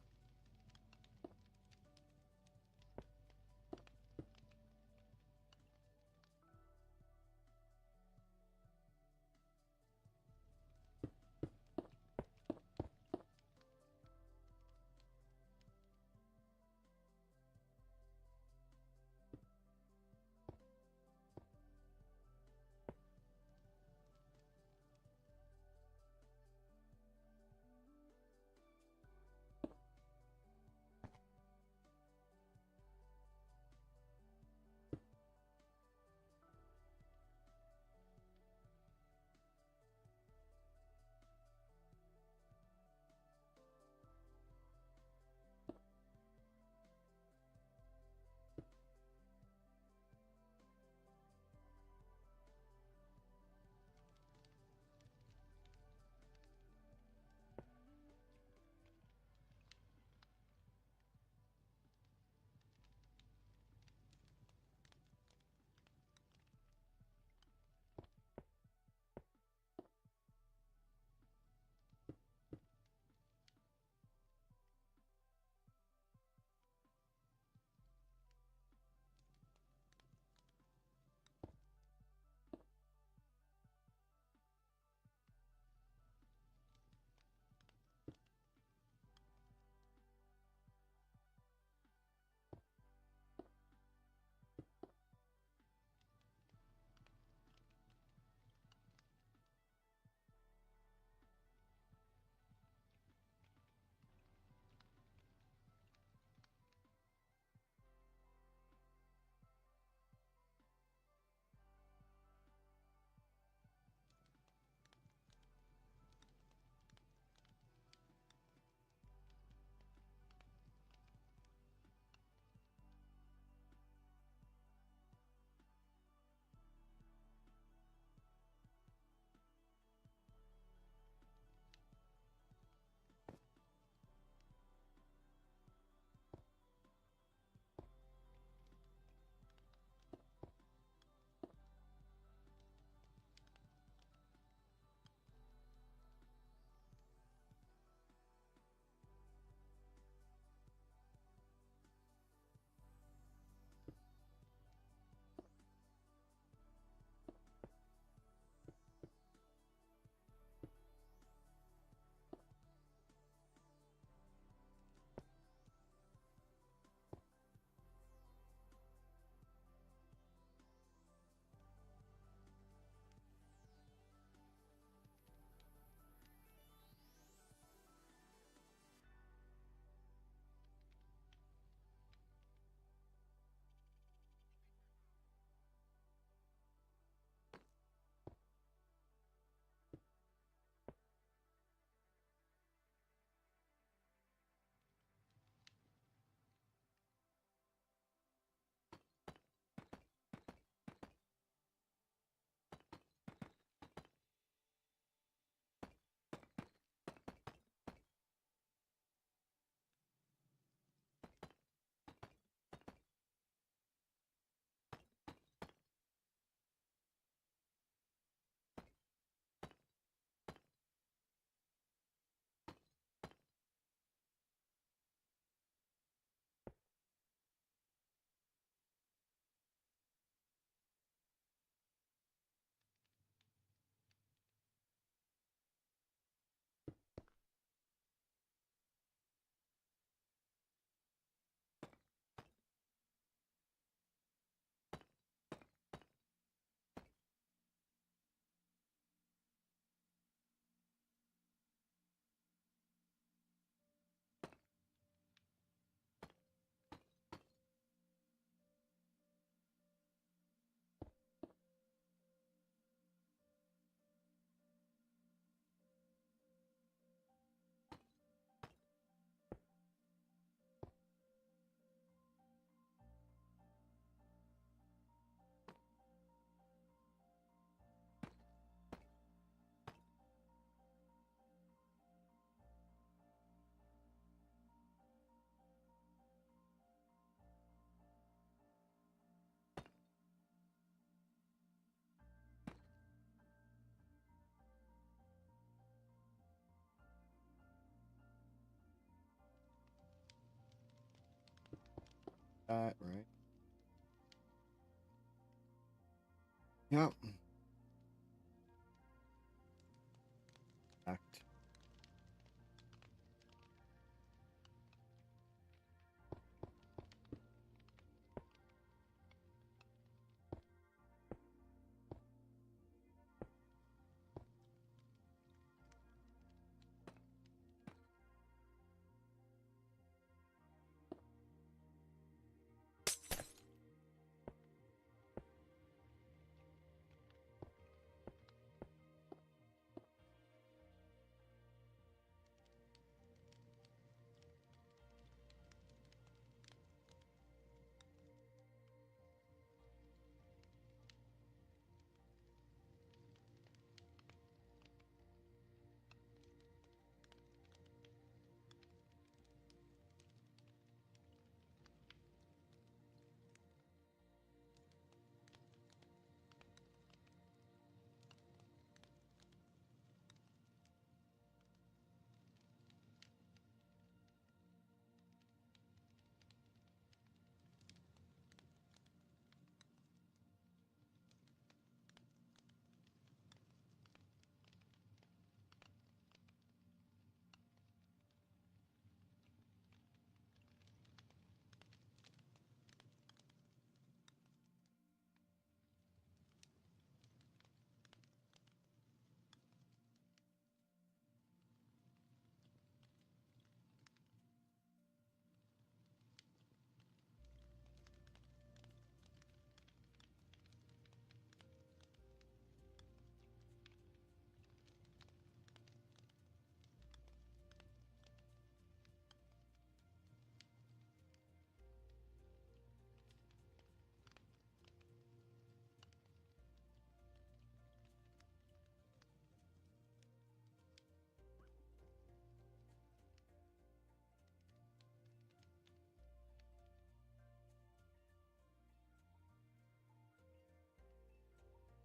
Speaker 2: that, right? Yep. Act.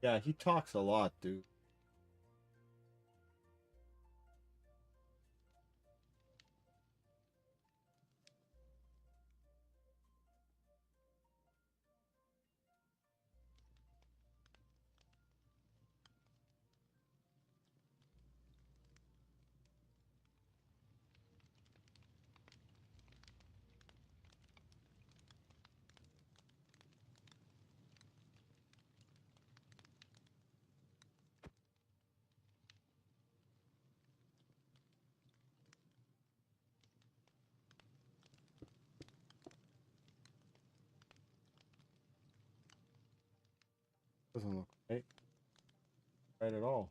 Speaker 2: Yeah, he talks a lot, dude. Doesn't look right at all.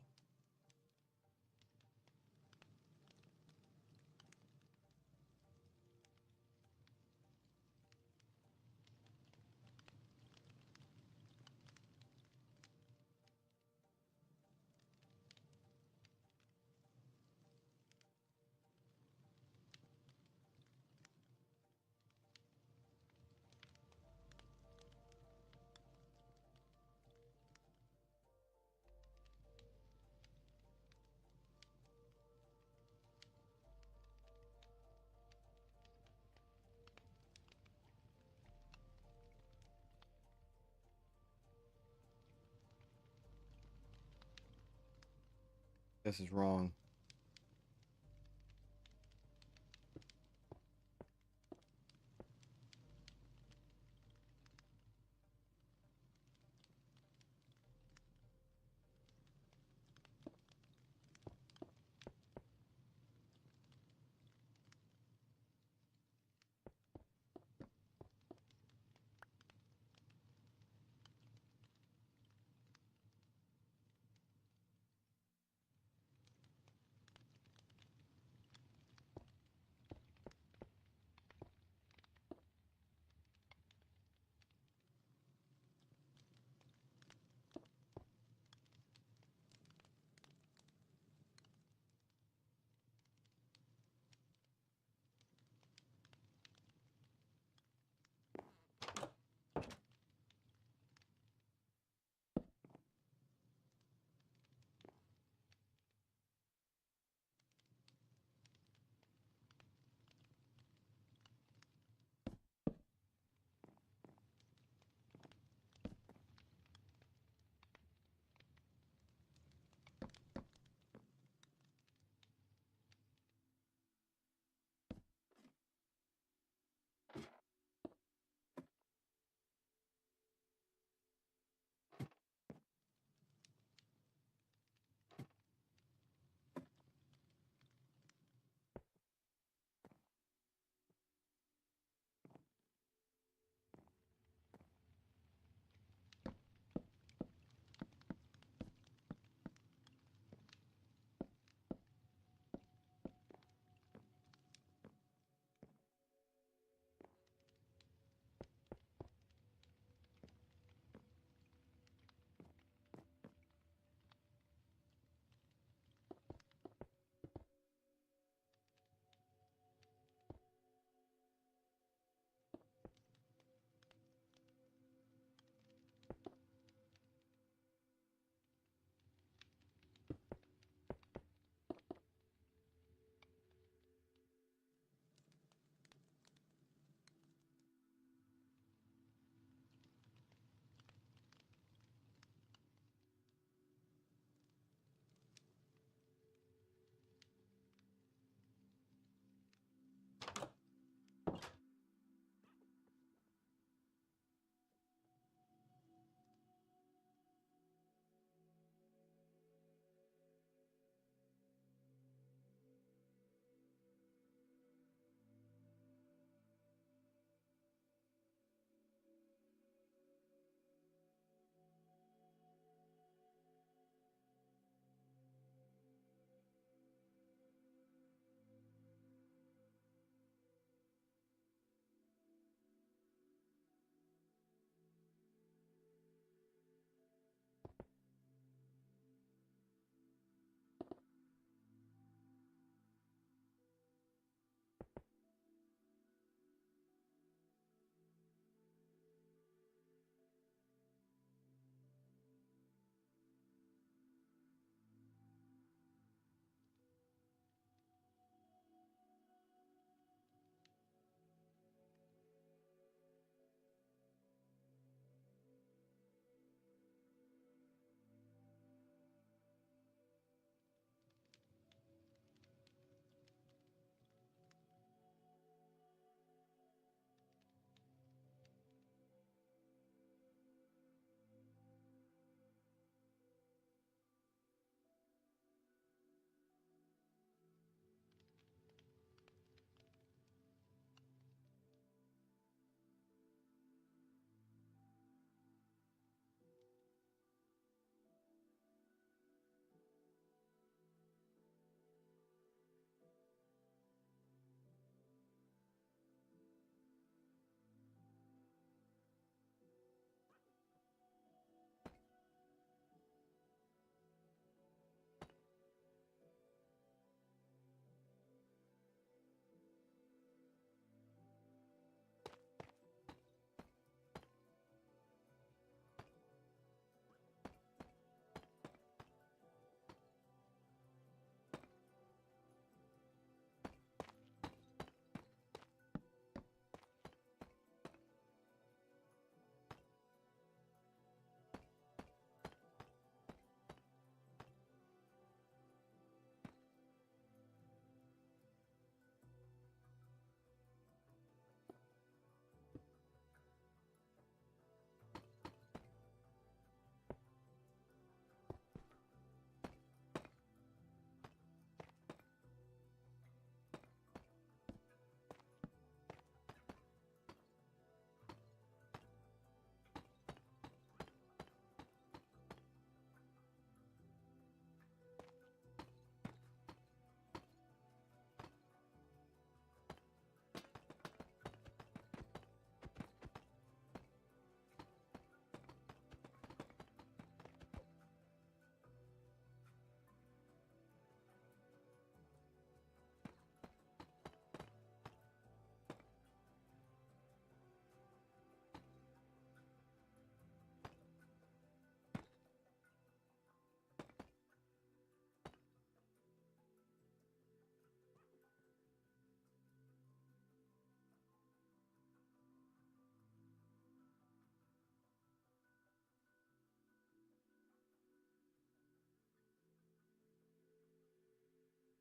Speaker 2: This is wrong.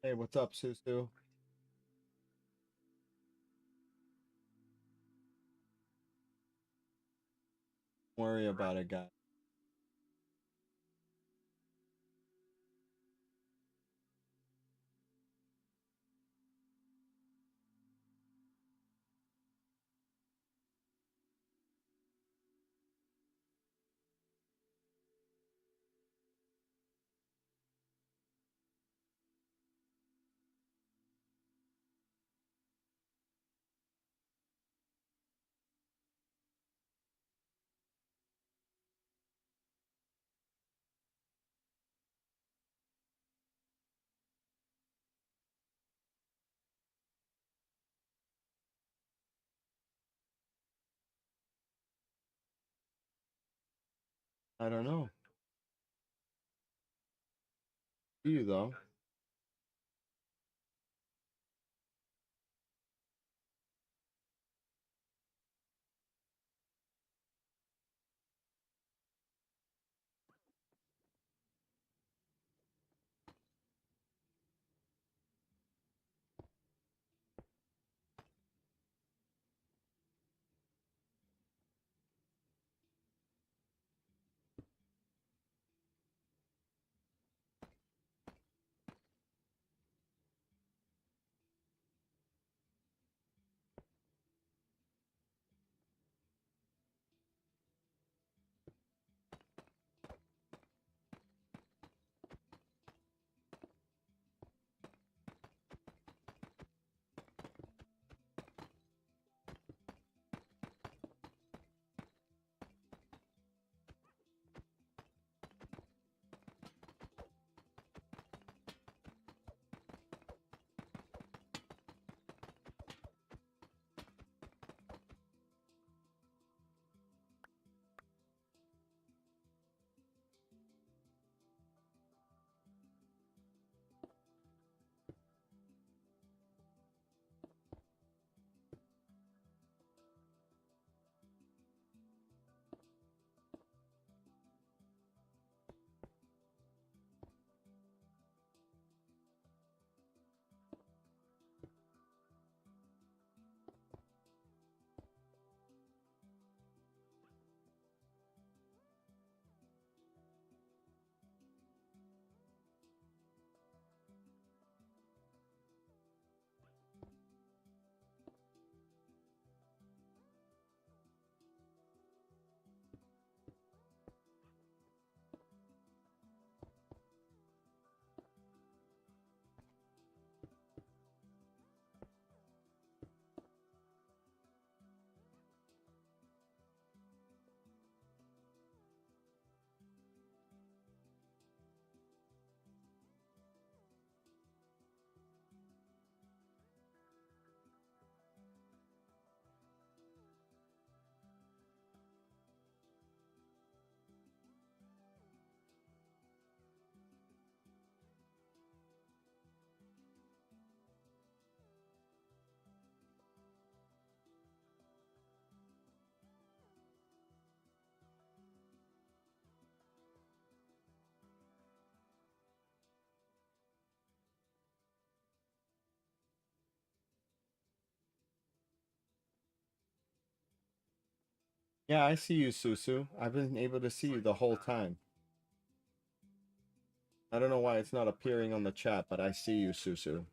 Speaker 2: Hey, what's up, Susu? Don't worry about it, guys. I don't know. See you though. Yeah, I see you, Susu. I've been able to see you the whole time. I don't know why it's not appearing on the chat, but I see you, Susu.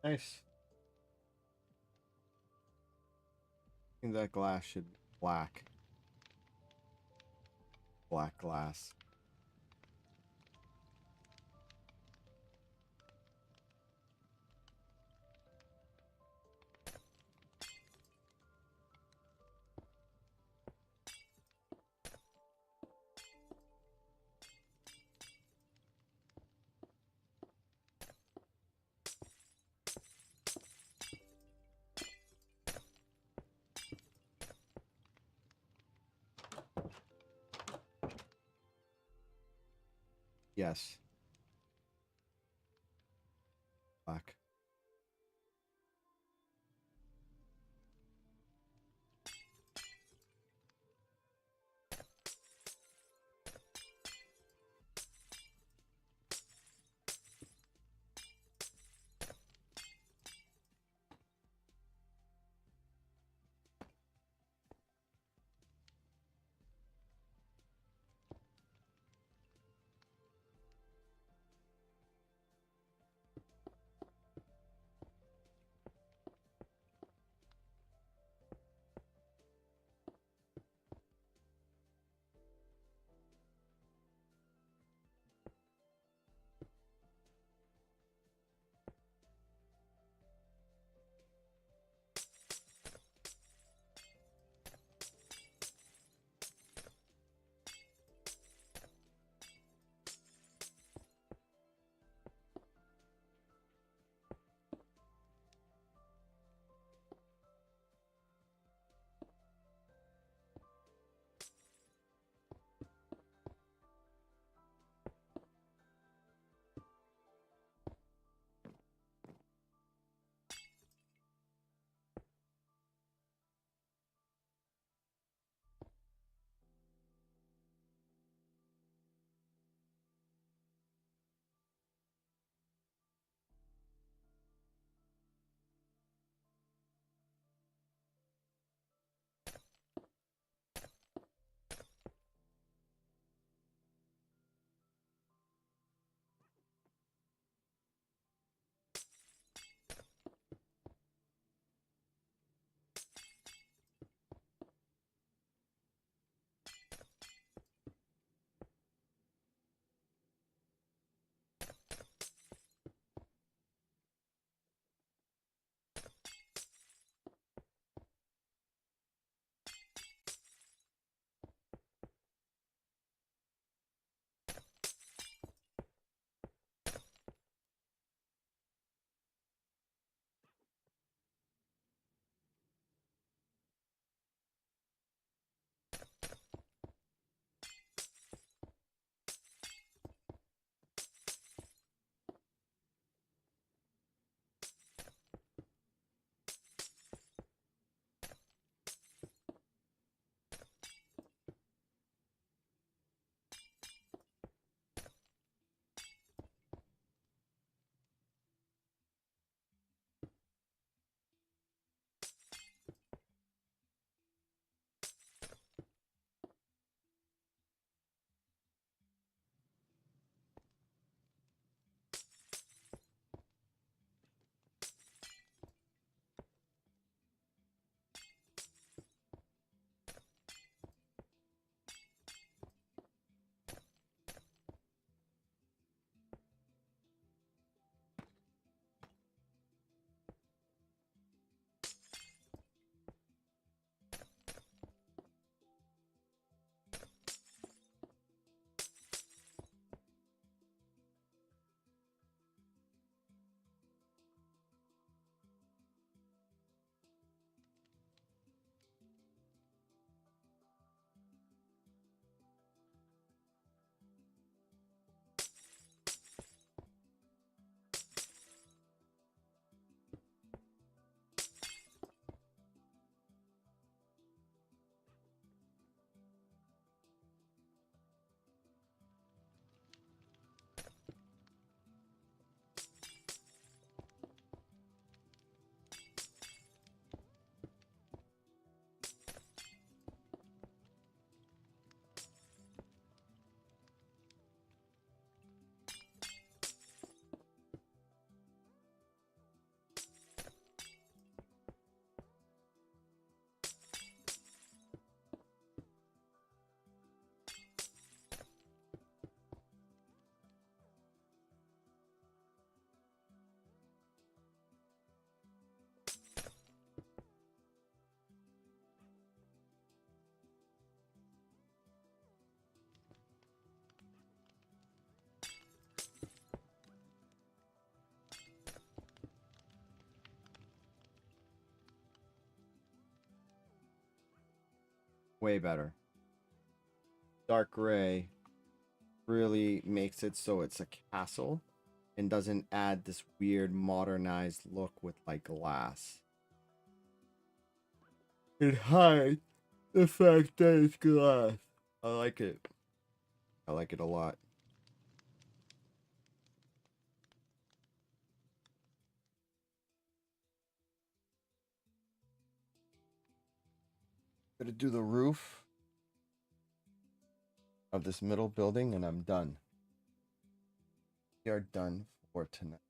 Speaker 2: Nice. I think that glass should be black. Black glass. Yes. Black. Way better. Dark gray really makes it so it's a castle and doesn't add this weird modernized look with like glass. It hides the fact that it's glass. I like it. I like it a lot. Gonna do the roof of this middle building and I'm done. We are done for tonight.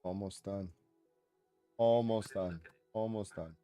Speaker 2: Almost done. Almost done. Almost done.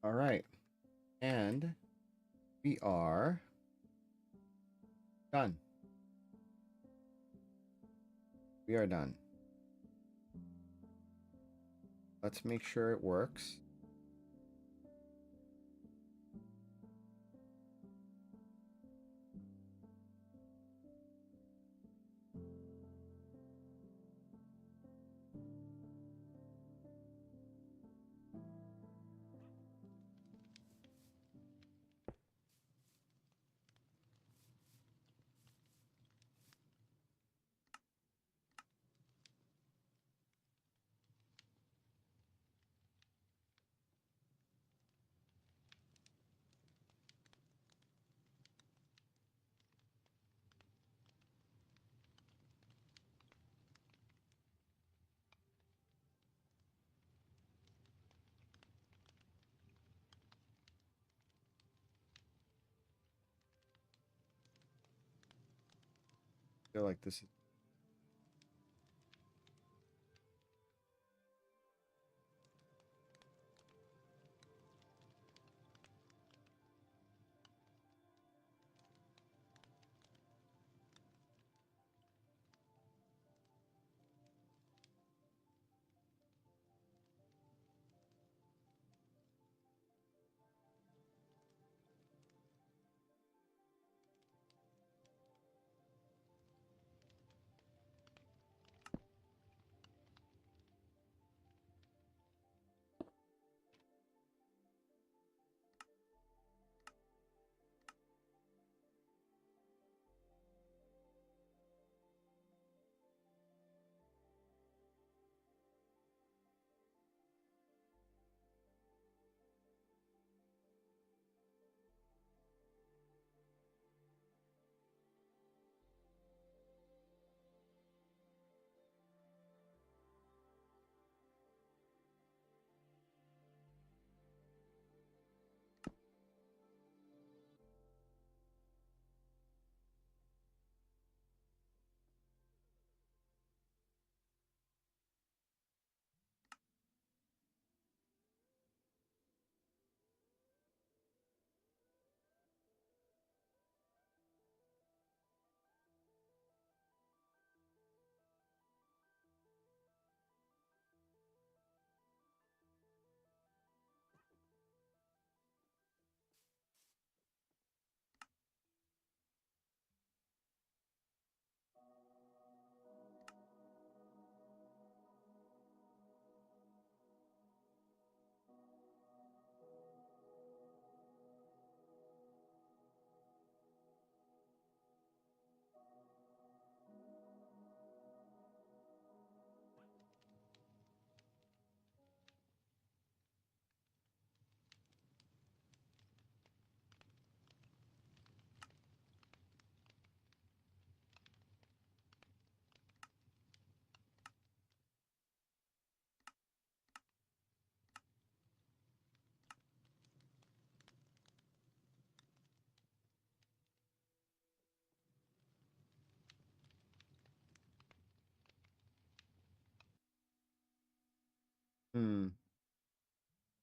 Speaker 2: All right. And we are done. We are done. Let's make sure it works. I feel like this is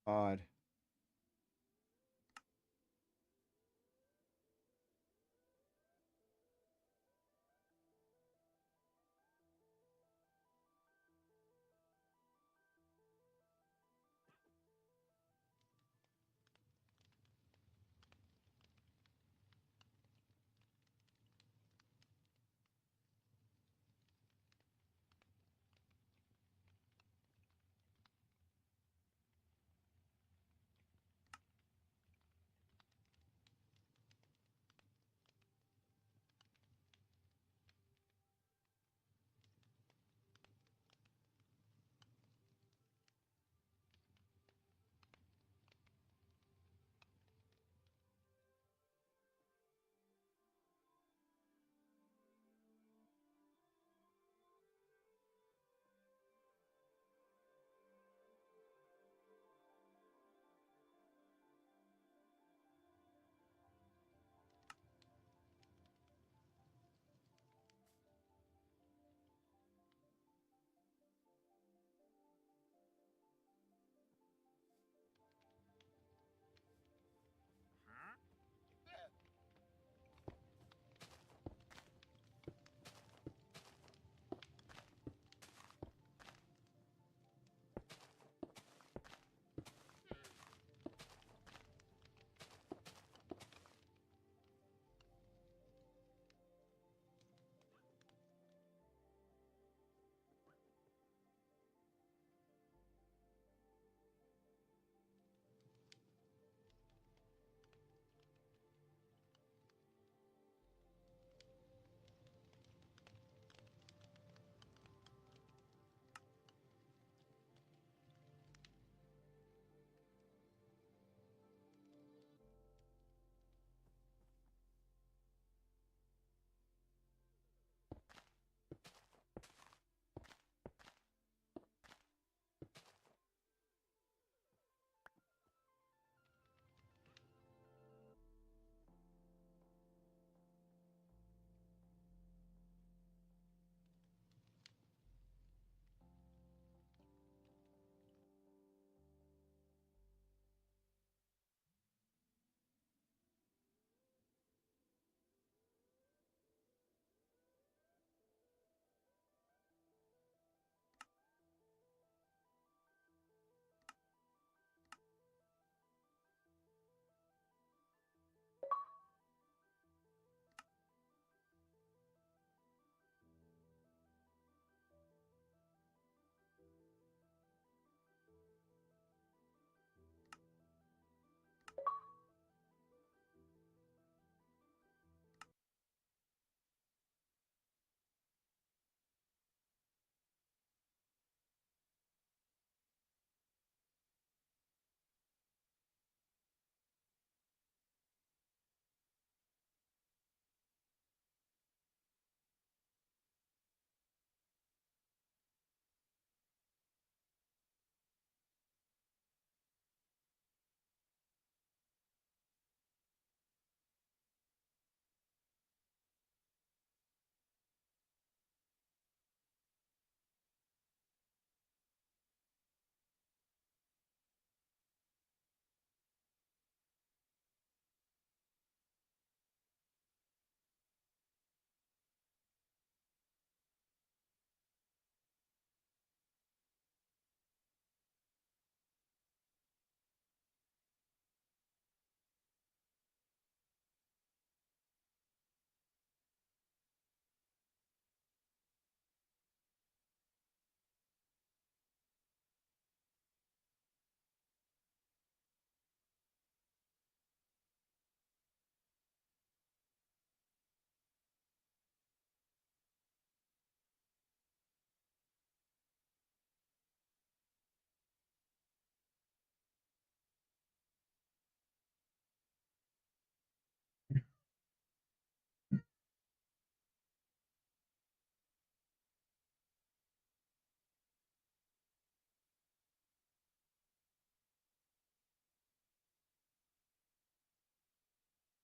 Speaker 2: odd.